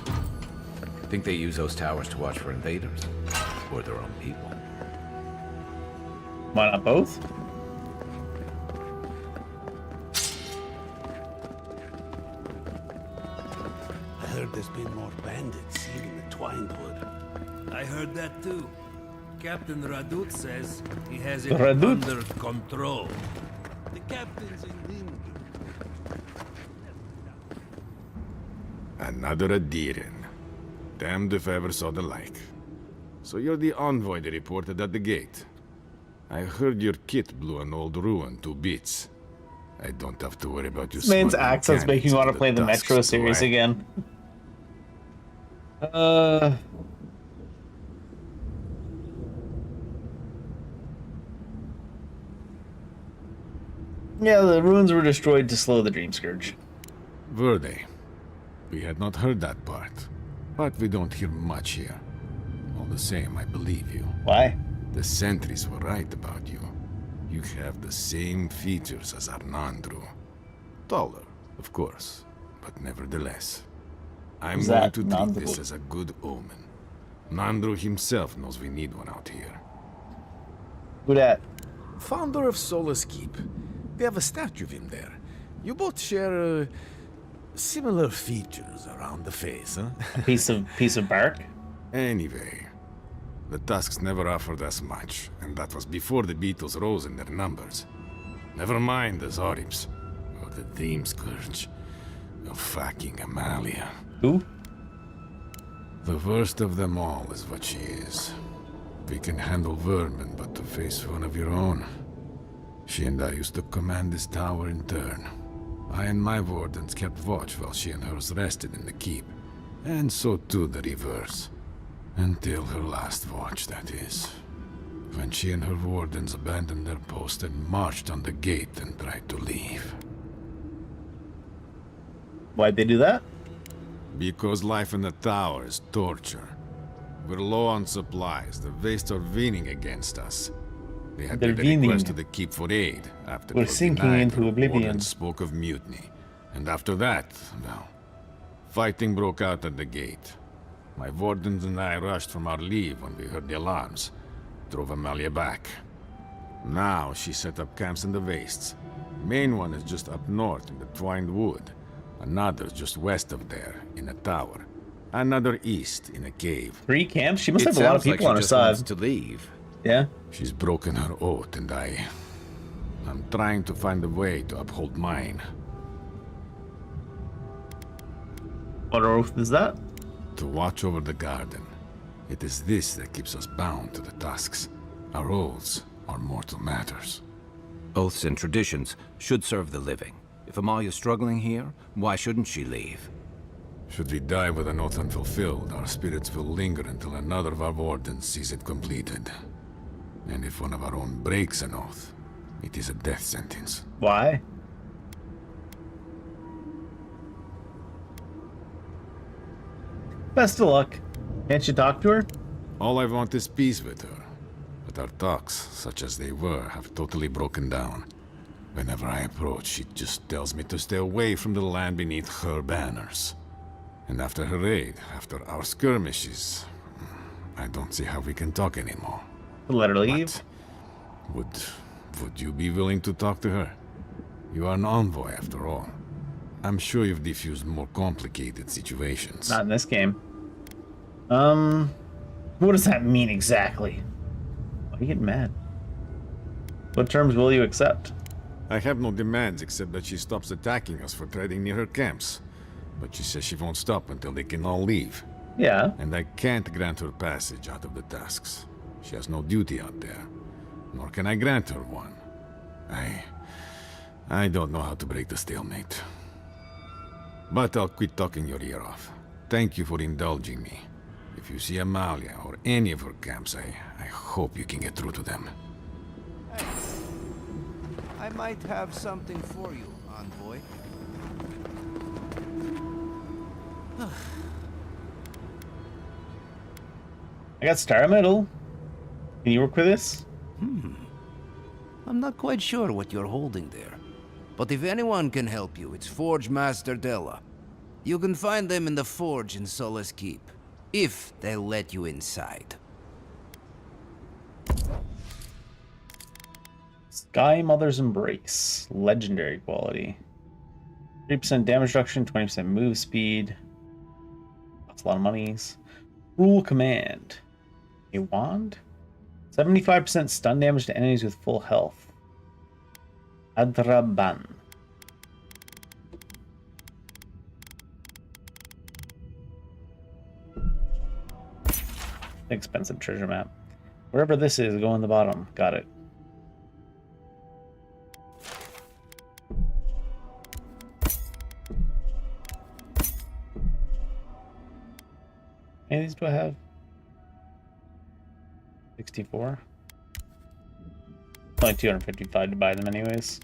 Think they use those towers to watch for invaders? Or their own people?
Why not both?
I heard there's been more bandits seen in the Twinewood. I heard that too. Captain Radut says he has it
Radut?
under control. The captain's in Limbo.
Another Adiran. Damned if I ever saw the like. So you're the envoy they reported at the gate. I heard your kit blew an old ruin to bits. I don't have to worry about you.
This man's
smuggling
accents make me
cannons
want to
to
play the
Tusks,
Metro
do
series
I?
again. Yeah, the ruins were destroyed to slow the Dream Scourge.
Were they? We had not heard that part. But we don't hear much here. All the same, I believe you.
Why?
The sentries were right about you. You have the same features as Arnandru. Taller, of course, but nevertheless. I'm
Who's
going
that,
to treat
Nandru?
this as a good omen. Nandru himself knows we need one out here.
Who dat?
Founder of Solace Keep. They have a statue of him there. You both share similar features around the face, huh?
A piece of bark?
Anyway, the Tusks never offered us much, and that was before the Beetles rose in their numbers. Never mind the Zorips, or the Dream Scourge, or fucking Amalia.
Who?
The worst of them all is what she is. We can handle vermin, but to face one of your own. She and I used to command this tower in turn. I and my wardens kept watch while she and hers rested in the keep. And so too the reverse. Until her last watch, that is. When she and her wardens abandoned their post and marched on the gate and tried to leave.
Why'd they do that?
Because life in the tower is torture. We're low on supplies, the Waste are winning against us. They had
They're
made a request to
weaning.
the keep for aid after
We're
it was
sinking
denied.
into
Her
oblivion.
warden spoke of mutiny. And after that, well, fighting broke out at the gate. My wardens and I rushed from our leave when we heard the alarms. Drove Amalia back. Now she set up camps in the wastes. Main one is just up north in the Twined Wood. Another's just west of there, in a tower. Another east, in a cave.
3 camps? She must have a lot of people on her side.
To leave.
Yeah.
She's broken her oath, and I'm trying to find a way to uphold mine.
What oath is that?
To watch over the garden. It is this that keeps us bound to the tusks. Our oaths are mortal matters.
Oaths and traditions should serve the living. If Amalia's struggling here, why shouldn't she leave?
Should we die with an oath unfulfilled, our spirits will linger until another of our wardens sees it completed. And if one of our own breaks an oath, it is a death sentence.
Why? Best of luck. Can't you talk to her?
All I want is peace with her. But our talks, such as they were, have totally broken down. Whenever I approach, she just tells me to stay away from the land beneath her banners. And after her raid, after our skirmishes, I don't see how we can talk anymore.
Let her leave?
Would you be willing to talk to her? You are an envoy, after all. I'm sure you've defused more complicated situations.
Not in this game. What does that mean exactly? Why are you getting mad? What terms will you accept?
I have no demands except that she stops attacking us for treading near her camps. But she says she won't stop until they can all leave.
Yeah.
And I can't grant her passage out of the tusks. She has no duty out there. Nor can I grant her one. I don't know how to break the stalemate. But I'll quit talking your ear off. Thank you for indulging me. If you see Amalia or any of her camps, I hope you can get through to them.
I might have something for you, envoy.
I got Star Medal. Can you work with this?
I'm not quite sure what you're holding there. But if anyone can help you, it's Forge Master Della. You can find them in the forge in Solace Keep, if they'll let you inside.
Sky Mother's Embrace. Legendary quality. 3% damage reduction, 20% move speed. That's a lot of monies. Rule command. A wand? 75% stun damage to enemies with full health. Adraban. Expensive treasure map. Wherever this is, go in the bottom. Got it. How many of these do I have? 64. Only 255 to buy them anyways.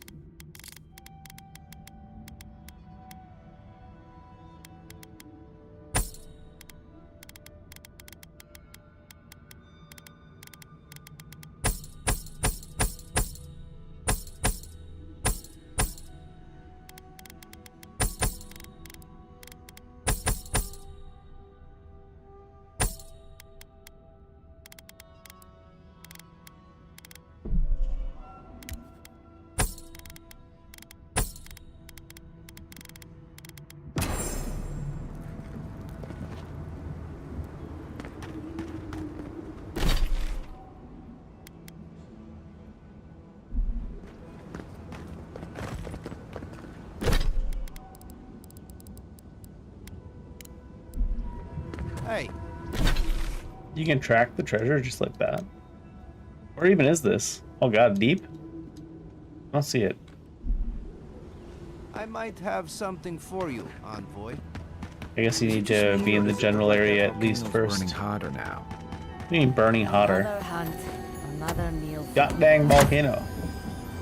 Hey.
You can track the treasure just like that. Where even is this? Oh god, deep? I don't see it.
I might have something for you, envoy.
I guess you need to be in the general area at least first.
Burning hotter now.
What do you mean burning hotter?
Another hunt, another meal.
God dang volcano.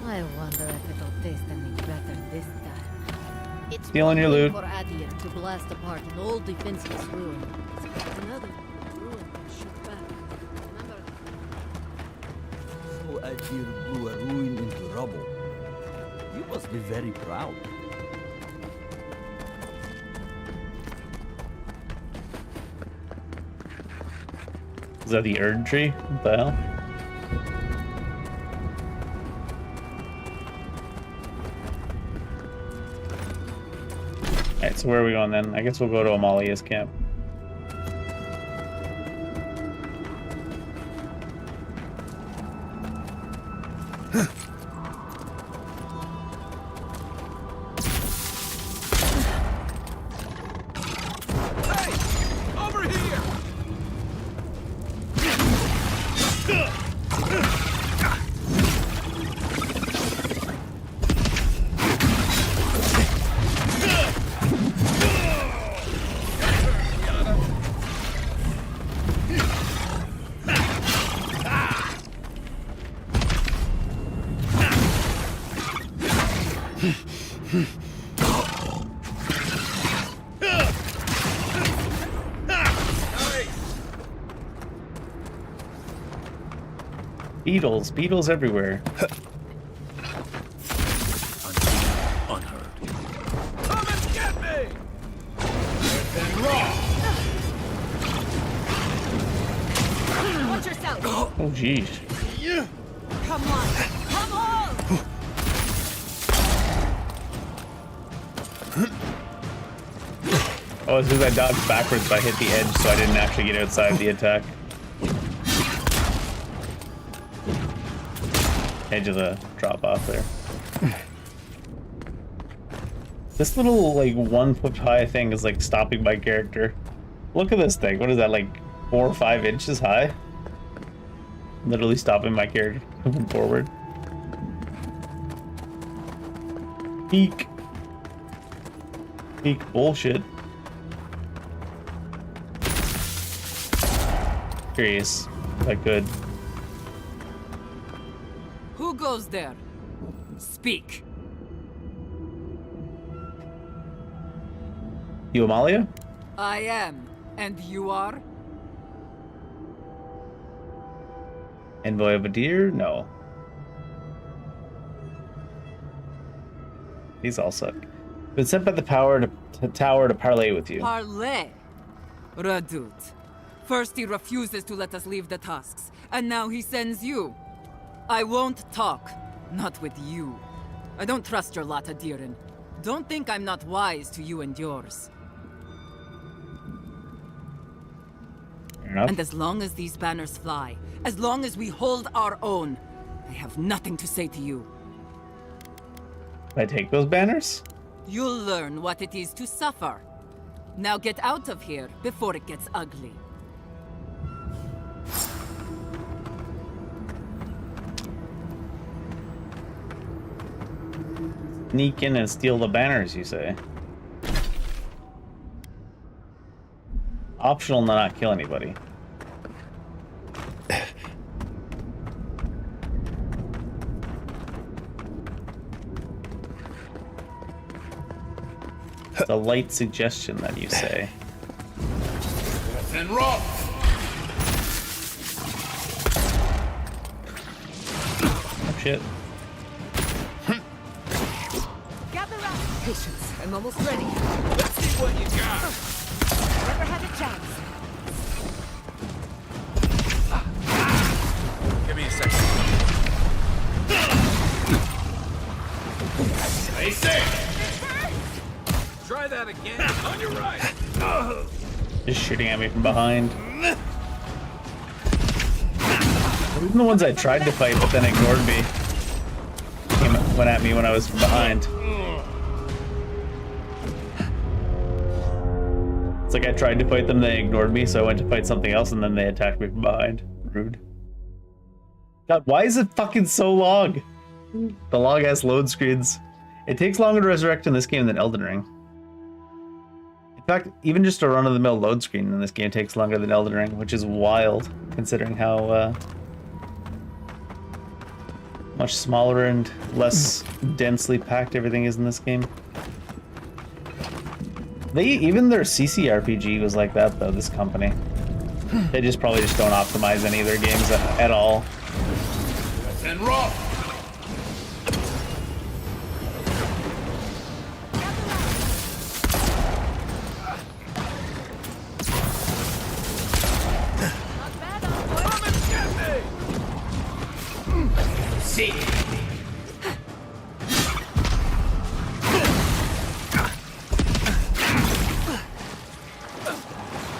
I wonder if it'll taste any better this time. It's
Stealing your
one thing
loot.
for Adia to blast apart an old defenseless ruin. It's another ruin can shoot back. Remember?
Adir blew a ruin into rubble. You must be very proud.
Is that the Erd tree? What the hell? Alright, so where are we going then? I guess we'll go to Amalia's camp. Beetles, beetles everywhere.
Unheard. Come and get me! Then raw!
Watch yourself!
Oh, jeez.
Come on! Come on!
Oh, it's because I dodged backwards, but I hit the edge, so I didn't actually get outside the attack. Edge of the drop off there. This little like 1 foot high thing is like stopping my character. Look at this thing. What is that, like 4 or 5 inches high? Literally stopping my character moving forward. Peak. Peak bullshit. Curious if I could.
Who goes there? Speak.
You Amalia?
I am. And you are?
Envoy of a deer? No. These all suck. Been sent by the tower to parley with you.
Parley? Radut. First he refuses to let us leave the tusks, and now he sends you. I won't talk. Not with you. I don't trust your lot, Adirin. Don't think I'm not wise to you and yours.
Fair enough.
And as long as these banners fly, as long as we hold our own, I have nothing to say to you.
Can I take those banners?
You'll learn what it is to suffer. Now get out of here before it gets ugly.
Sneak in and steal the banners, you say? Optional to not kill anybody. It's a light suggestion that you say.
Then raw!
Oh shit.
Gather up!
Patience, I'm almost ready.
Let's see what you got!
Never had a chance.
Give me a second. Stay safe! Try that again. On your right.
Just shooting at me from behind. Even the ones I tried to fight but then ignored me went at me when I was from behind. It's like I tried to fight them, they ignored me, so I went to fight something else and then they attacked me from behind. Rude. God, why is it fucking so long? The long ass load screens. It takes longer to resurrect in this game than Elden Ring. In fact, even just a run-of-the-mill load screen in this game takes longer than Elden Ring, which is wild, considering how much smaller and less densely packed everything is in this game. Even their CCRPG was like that, though, this company. They probably just don't optimize any of their games at all.
And rock!
See.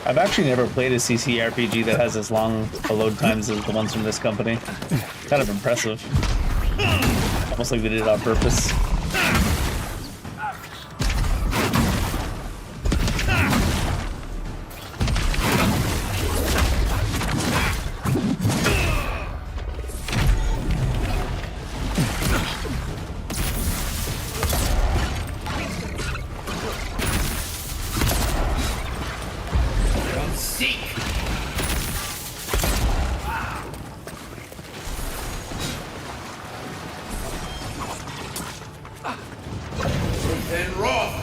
I've actually never played a CC RPG that has as long a load times as the ones from this company. Kind of impressive. Almost like they did it on purpose.
And rock!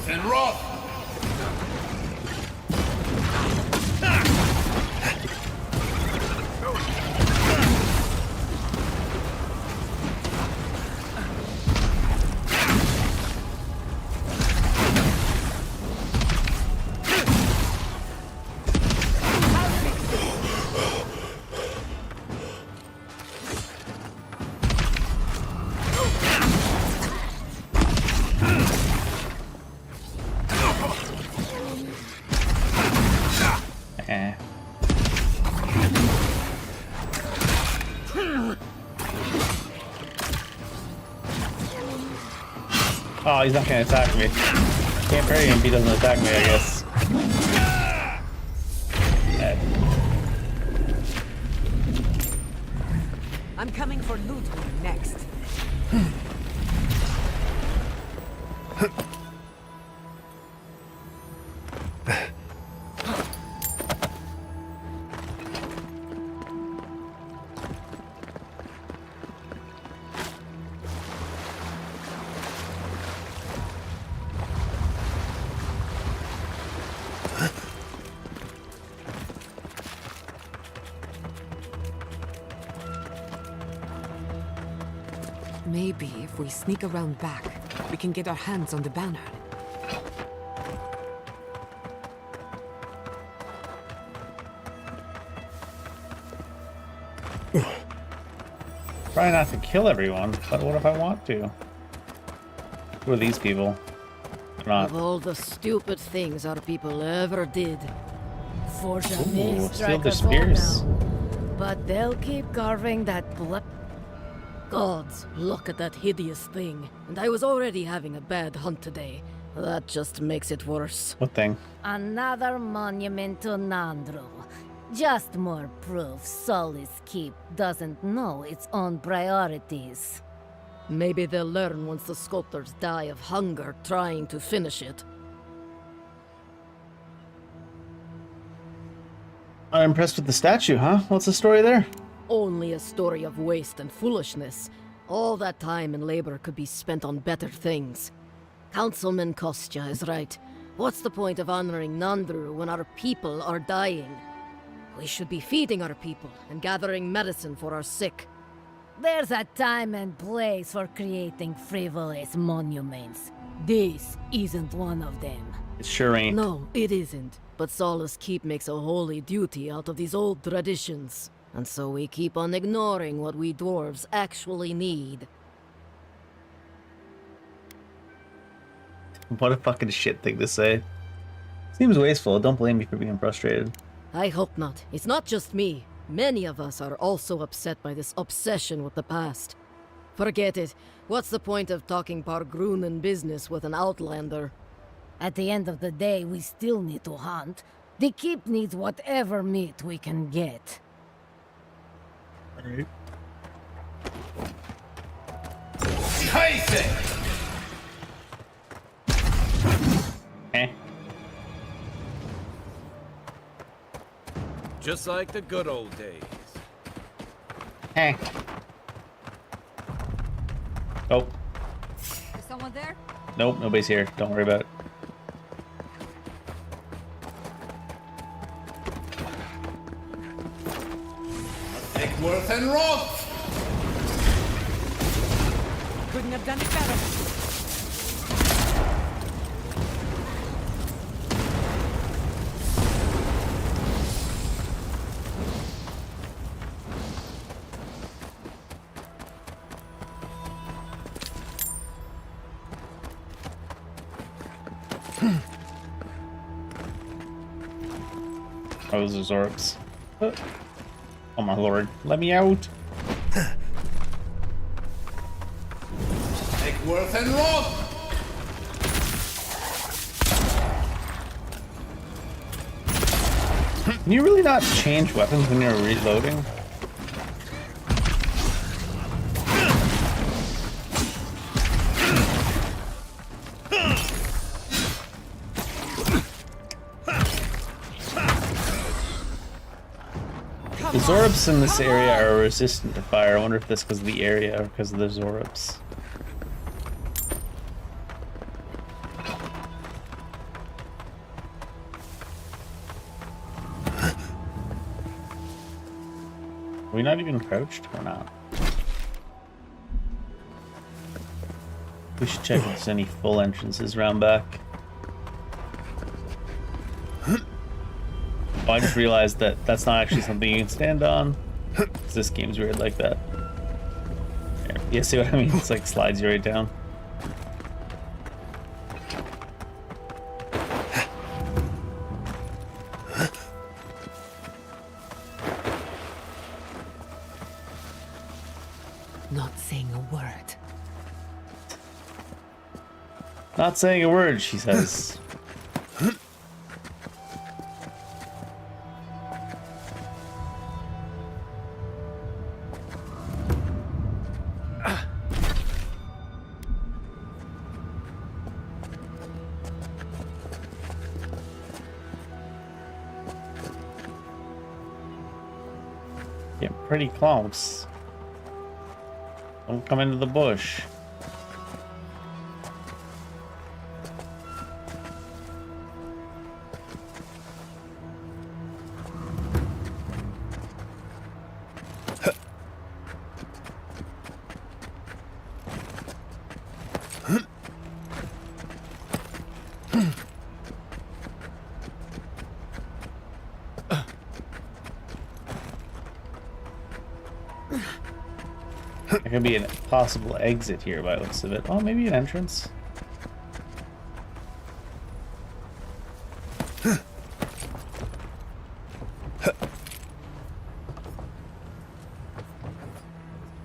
And rock!
Oh, he's not gonna attack me. Can't parry him if he doesn't attack me, I guess.
I'm coming for Ludwig next. Maybe if we sneak around back, we can get our hands on the banner.
Try not to kill everyone, but what if I want to? Who are these people? They're not.
Of all the stupid things our people ever did, forge a
Ooh,
may
steal
strike
their
us all
spears.
now. But they'll keep carving that blood. Gods, look at that hideous thing. And I was already having a bad hunt today. That just makes it worse.
What thing?
Another monument to Nandru. Just more proof Solis Keep doesn't know its own priorities.
Maybe they'll learn once the sculptors die of hunger trying to finish it.
I'm impressed with the statue, huh? What's the story there?
Only a story of waste and foolishness. All that time and labor could be spent on better things. Councilman Kostya is right. What's the point of honoring Nandru when our people are dying? We should be feeding our people and gathering medicine for our sick.
There's a time and place for creating frivolous monuments. This isn't one of them.
It sure ain't.
No, it isn't. But Solace Keep makes a holy duty out of these old traditions. And so we keep on ignoring what we dwarves actually need.
What a fucking shit thing to say. Seems wasteful. Don't blame me for being frustrated.
I hope not. It's not just me. Many of us are also upset by this obsession with the past. Forget it. What's the point of talking Pargrunen business with an outlander?
At the end of the day, we still need to hunt. The keep needs whatever meat we can get.
Alright. Eh.
Just like the good old days.
Eh. Oh.
someone there?
Nope, nobody's here. Don't worry about it.
Take Worth and Roth!
Couldn't have done it better.
Oh, those are Zorks. Oh my lord, let me out!
Take Worth and Roth!
Can you really not change weapons when you're reloading? The Zorps in this area are resistant to fire. I wonder if that's because of the area or because of the Zorps. Are we not even approached or not? We should check if there's any full entrances around back. Oh, I just realized that that's not actually something you can stand on. This game's weird like that. Yeah, see what I mean? It's like slides you right down.
Not saying a word.
Not saying a word, she says. Getting pretty close. Don't come into the bush. There could be a possible exit here by the looks of it. Oh, maybe an entrance.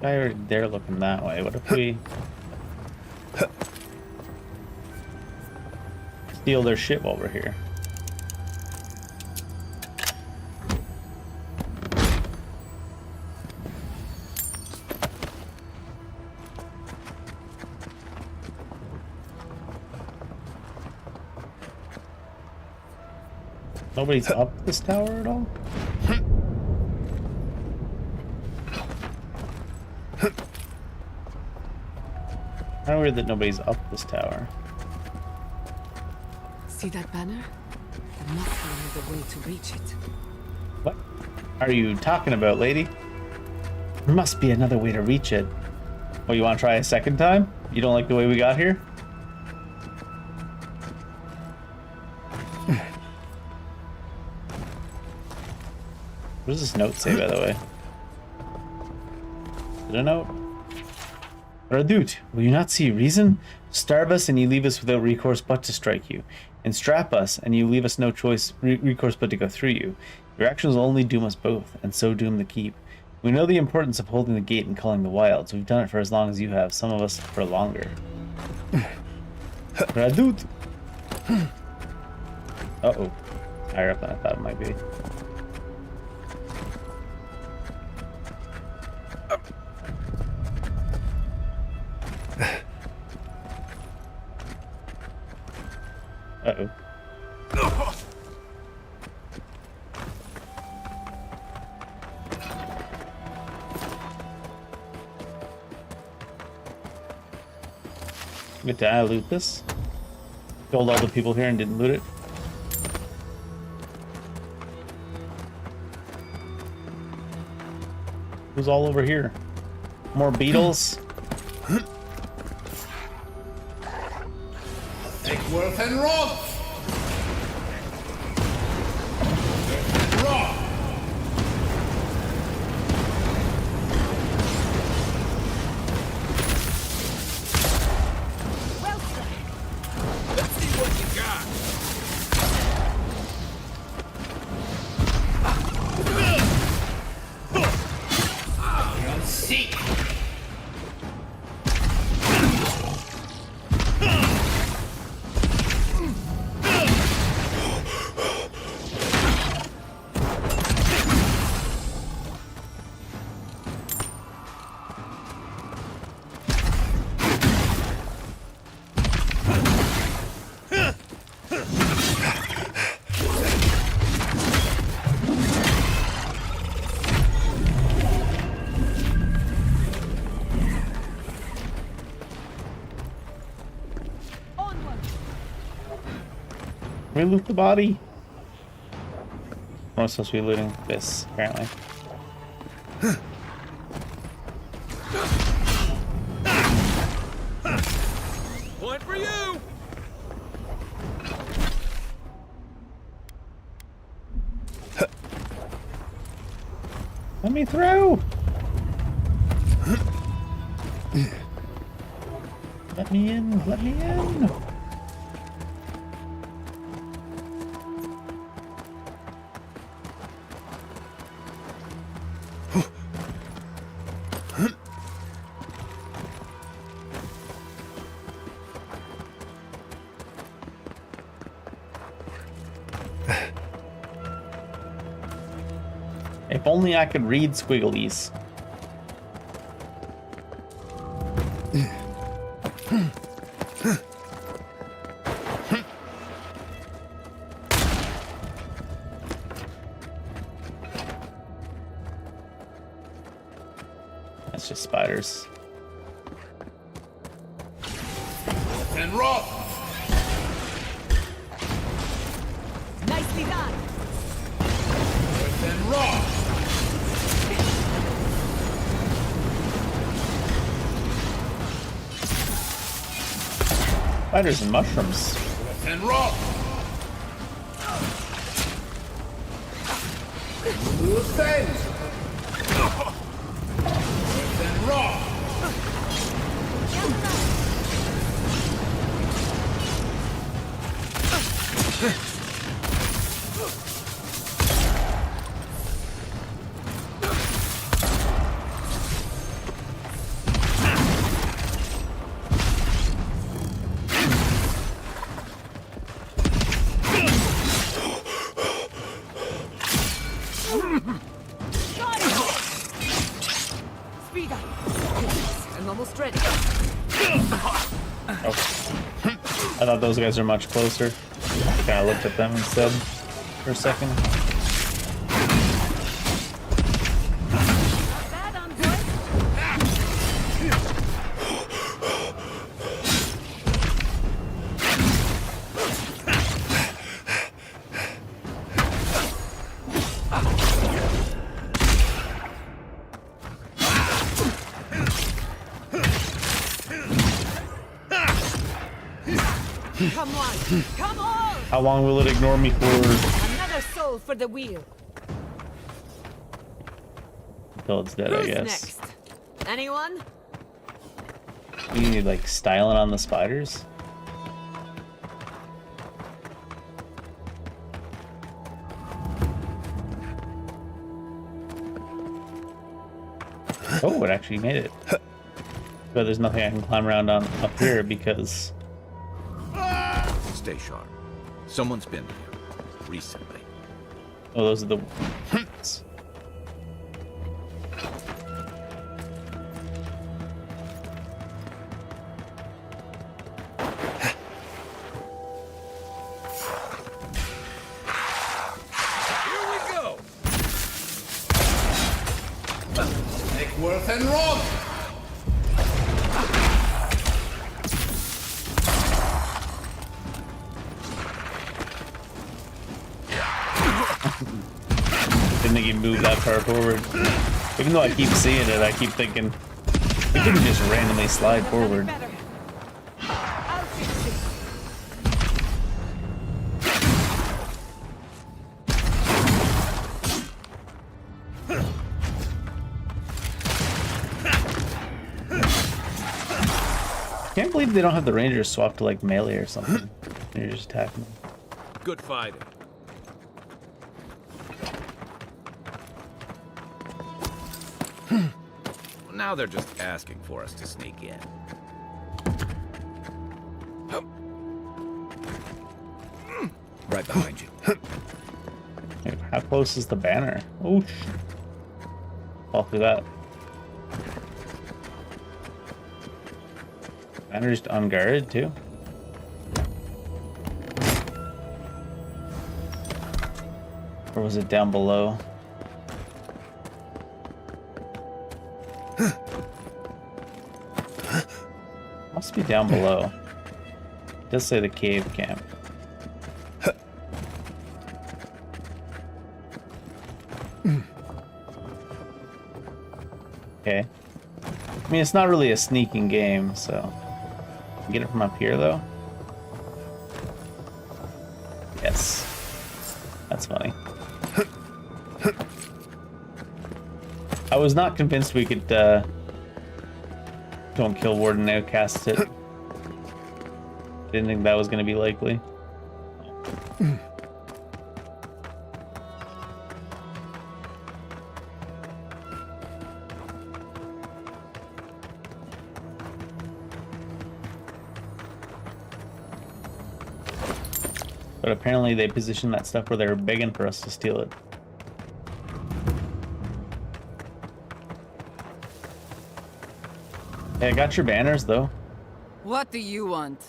Guy already there looking that way. What if we steal their shit while we're here? Nobody's up this tower at all? Kind of weird that nobody's up this tower.
See that banner? There must be another way to reach it.
What are you talking about, lady? There must be another way to reach it. Oh, you want to try a second time? You don't like the way we got here? What does this note say, by the way? Is it a note? Radut, will you not see reason? Starve us and you leave us without recourse but to strike you. And strap us and you leave us no choice recourse but to go through you. Your actions will only doom us both, and so doom the keep. We know the importance of holding the gate and calling the wilds. We've done it for as long as you have, some of us for longer. Radut! Uh-oh. Higher up than I thought it might be. Uh-oh. Did I loot this? Killed all the people here and didn't loot it. Who's all over here? More beetles?
Worth and Roth! Roth! Let's see what you got. You'll see.
Can we loot the body? We're supposed to be looting this, apparently.
Point for you!
Let me through! Let me in, let me in! If only I could read squigglies. That's just spiders.
And Roth!
Nicely done.
And Roth!
Spiders and mushrooms.
And Roth! Loose ends! And Roth!
Speed up. I'm almost ready.
Oh. I thought those guys were much closer. I kind of looked at them instead for a second.
Come on! Come on!
How long will it ignore me for?
Another soul for the wheel.
Until it's dead,
Who's
I guess.
next? Anyone?
You need like styling on the spiders. Oh, it actually made it. But there's nothing I can climb around on up here because.
Stay sharp. Someone's been here recently.
Oh, those are the.
Worth and Roth!
didn't think he'd move that far forward. Even though I keep seeing it, I keep thinking he couldn't just randomly slide forward. Can't believe they don't have the Rangers swapped to like melee or something. You're just attacking them.
Good fighting.
Well, now they're just asking for us to sneak in. Right behind you.
Hey, how close is the banner? Oh, fall through that. Banner's unguarded too. Or was it down below? Must be down below. It does say the cave camp. Okay. I mean, it's not really a sneaking game, so... Get it from up here, though? Yes. That's funny. I was not convinced we could, don't kill Warden now, cast it. Didn't think that was going to be likely. But apparently they positioned that stuff where they were begging for us to steal it. Hey, I got your banners, though.
What do you want?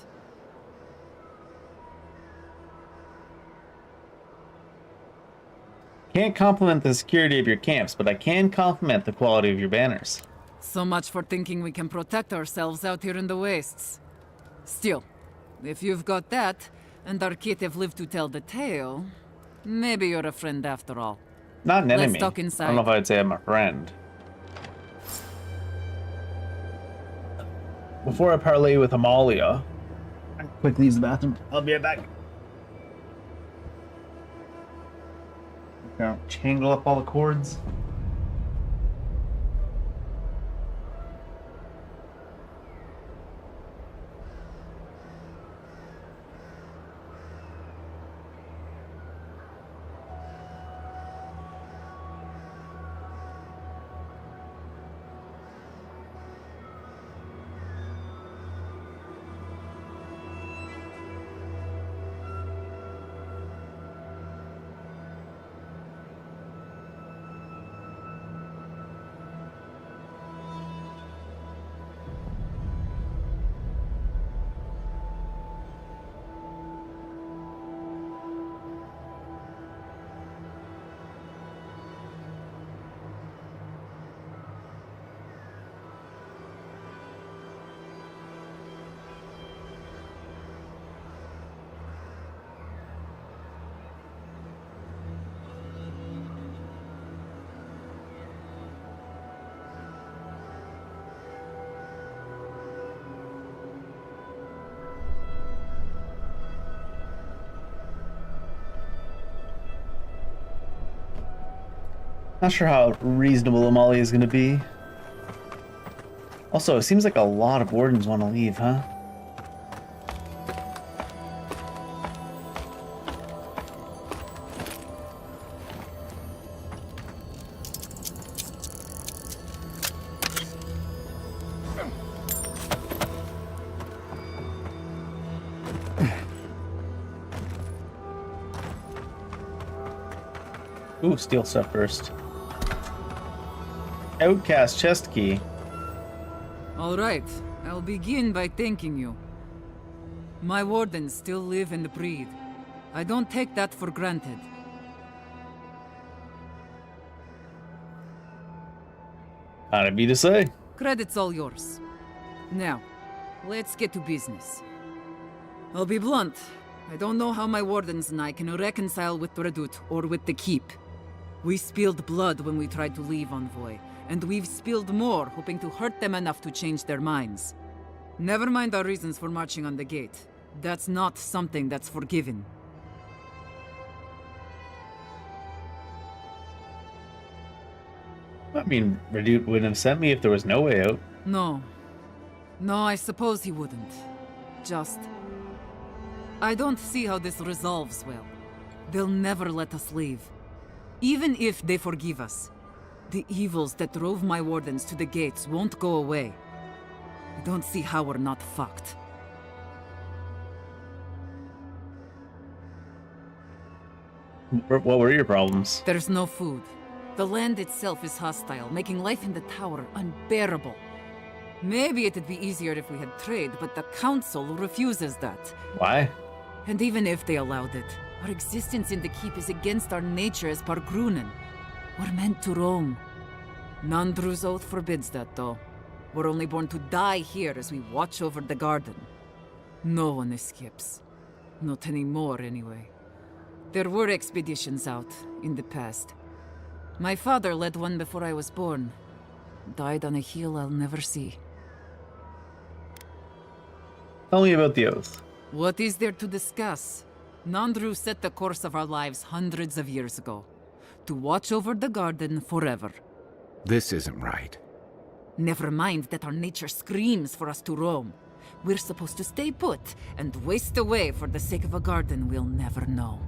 Can't compliment the security of your camps, but I can compliment the quality of your banners.
So much for thinking we can protect ourselves out here in the wastes. Still, if you've got that, and our kid have lived to tell the tale, maybe you're a friend after all.
Not an enemy.
Let's talk
I
inside.
don't know if I'd say I'm a friend. Before I parlay with Amalia, I quickly use the bathroom. I'll be right back. Okay, tangle up all the cords. Not sure how reasonable Amalia is going to be. Also, it seems like a lot of wardens want to leave, huh? Ooh, steal stuff first. Outcast chest key.
All right, I'll begin by thanking you. My wardens still live and breathe. I don't take that for granted.
How'd it be to say?
Credit's all yours. Now, let's get to business. I'll be blunt. I don't know how my wardens and I can reconcile with the Redoute or with the Keep.
We spilled blood when we tried to leave, Envoy, and we've spilled more, hoping to hurt them enough to change their minds. Never mind our reasons for marching on the gate. That's not something that's forgiven.
I mean, Redoute wouldn't have sent me if there was no way out.
No. No, I suppose he wouldn't. Just... I don't see how this resolves well. They'll never let us leave. Even if they forgive us, the evils that drove my wardens to the gates won't go away. I don't see how we're not fucked.
What were your problems?
There's no food. The land itself is hostile, making life in the tower unbearable. Maybe it'd be easier if we had trade, but the council refuses that.
Why?
And even if they allowed it, our existence in the keep is against our nature as Pargrunen. We're meant to roam. Nandru's oath forbids that, though. We're only born to die here as we watch over the garden. No one escapes. Not anymore, anyway. There were expeditions out, in the past. My father led one before I was born. Died on a hill I'll never see.
Tell me about the oath.
What is there to discuss? Nandru set the course of our lives hundreds of years ago. To watch over the garden forever.
This isn't right.
Never mind that our nature screams for us to roam. We're supposed to stay put and waste away for the sake of a garden we'll never know.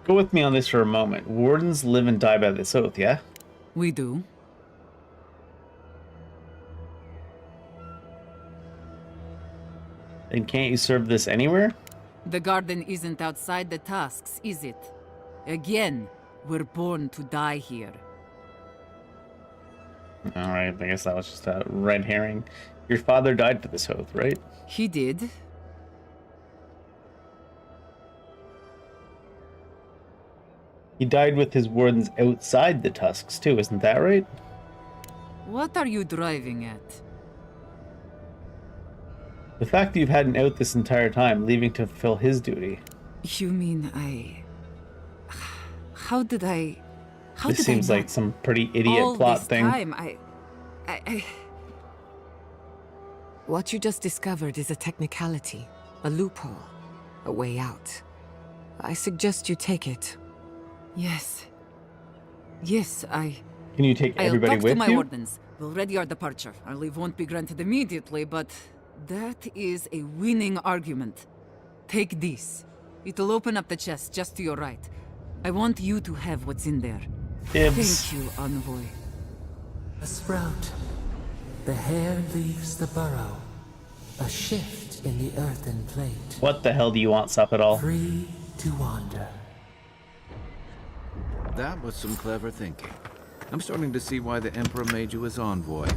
Go with me on this for a moment. Wardens live and die by this oath, yeah?
We do.
And can't you serve this anywhere?
The garden isn't outside the tasks, is it? Again, we're born to die here.
Alright, I guess that was just a red herring. Your father died for this oath, right?
He did.
He died with his wardens outside the tusks, too, isn't that right?
What are you driving at?
The fact that you've had an oath this entire time, leaving to fulfill his duty.
You mean How did I...
This seems like some pretty idiot
all
plot
this
thing.
Time,
What you just discovered is a technicality, a loophole, a way out. I suggest you take it.
Yes. Yes,
Can you take everybody
I'll talk
with
to my
you?
wardens. We'll ready our departure. Our leave won't be granted immediately, but that is a winning argument. Take this. It'll open up the chest just to your right. I want you to have what's in there.
Dibs.
Thank you, Envoy.
A sprout. The hair leaves the burrow. A shift in the earthen plate.
What the hell do you want, Sup, at all?
Free to wander.
That was some clever thinking. I'm starting to see why the Emperor made you his envoy.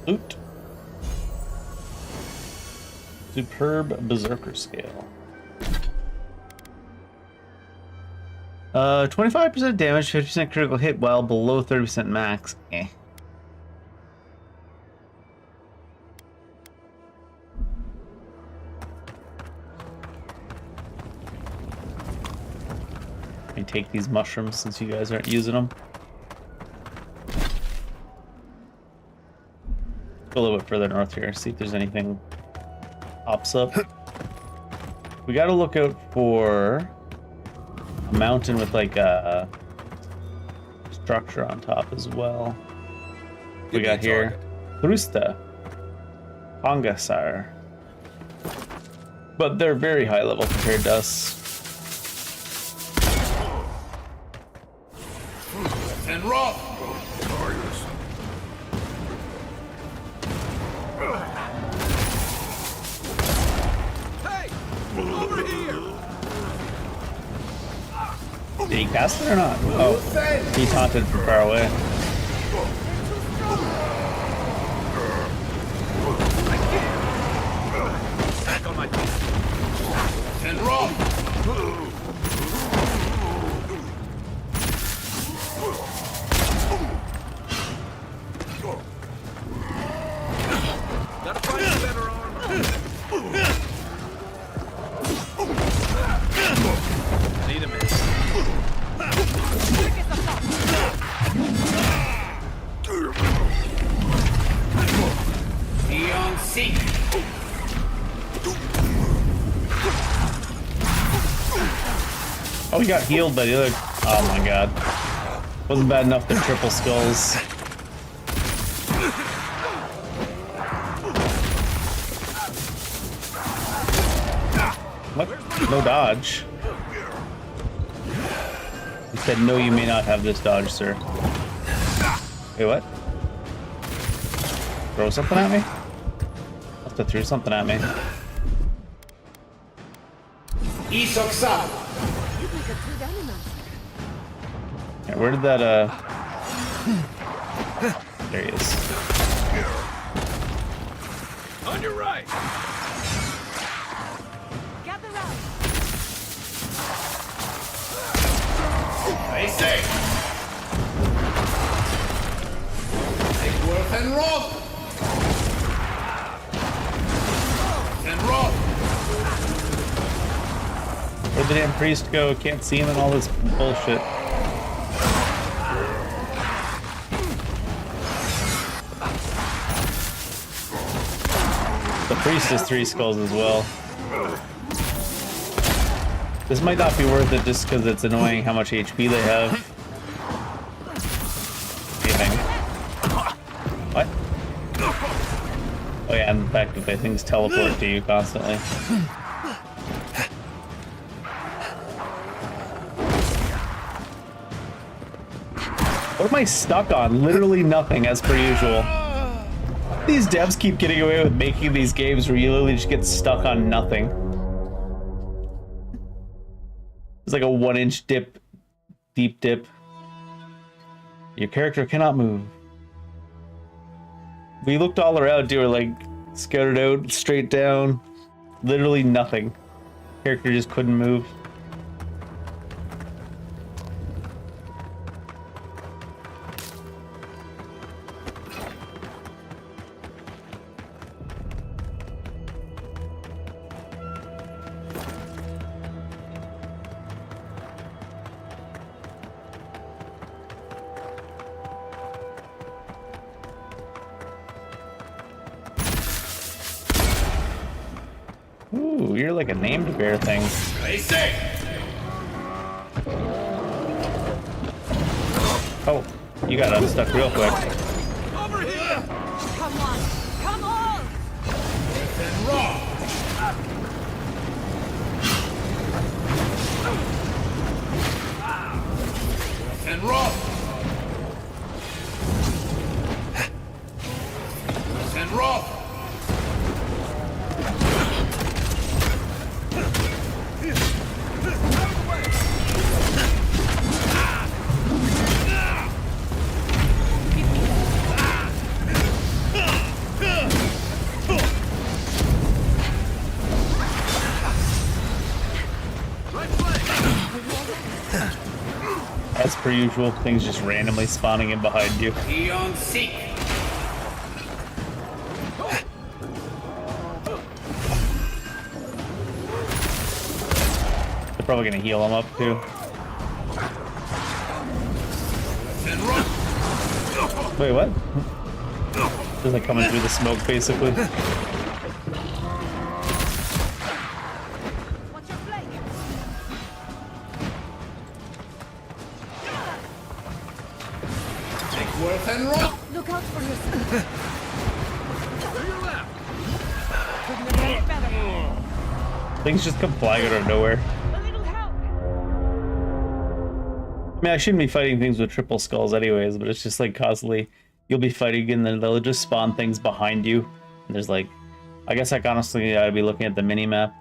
Loot. Superb Berserker Scale. 25% damage, 50% critical hit while below 30% max. Eh. Let me take these mushrooms since you guys aren't using them. Go a little bit further north here, see if there's anything pops up. We gotta look out for a mountain with like a structure on top as well. We got here Hrusta, Pongasar, but they're very high level compared to us.
And rock! Hey! Over here!
Did he cast it or not? Oh, he taunted from far away.
Back on my feet. And rock!
Oh, he got healed by the other. Oh my god. Wasn't bad enough to triple skulls. What? No dodge. He said, no, you may not have this dodge, sir. Wait, what? Throw something at me? Must have threw something at me. Yeah, where did that, There he is.
On your right.
Stay safe. Take worth and roll. And roll.
Where'd the damn priest go? Can't see him and all this bullshit. The priest has 3 skulls as well. This might not be worth it just because it's annoying how much HP they have. What? Oh yeah, and the fact that they things teleport to you constantly. What am I stuck on? Literally nothing, as per usual. These devs keep getting away with making these games where you literally just get stuck on nothing. It's like a 1-inch dip, deep dip. Your character cannot move. We looked all around, dude, like scouted out, straight down, literally nothing. Character just couldn't move. Ooh, you're like a named bear thing.
Stay safe.
Oh, you got unstuck real quick.
Over here.
Come on! Come on!
And roll. And roll. And roll.
As per usual, things just randomly spawning in behind you.
Eon seek.
They're probably gonna heal him up too. Wait, what? Just like coming through the smoke, basically.
Worth and roll.
Look out for yourself.
To your left.
Couldn't have done it better.
Things just come flying out of nowhere.
A little help.
I mean, I shouldn't be fighting things with triple skulls anyways, but it's just like constantly, you'll be fighting and then they'll just spawn things behind you. And there's like, I guess like honestly, I'd be looking at the mini-map.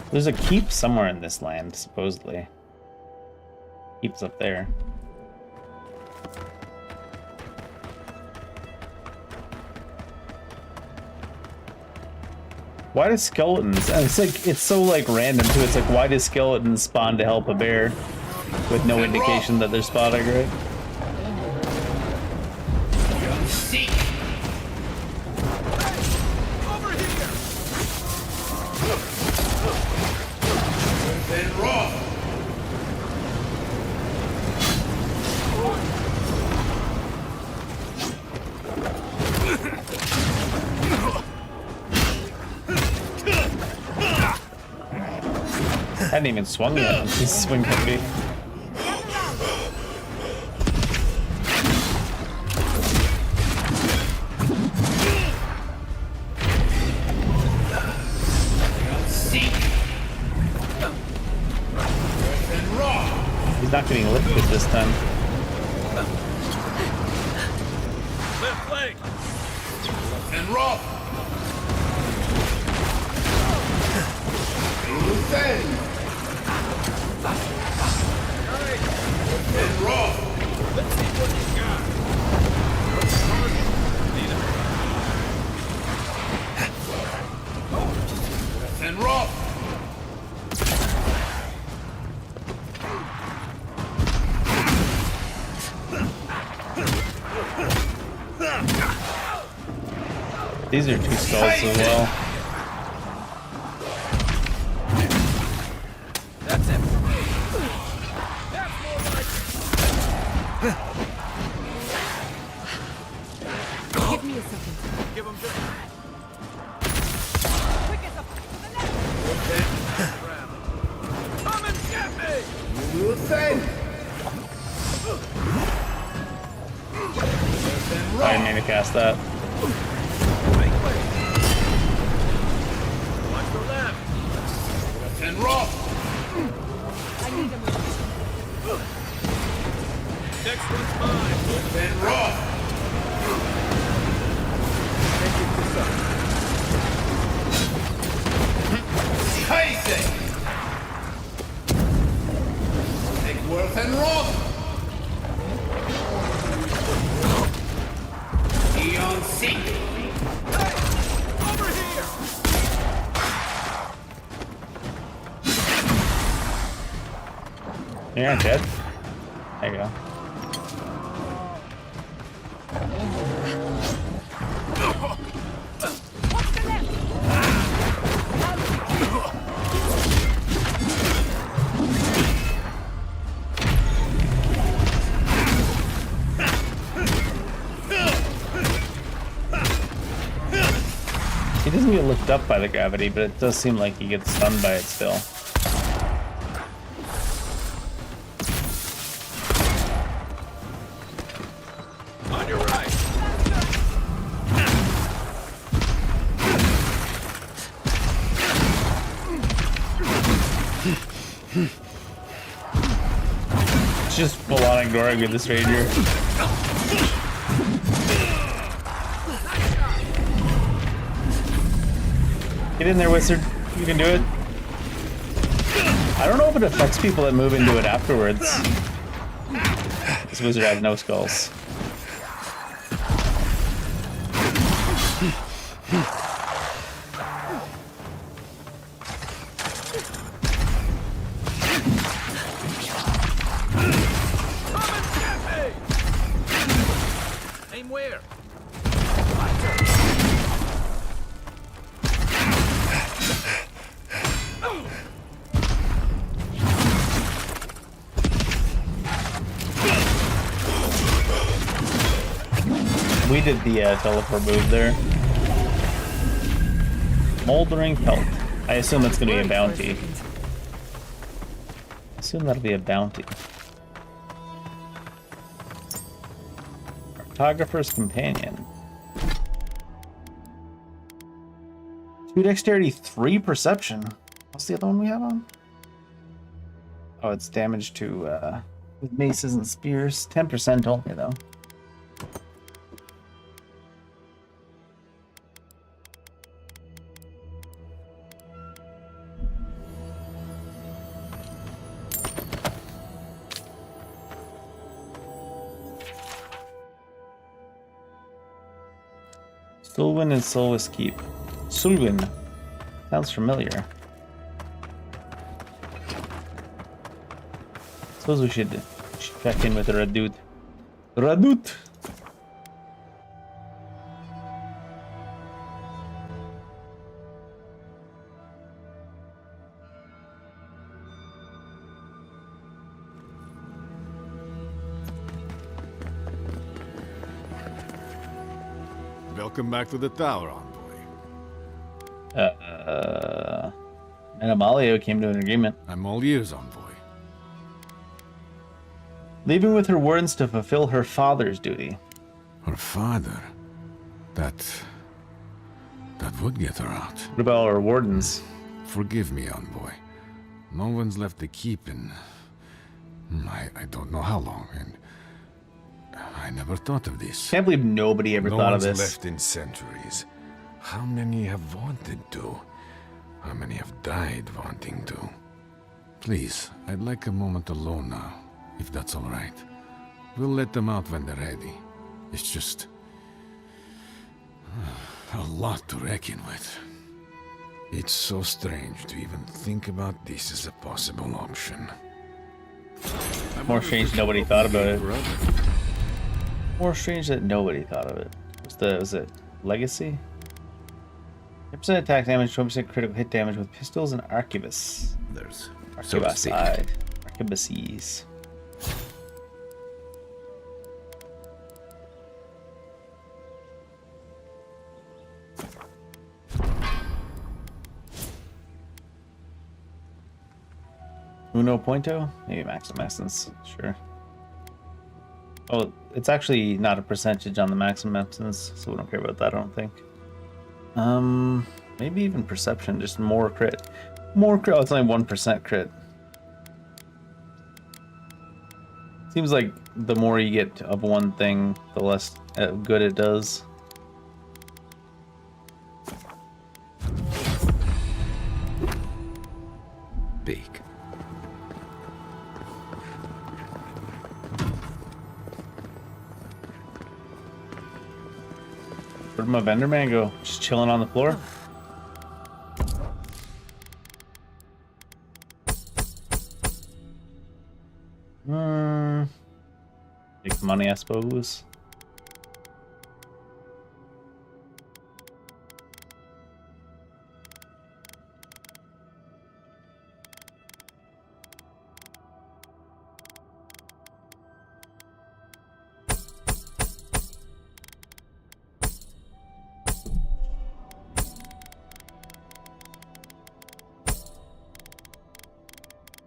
There's a keep somewhere in this land, supposedly. Keep's up there. Why do skeletons? And it's like, it's so like random too. It's like, why do skeletons spawn to help a bear with no indication that they're spawning, right?
Seek.
hadn't even swung yet. This swing company. He's not getting lifted this time.
Left leg. And rough. And rough. Let's see what you got. And rough.
These are two skulls as well.
That's it.
Give me a second.
Give him just. Come and get me! You think?
I didn't mean to cast that.
Watch the left. And rough.
I need a move.
Next one's mine. And rough. Crazy. Take worth and rough. Eon Seek. Hey, over here.
You're not dead. There you go. He doesn't get lifted up by the gravity, but it does seem like he gets stunned by it still.
On your right.
It's just full on ignoring me, this ranger. Get in there, wizard. You can do it. I don't know if it affects people that move into it afterwards. This wizard has no skulls.
Aim where?
We did the teleport move there. Moldering pelt. I assume that's going to be a bounty. I assume that'll be a bounty. Photographer's companion. 2 dexterity, 3 perception. What's the other one we have on? Oh, it's damage to with maces and spears. 10% only though. Sulwyn and Solus Keep. Sulwyn. Sounds familiar. Suppose we should check in with Radut. Radut!
Welcome back to the tower, envoy.
And Amalia came to an agreement.
I'm all ears, envoy.
Leaving with her wardens to fulfill her father's duty.
Her father? That would get her out.
What about our wardens?
Forgive me, envoy. No one's left the keep in... I don't know how long, and... I never thought of this.
Can't believe nobody ever thought of this.
No one's left in centuries. How many have wanted to? How many have died wanting to? Please, I'd like a moment alone now, if that's all right. We'll let them out when they're ready. It's just... a lot to reckon with. It's so strange to even think about this as a possible option.
More strange nobody thought about it. More strange that nobody thought of it. Was it Legacy? 10% attack damage, 20% critical hit damage with pistols and arquebus.
There's so to speak.
Arquebuses. Uno Punto? Maybe maximum essence. Sure. Oh, it's actually not a percentage on the maximum essence, so we don't care about that, I don't think. Maybe even perception, just more crit. More crit. Oh, it's only 1% crit. Seems like the more you get of one thing, the less good it does.
Beak.
Where'd my vendor man go? Just chilling on the floor? Make money, I suppose.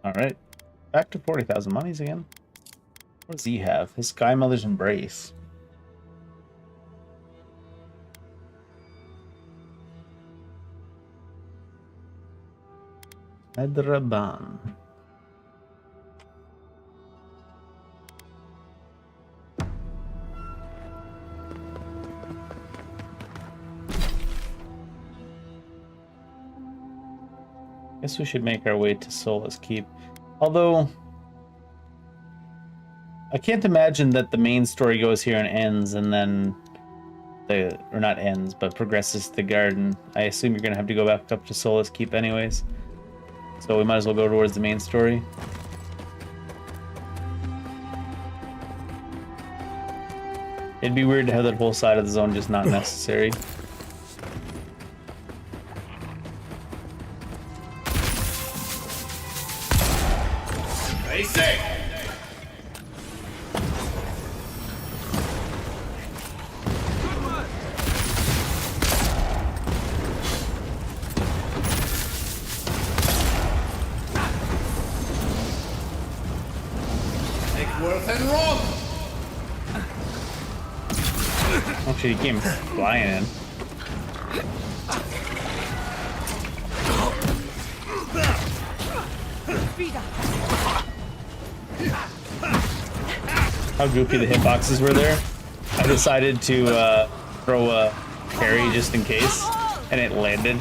Alright. Back to 40,000 monies again. What does he have? His Sky Mother's Embrace. Adraban. Guess we should make our way to Solace Keep. Although, I can't imagine that the main story goes here and ends, and then or not ends, but progresses to the garden. I assume you're gonna have to go back up to Solace Keep anyways. So we might as well go towards the main story. It'd be weird to have that whole side of the zone just not necessary. Actually, he came flying in. How goofy the hitboxes were there. I decided to throw a parry just in case, and it landed.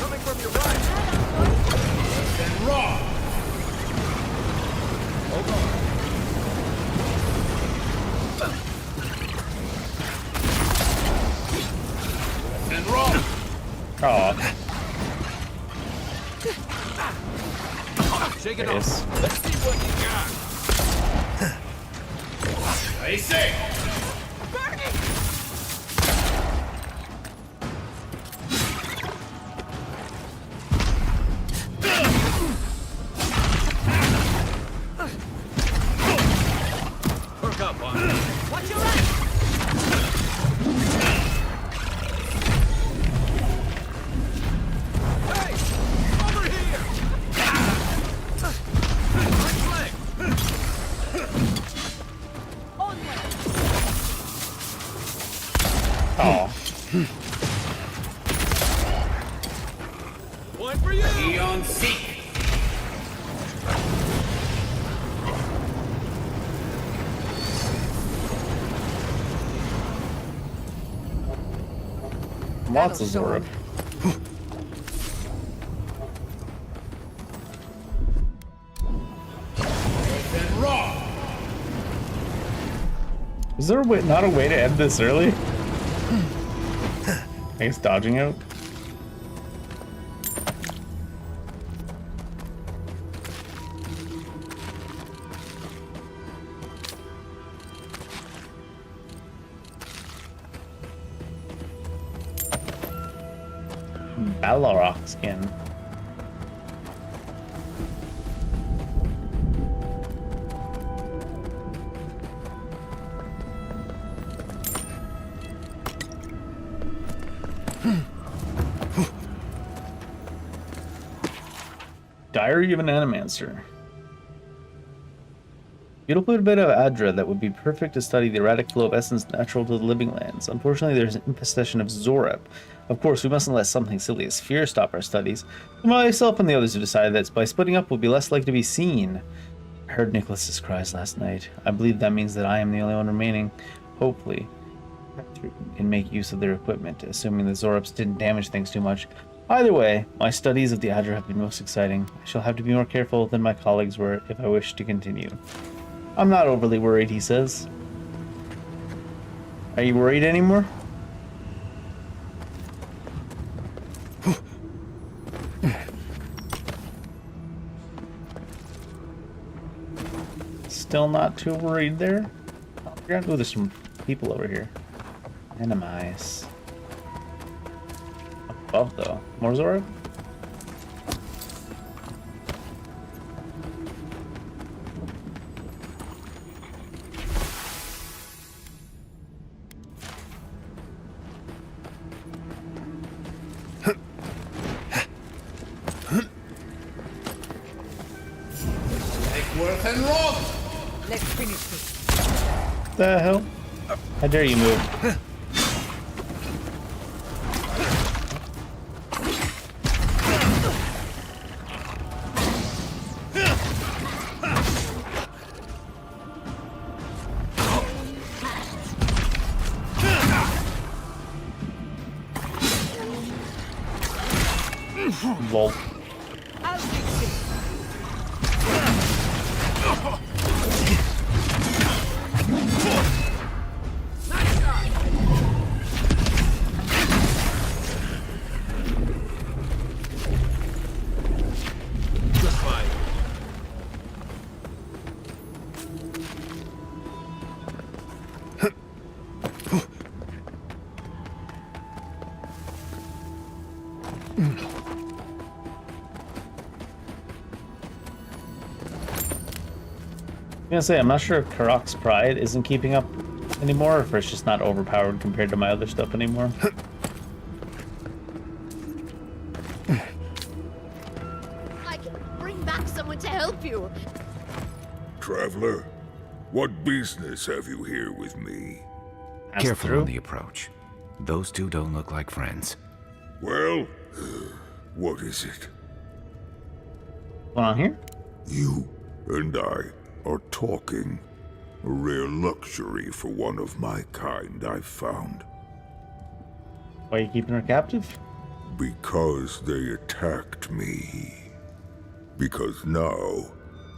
Coming from your right. And raw. Hold on. And raw.
Oh.
Shake it off. Let's see what you got. Stay safe!
Perk up on it.
Watch your right!
Hey! Over here! Right leg!
Oh.
One for you!
Eon Seek!
Lots of Zora. Is there not a way to end this early? I guess dodging out. Balrog skin. Diary of an Animancer. Beautiful bit of Adra that would be perfect to study the erratic flow of essence natural to the living lands. Unfortunately, there's an infestation of Zorep. Of course, we mustn't let something silly as fear stop our studies. Myself and the others have decided that by splitting up, we'll be less likely to be seen. I heard Nicholas's cries last night. I believe that means that I am the only one remaining. Hopefully, we can make use of their equipment, assuming the Zoreps didn't damage things too much. Either way, my studies of the Adra have been most exciting. I shall have to be more careful than my colleagues were if I wish to continue. I'm not overly worried, he says. Are you worried anymore? Still not too worried there? Oh, there's some people over here. Minimize. Above though. More Zora?
Let's finish this.
The hell? How dare you move? Lol.
I'll fix it.
I'm gonna say, I'm not sure if Karok's pride isn't keeping up anymore, or if it's just not overpowered compared to my other stuff anymore.
I can bring back someone to help you.
Traveler, what business have you here with me?
Careful on the approach. Those two don't look like friends.
Well, what is it?
What's on here?
You and I are talking. A rare luxury for one of my kind, I've found.
Why are you keeping her captive?
Because they attacked me. Because now,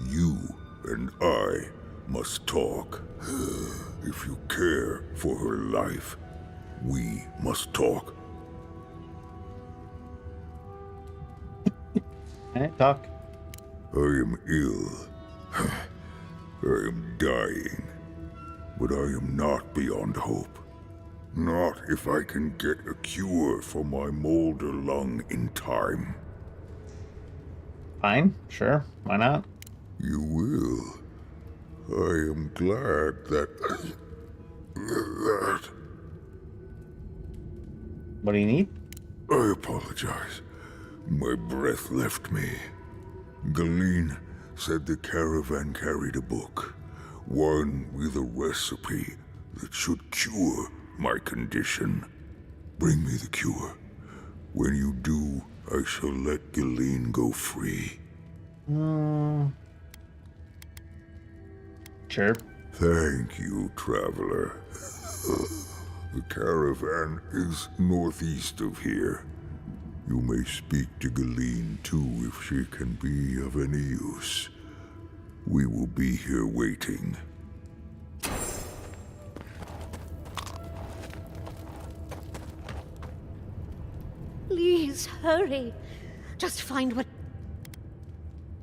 you and I must talk. If you care for her life, we must talk.
Talk.
I am ill. I am dying. but I am not beyond hope. Not if I can get a cure for my molder lung in time.
Fine, sure, why not?
You will. I am glad that...
What do you need?
I apologize. My breath left me. Galeen said the caravan carried a book. One with a recipe that should cure my condition. Bring me the cure. When you do, I shall let Galeen go free.
Sure.
Thank you, traveler. The caravan is northeast of here. You may speak to Galeen too if she can be of any use. We will be here waiting.
Please, hurry. Just find what...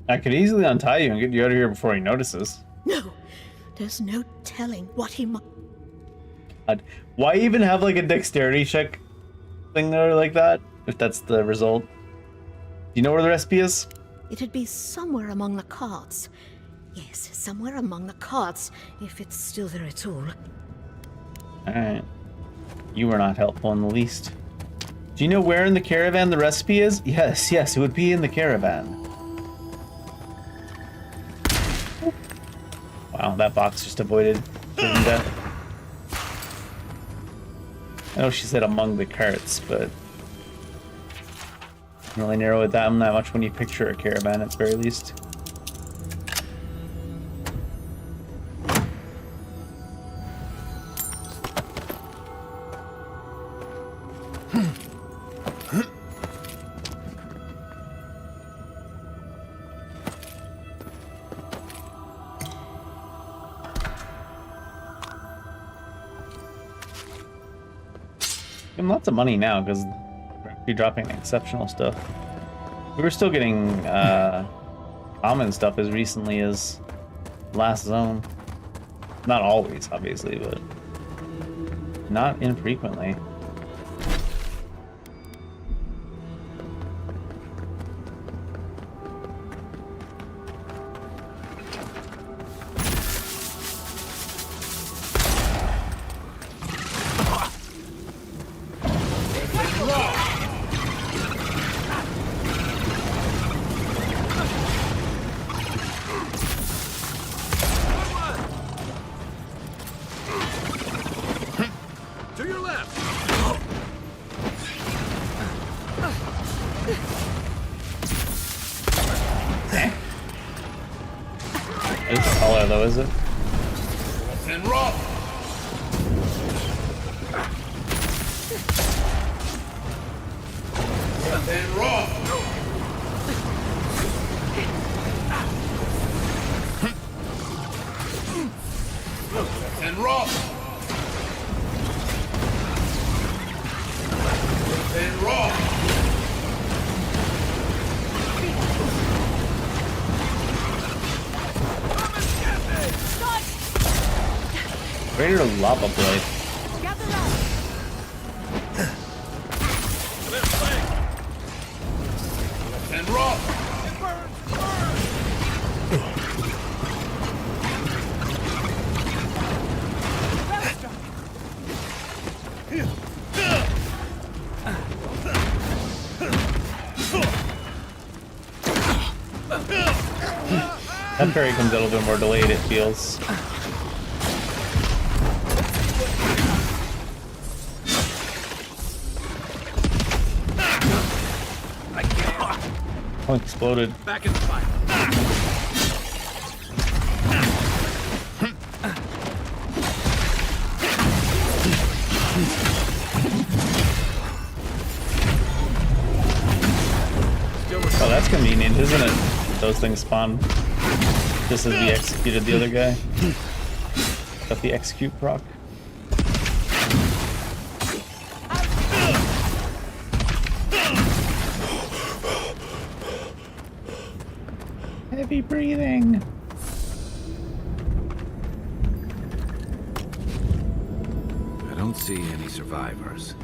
I could easily untie you and get you out of here before he notices.
No, there's no telling what he might...
Why even have like a dexterity check thing there like that, if that's the result? Do you know where the recipe is?
It'd be somewhere among the carts. Yes, somewhere among the carts, if it's still there at all.
Alright. You were not helpful in the least. Do you know where in the caravan the recipe is? Yes, it would be in the caravan. Wow, that box just avoided certain death. I know she said among the carts, but you can really narrow it down that much when you picture a caravan at the very least. Lots of money now because we're dropping exceptional stuff. We were still getting common stuff as recently as last zone. Not always, obviously, but not infrequently. It's taller though, is it?
And rock. And rock. And rock. And rock.
Greater lava blade.
And rock.
That parry comes a little bit more delayed, it feels. Oh, exploded.
Back in the fight.
Oh, that's convenient, isn't it? Those things spawn just as we executed the other guy. Got the execute proc. Heavy breathing.
see any survivors.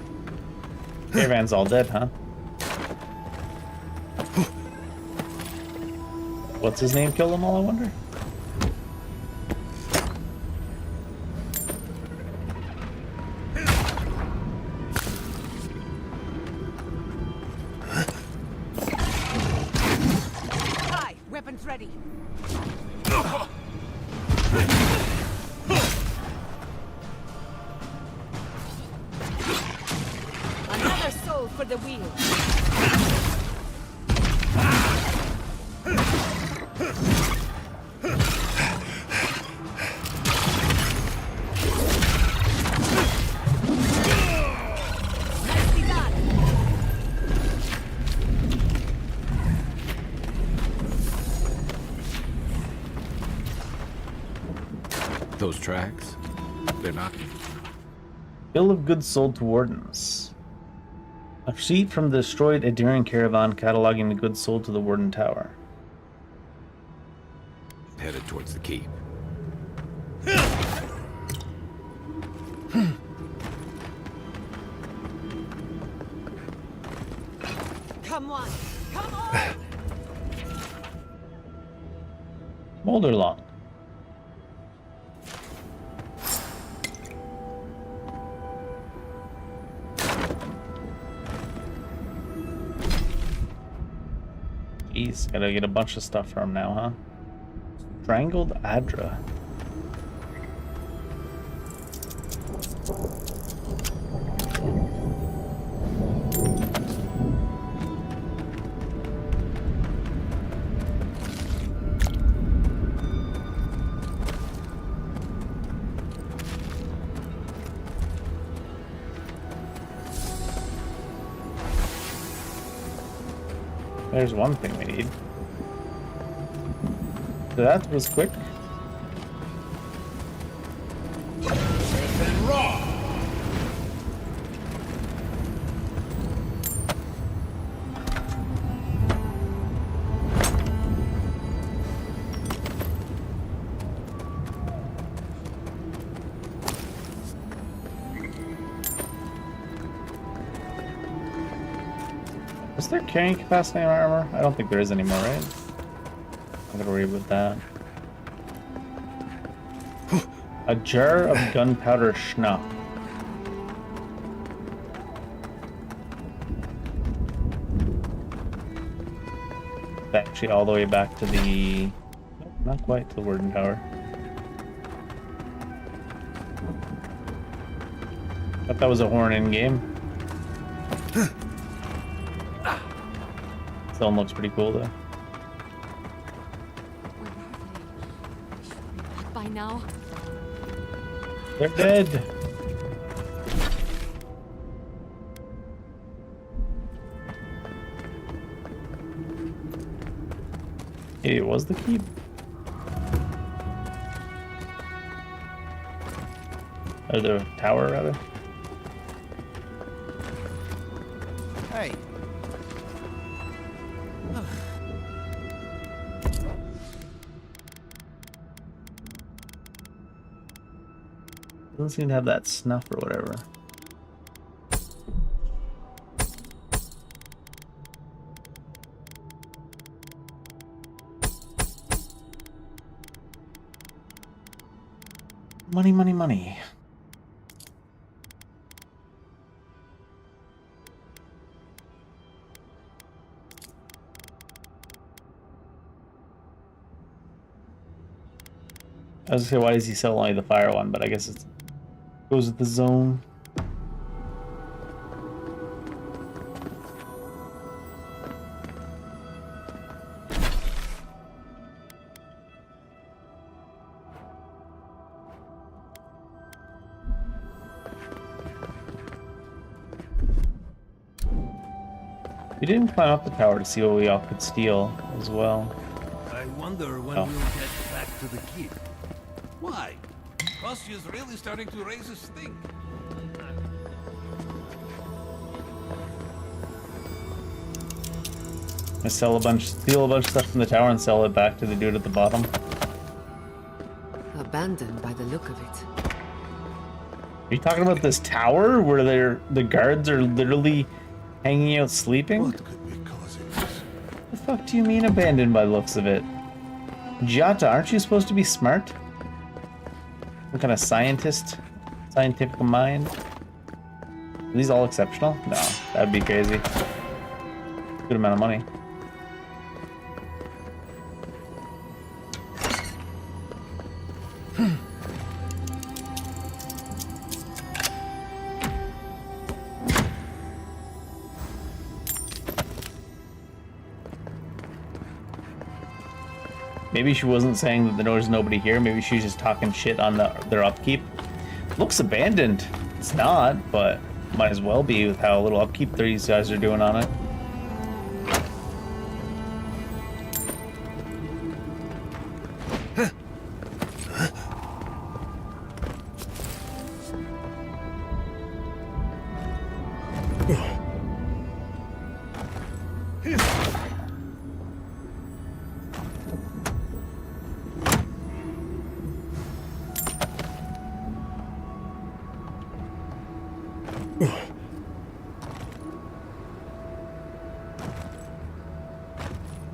Caravan's all dead, huh? What's his name killed them all, I wonder?
Hi, weapons ready. Another soul for the wheel.
Those tracks? They're not...
Bill of goods sold to wardens. A sheet from the destroyed Adirian caravan cataloging the goods sold to the Warden Tower.
Headed towards the keep.
Come on! Come on!
Molderlong. Jeez, gotta get a bunch of stuff from now, huh? Strangled Adra. There's one thing we need. So that was quick. Is there carrying capacity in armor? I don't think there is anymore, right? I'm gonna worry about that. A jar of gunpowder schnuff. Actually, all the way back to the... Nope, not quite to the Warden Tower. Thought that was a horn in game. This one looks pretty cool though.
By now.
They're dead. Hey, it was the keep. Or the tower, rather.
Hey.
Doesn't seem to have that snuff or whatever. Money, money, money. I was gonna say, why does he sell only the fire one? But I guess it goes with the zone. We didn't climb up the tower to see what we all could steal as well.
I wonder when we'll get back to the keep. Why?
Kostia's really starting to raise his stink.
I steal a bunch of stuff from the tower and sell it back to the dude at the bottom.
Abandoned by the look of it.
Are you talking about this tower where the guards are literally hanging out sleeping?
What could be causing this?
The fuck do you mean abandoned by the looks of it? Giata, aren't you supposed to be smart? Some kind of scientist? Scientific mind? Are these all exceptional? No, that'd be crazy. Good amount of money. Maybe she wasn't saying that there was nobody here. Maybe she's just talking shit on their upkeep. Looks abandoned. It's not, but might as well be with how little upkeep these guys are doing on it.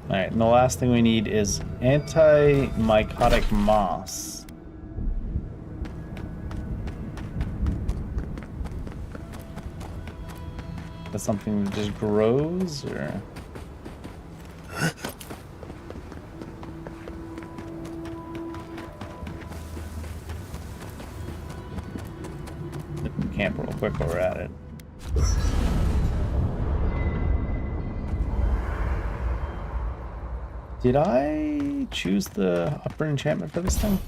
Alright, and the last thing we need is anti-mycotic moss. That's something that just grows, or... Camp real quick while we're at it. Did I choose the upper enchantment for this thing?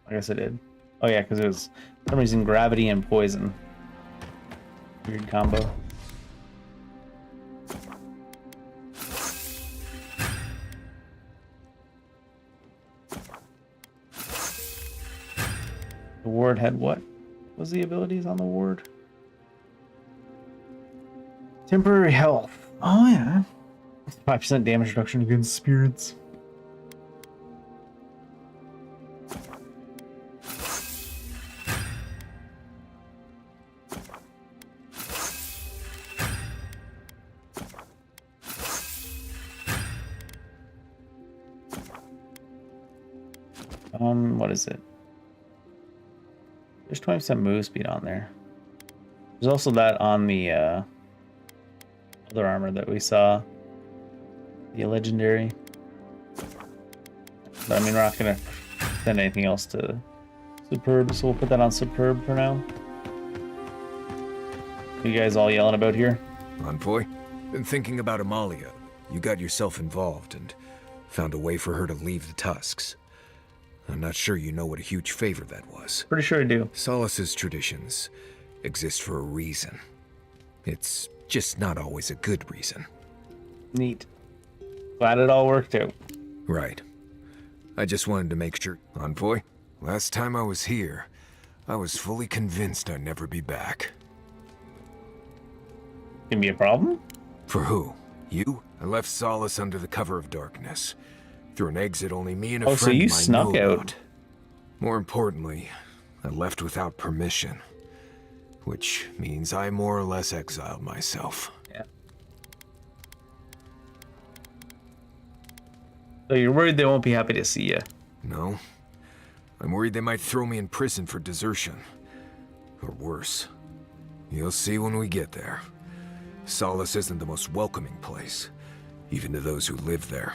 I guess I did. Oh yeah, because it was for some reason gravity and poison. Weird combo. The ward had what? What was the abilities on the ward? Temporary health. Oh yeah. 5% damage reduction against spirits. What is it? There's 20% move speed on there. There's also that on the other armor that we saw. The legendary. But I mean, we're not gonna send anything else to superb, so we'll put that on superb for now. You guys all yelling about here?
Envoy, been thinking about Amalia. You got yourself involved and found a way for her to leave the Tusks. I'm not sure you know what a huge favor that was.
Pretty sure I do.
Solas's traditions exist for a reason. It's just not always a good reason.
Neat. Glad it all worked out.
Right. I just wanted to make sure. Envoy, last time I was here, I was fully convinced I'd never be back.
Can be a problem?
For who? You? I left Solace under the cover of darkness. Through an exit only me and a friend
so you
might
snuck
know
out.
about. More importantly, I left without permission. Which means I more or less exiled myself.
Yeah. So you're worried they won't be happy to see you?
No. I'm worried they might throw me in prison for desertion. Or worse. You'll see when we get there. Solace isn't the most welcoming place, even to those who live there.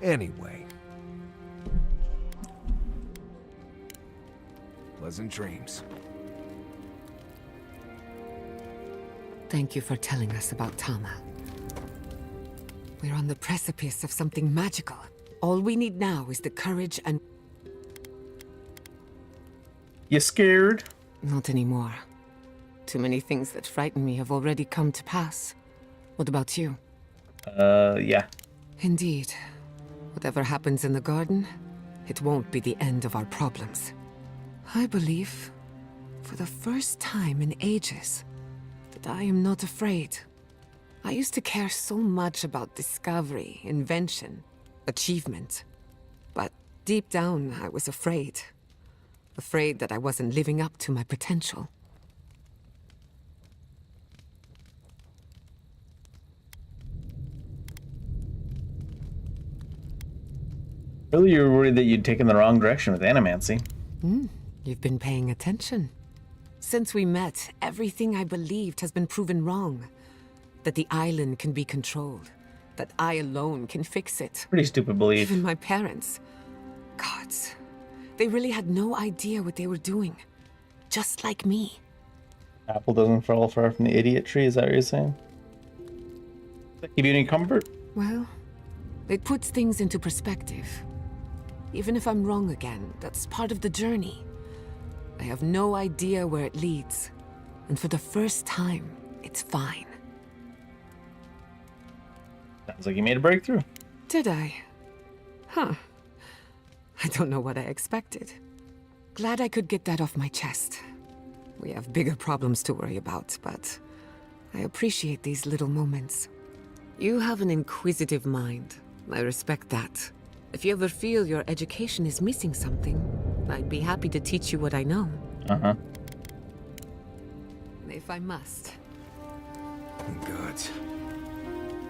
Anyway. Pleasant dreams.
Thank you for telling us about Tama. We're on the precipice of something magical. All we need now is the courage and...
You scared?
Not anymore. Too many things that frighten me have already come to pass. What about you?
Yeah.
Indeed. Whatever happens in the garden, it won't be the end of our problems. I believe, for the first time in ages, that I am not afraid. I used to care so much about discovery, invention, achievement. But deep down, I was afraid. afraid that I wasn't living up to my potential.
Really, you were worried that you'd taken the wrong direction with animancy.
You've been paying attention. Since we met, everything I believed has been proven wrong. That the island can be controlled. That I alone can fix it.
Pretty stupid belief.
Even my parents. Gods. They really had no idea what they were doing. Just like me.
Apple doesn't fall far from the idiot tree, is that what you're saying? Does that give you any comfort?
Well, it puts things into perspective. Even if I'm wrong again, that's part of the journey. I have no idea where it leads. And for the first time, it's fine.
Sounds like you made a breakthrough.
Did I? Huh. I don't know what I expected. Glad I could get that off my chest. We have bigger problems to worry about, but I appreciate these little moments. You have an inquisitive mind. I respect that. If you ever feel your education is missing something, I'd be happy to teach you what I know.
Uh-huh.
If I must.
Gods.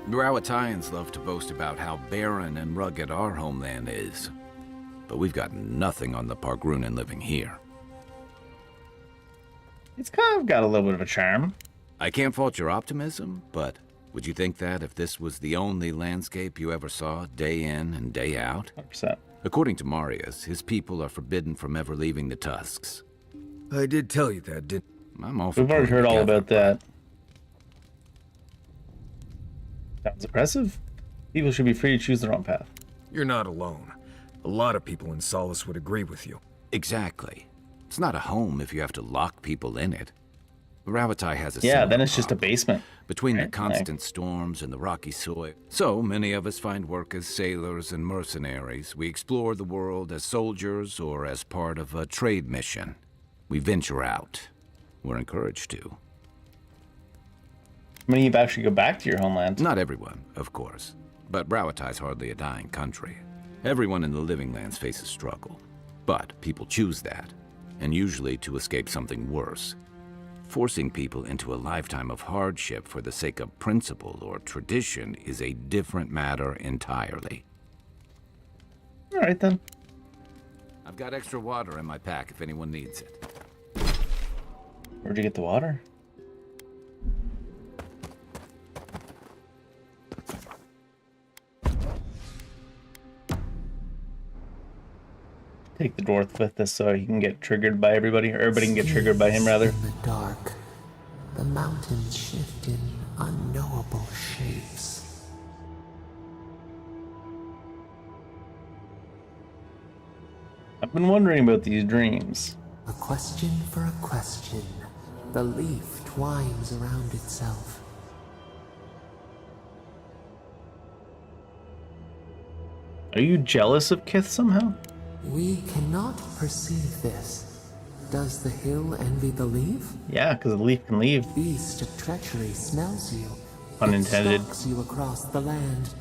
The Rawatayans love to boast about how barren and rugged our homeland is. But we've got nothing on the Pargrunan living here.
It's kind of got a little bit of a charm.
I can't fault your optimism, but would you think that if this was the only landscape you ever saw, day in and day out?
100%.
According to Marius, his people are forbidden from ever leaving the Tusks.
I did tell you that, didn't
I'm all for
We've already
pulling
heard all
together,
about that. Sounds impressive. People should be free to choose their own path.
You're not alone. A lot of people in Solace would agree with you.
Exactly. It's not a home if you have to lock people in it. Ravatai has a
Yeah,
similar
then it's just a
problem.
basement.
Between the
Right?
constant storms and the rocky soil. So many of us find work as sailors and mercenaries. We explore the world as soldiers or as part of a trade mission. We venture out. We're encouraged to.
Many of you actually go back to your homeland.
Not everyone, of course. But Rawatai's hardly a dying country. Everyone in the Living Lands faces struggle. But people choose that, and usually to escape something worse. Forcing people into a lifetime of hardship for the sake of principle or tradition is a different matter entirely.
All right, then.
I've got extra water in my pack if anyone needs it.
Where'd you get the water? Take the dwarf with us so he can get triggered by everybody, or everybody can get triggered by him, rather.
In the dark, the mountains shift in unknowable shapes.
I've been wondering about these dreams.
A question for a question. The leaf twines around itself.
Are you jealous of Kith somehow?
We cannot perceive this. Does the hill envy the leaf?
Yeah, because the leaf can leave.
Beast of treachery smells you.
Unintended.
It stalks you across the land.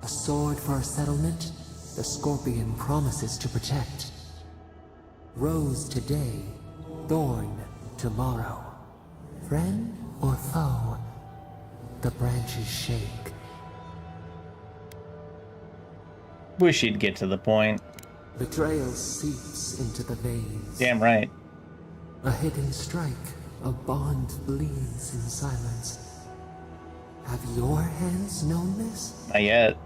A sword for a settlement, the scorpion promises to protect. Rose today, thorn tomorrow. Friend or foe, the branches shake.
Wish he'd get to the point.
Betrayal seeps into the veins.
Damn right.
A hidden strike, a bond bleeds in silence. Have your hands known this?
Not yet.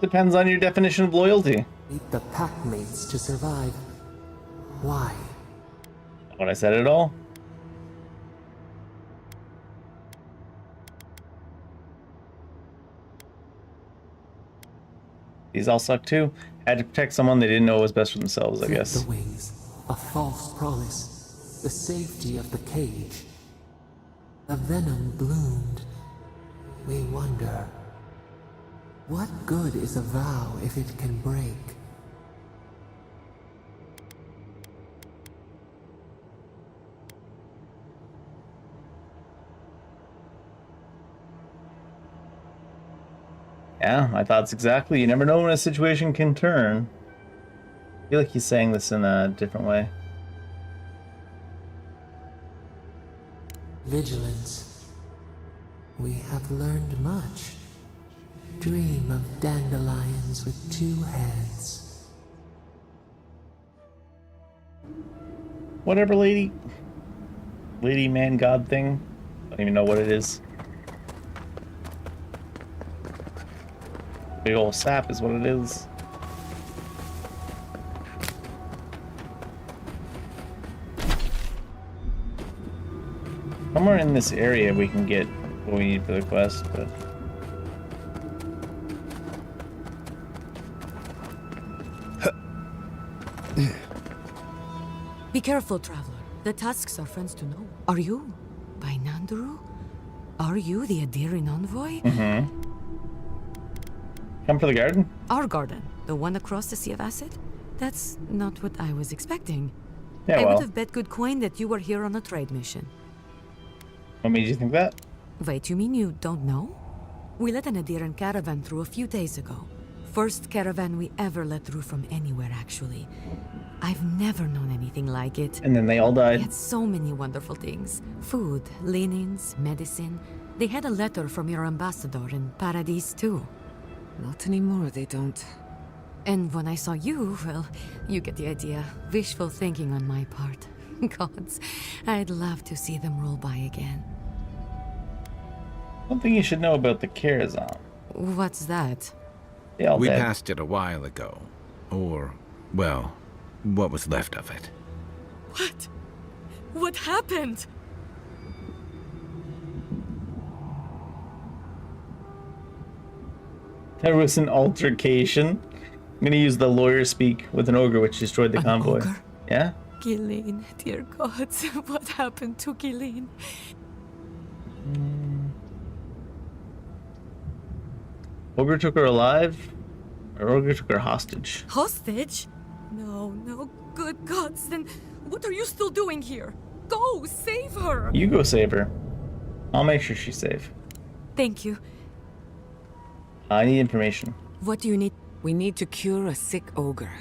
Depends on your definition of loyalty.
Need the packmates to survive. Why?
Not what I said at all. These all suck too. Had to protect someone they didn't know was best for themselves, I
Clip
guess.
the wings, a false promise, the safety of the cage. The venom bloomed. We wonder, what good is a vow if it can break?
Yeah, my thoughts exactly. You never know when a situation can turn. I feel like he's saying this in a different way.
Vigilance. We have learned much. Dream of dandelions with 2 heads.
Whatever, lady. Lady man god thing. Don't even know what it is. Big ol' sap is what it is. Somewhere in this area we can get what we need for the quest, but...
Be careful, traveler. The tusks are friends to know. Are you by Nanduru? Are you the Adiran envoy?
Mm-hmm. Come for the garden?
Our garden, the one across the Sea of Acid? That's not what I was expecting.
Yeah,
I
well.
would have bet good coin that you were here on a trade mission.
What made you think that?
Wait, you mean you don't know? We let an Adiran caravan through a few days ago. First caravan we ever let through from anywhere, actually. I've never known anything like it.
And then they all died.
We had so many wonderful things. Food, linens, medicine. They had a letter from your ambassador in Paradise, too.
Not anymore, they don't.
And when I saw you, well, you get the idea. Wishful thinking on my part. Gods, I'd love to see them roll by again.
One thing you should know about the Karazhan.
What's that?
They all
We
dead.
passed it a while ago. Or, well, what was left of it.
What? What happened?
There was an altercation. I'm gonna use the lawyer speak with an ogre which destroyed the convoy.
Ogre?
Yeah?
Ghislaine, dear gods, what happened to Ghislaine?
Ogre took her alive, or ogre took her hostage.
Hostage? No, no, good gods, then what are you still doing here? Go, save her!
You go save her. I'll make sure she's safe.
Thank you.
I need information.
What do you need?
We need to cure a sick ogre.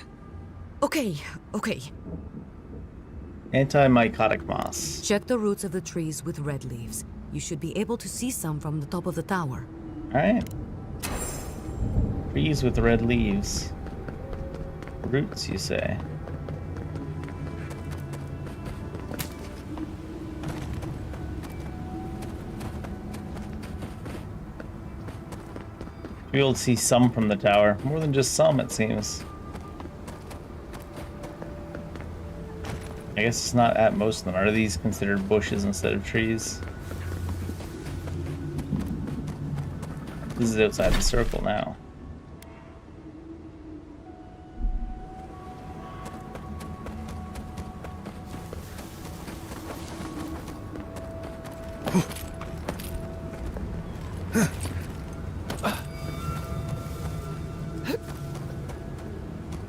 Okay.
Anti-mycotic moss.
Check the roots of the trees with red leaves. You should be able to see some from the top of the tower.
Alright. Trees with red leaves. Roots, you say? Be able to see some from the tower. More than just some, it seems. I guess it's not at most of them. Are these considered bushes instead of trees? This is outside the circle now.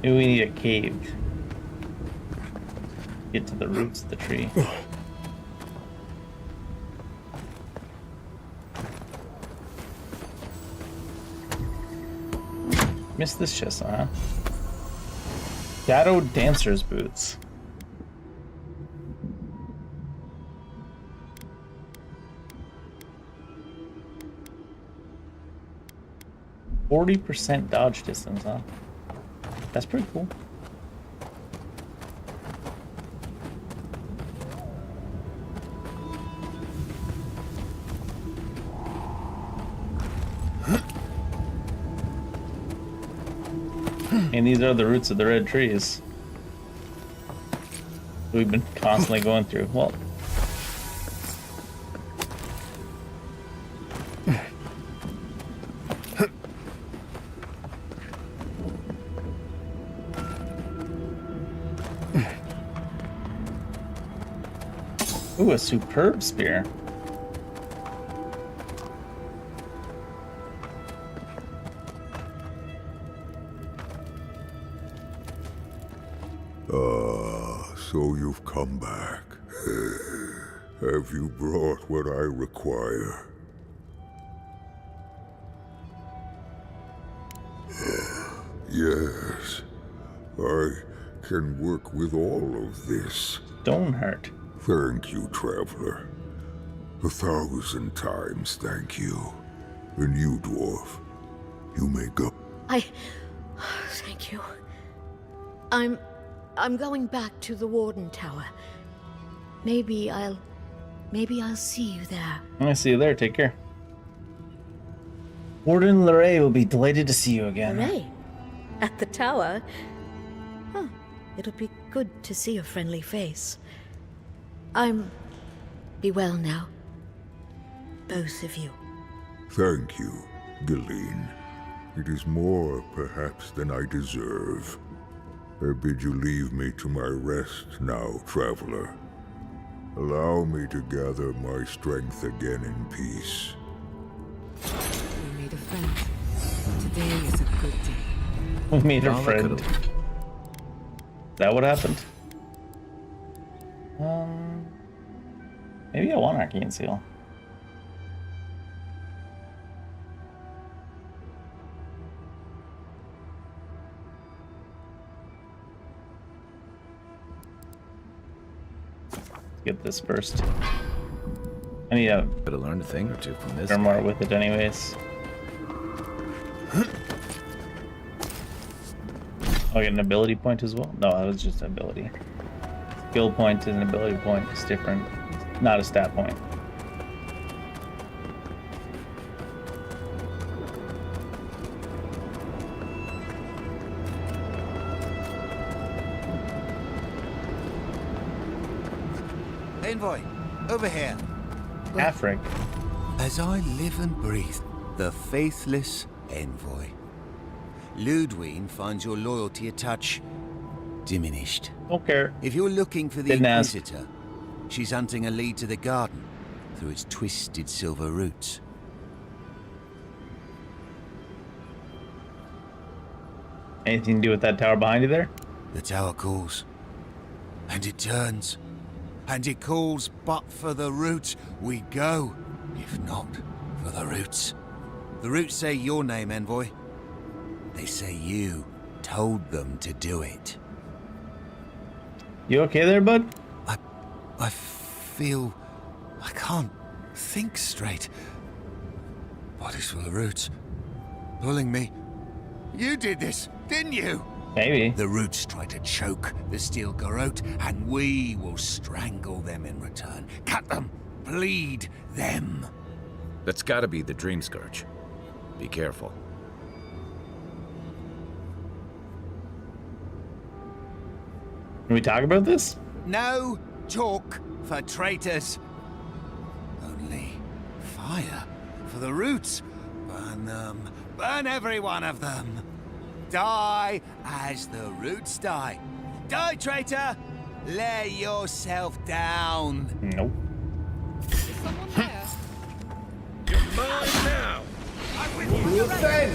Maybe we need a cave. Get to the roots of the tree. Missed this chest, huh? Shadow Dancer's Boots. %40 dodge distance, huh? That's pretty cool. And these are the roots of the red trees we've been constantly going through. Well, ooh, a superb spear.
So you've come back. Have you brought what I require? Yes, I can work with all of this.
Stoneheart.
Thank you, traveler. 1,000 times thank you. And you, dwarf, you may go.
Thank you. I'm going back to the Warden Tower. Maybe I'll see you there.
I see you there. Take care. Warden Leray will be delighted to see you again.
Hooray! At the tower? Huh. It'll be good to see a friendly face. Be well now. Both of you.
Thank you, Galeen. It is more, perhaps, than I deserve. I bid you leave me to my rest now, traveler. Allow me to gather my strength again in peace.
We made a friend. Today is a good day.
We made a friend. Is that what happened? Maybe I want Arcane Seal. Get this first. I need a
Better learn a thing or two from this.
more with it, anyways. Oh, I get an ability point as well? No, that was just an ability. Skill point is an ability point. It's different. It's not a stat point.
Envoy, over here.
Afric.
As I live and breathe, the faithless Envoy. Ludwine finds your loyalty a touch diminished.
Don't care.
If you're looking for the
Didn't ask.
Inquisitor, she's hunting a lead to the garden through its twisted silver roots.
Anything to do with that tower behind you there?
The tower calls, and it turns, and it calls, but for the roots we go, if not for the roots. The roots say your name, Envoy. They say you told them to do it.
You okay there, bud?
I feel I can't think straight. Body's full of roots, pulling me. You did this, didn't you?
Maybe.
The roots try to choke the steel garrote, and we will strangle them in return. Cut them, bleed them.
That's gotta be the Dream Scourge. Be careful.
Can we talk about this?
No talk for traitors. Only fire for the roots. Burn them. Burn every one of them. Die as the roots die. Die, traitor! Lay yourself down.
Nope.
Is someone there? You're mine now! I will defend!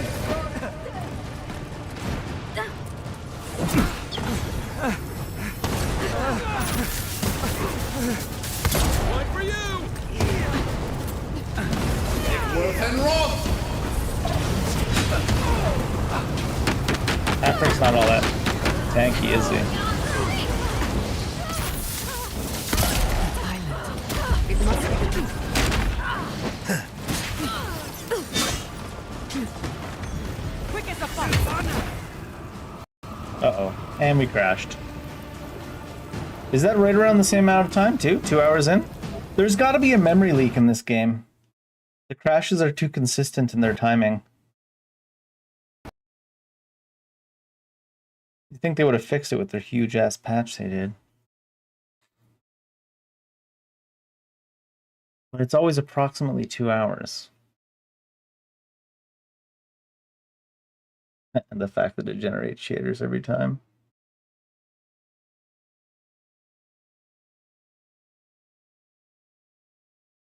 One for you! Worth and wrong!
Afric's not all that tanky, is he?
It must be the truth.
Quick as a fox.
Uh-oh. And we crashed. Is that right around the same amount of time, too? 2 hours in? There's got to be a memory leak in this game. The crashes are too consistent in their timing. You think they would have fixed it with their huge-ass patch they did. But it's always approximately 2 hours. And the fact that it generates shaders every time.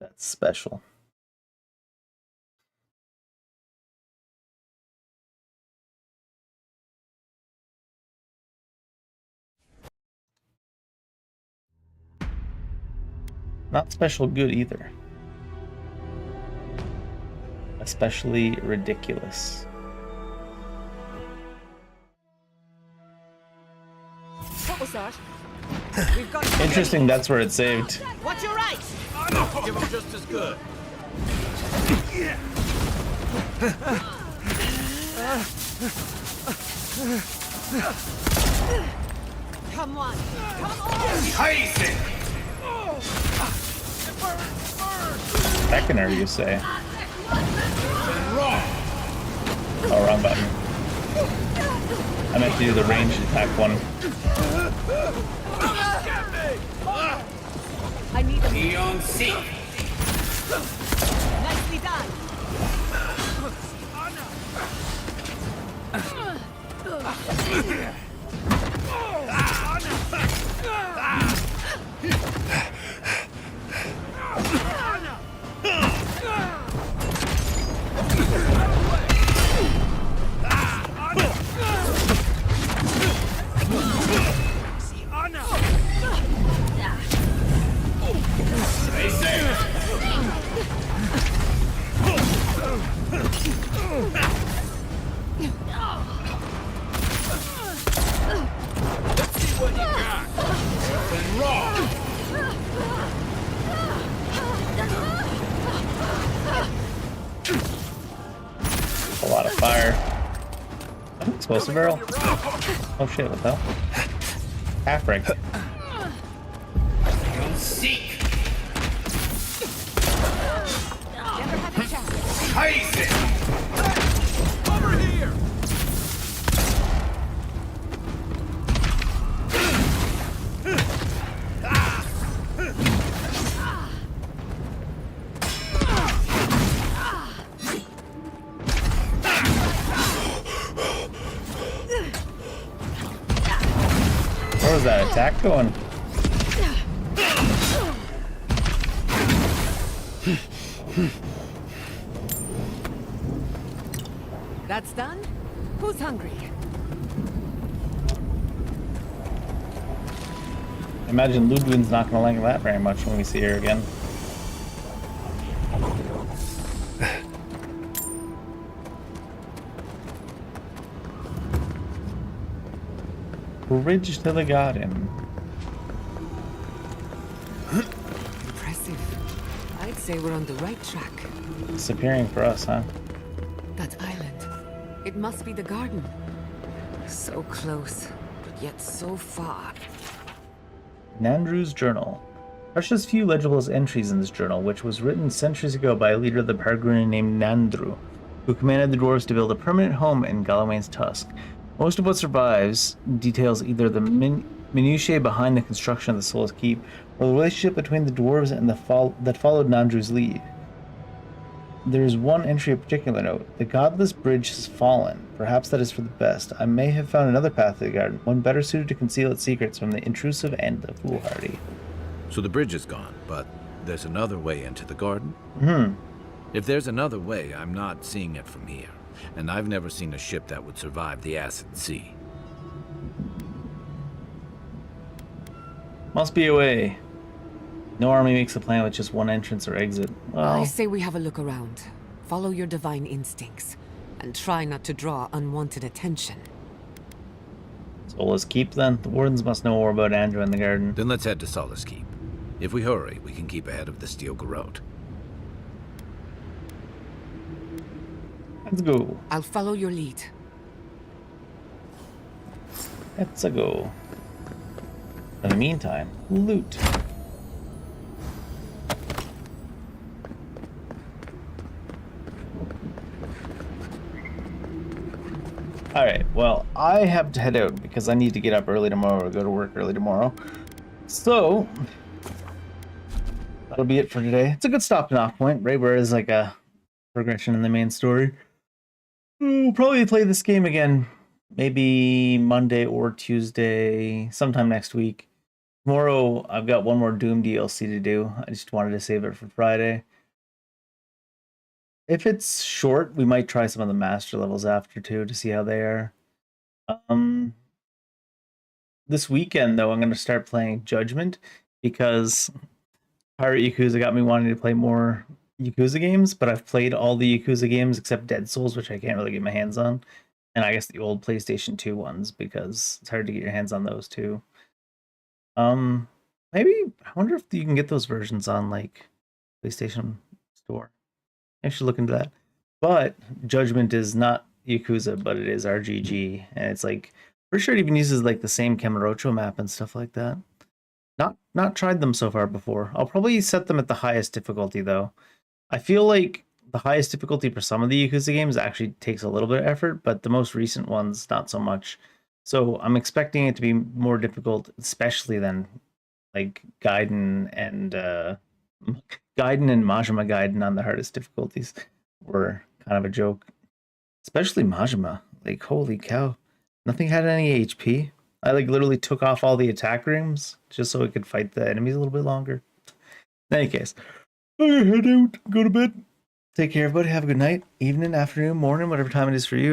That's special. Not special good either. Especially ridiculous. Interesting, that's where it's saved.
Watch your right!
Give him just as good.
Come on! Come on!
Tyson!
Seconder, you say? Oh, wrong button. I meant to do the ranged attack one.
I need a
Neon Seek!
Nicely done!
Stay safe! Let's see what you got. Then raw.
A lot of fire. Explosive barrel? Oh shit, what the hell? Half break.
Seek!
Never had a chance.
Tyson! Over here!
Where was that attack going?
That's done? Who's hungry?
Imagine Ludwig's not gonna like that very much when we see her again. Bridge to the garden.
Impressive. I'd say we're on the right track.
Disappearing for us, huh?
That island. It must be the garden. So close, but yet so far.
Nandru's journal. Precious few legible entries in this journal, which was written centuries ago by a leader of the Pargrunan named Nandru, who commanded the dwarves to build a permanent home in Galawain's Tusk. Most of what survives details either the minutiae behind the construction of the Soulless Keep, or the relationship between the dwarves and that followed Nandru's lead. There is one entry of particular note. The godless bridge has fallen. Perhaps that is for the best. I may have found another path to the garden, one better suited to conceal its secrets from the intrusive and the foolhardy.
So the bridge is gone, but there's another way into the garden? If there's another way, I'm not seeing it from here. And I've never seen a ship that would survive the acid sea.
Must be a way. No army makes a plan with just one entrance or exit. Well,
I say we have a look around. Follow your divine instincts, and try not to draw unwanted attention.
Soulless Keep then? The wardens must know more about Andrew and the garden.
Then let's head to Soulless Keep. If we hurry, we can keep ahead of the Steel Garrote.
Let's go.
I'll follow your lead.
Let's go. In the meantime, loot. Alright, well, I have to head out because I need to get up early tomorrow or go to work early tomorrow. So, that'll be it for today. It's a good stopping off point, right where there's like a progression in the main story. We'll probably play this game again, maybe Monday or Tuesday, sometime next week. Tomorrow, I've got one more Doom DLC to do. I just wanted to save it for Friday. If it's short, we might try some of the master levels after too to see how they are. This weekend, though, I'm going to start playing Judgment because Pirate Yakuza got me wanting to play more Yakuza games, but I've played all the Yakuza games except Dead Souls, which I can't really get my hands on. And I guess the old PlayStation 2 ones because it's hard to get your hands on those too. Maybe I wonder if you can get those versions on like PlayStation Store. I should look into that. But Judgment is not Yakuza, but it is RGG, and it's like pretty sure it even uses like the same Kamurocho map and stuff like that. Not tried them so far before. I'll probably set them at the highest difficulty though. I feel like the highest difficulty for some of the Yakuza games actually takes a little bit of effort, but the most recent ones not so much. So I'm expecting it to be more difficult, especially than like Gaiden and Majima Gaiden on the hardest difficulties were kind of a joke. Especially Majima. Like holy cow. Nothing had any HP. I like literally took off all the attack rooms just so I could fight the enemies a little bit longer. In any case, I head out, go to bed. Take care, everybody. Have a good night, evening, afternoon, morning, whatever time it is for you.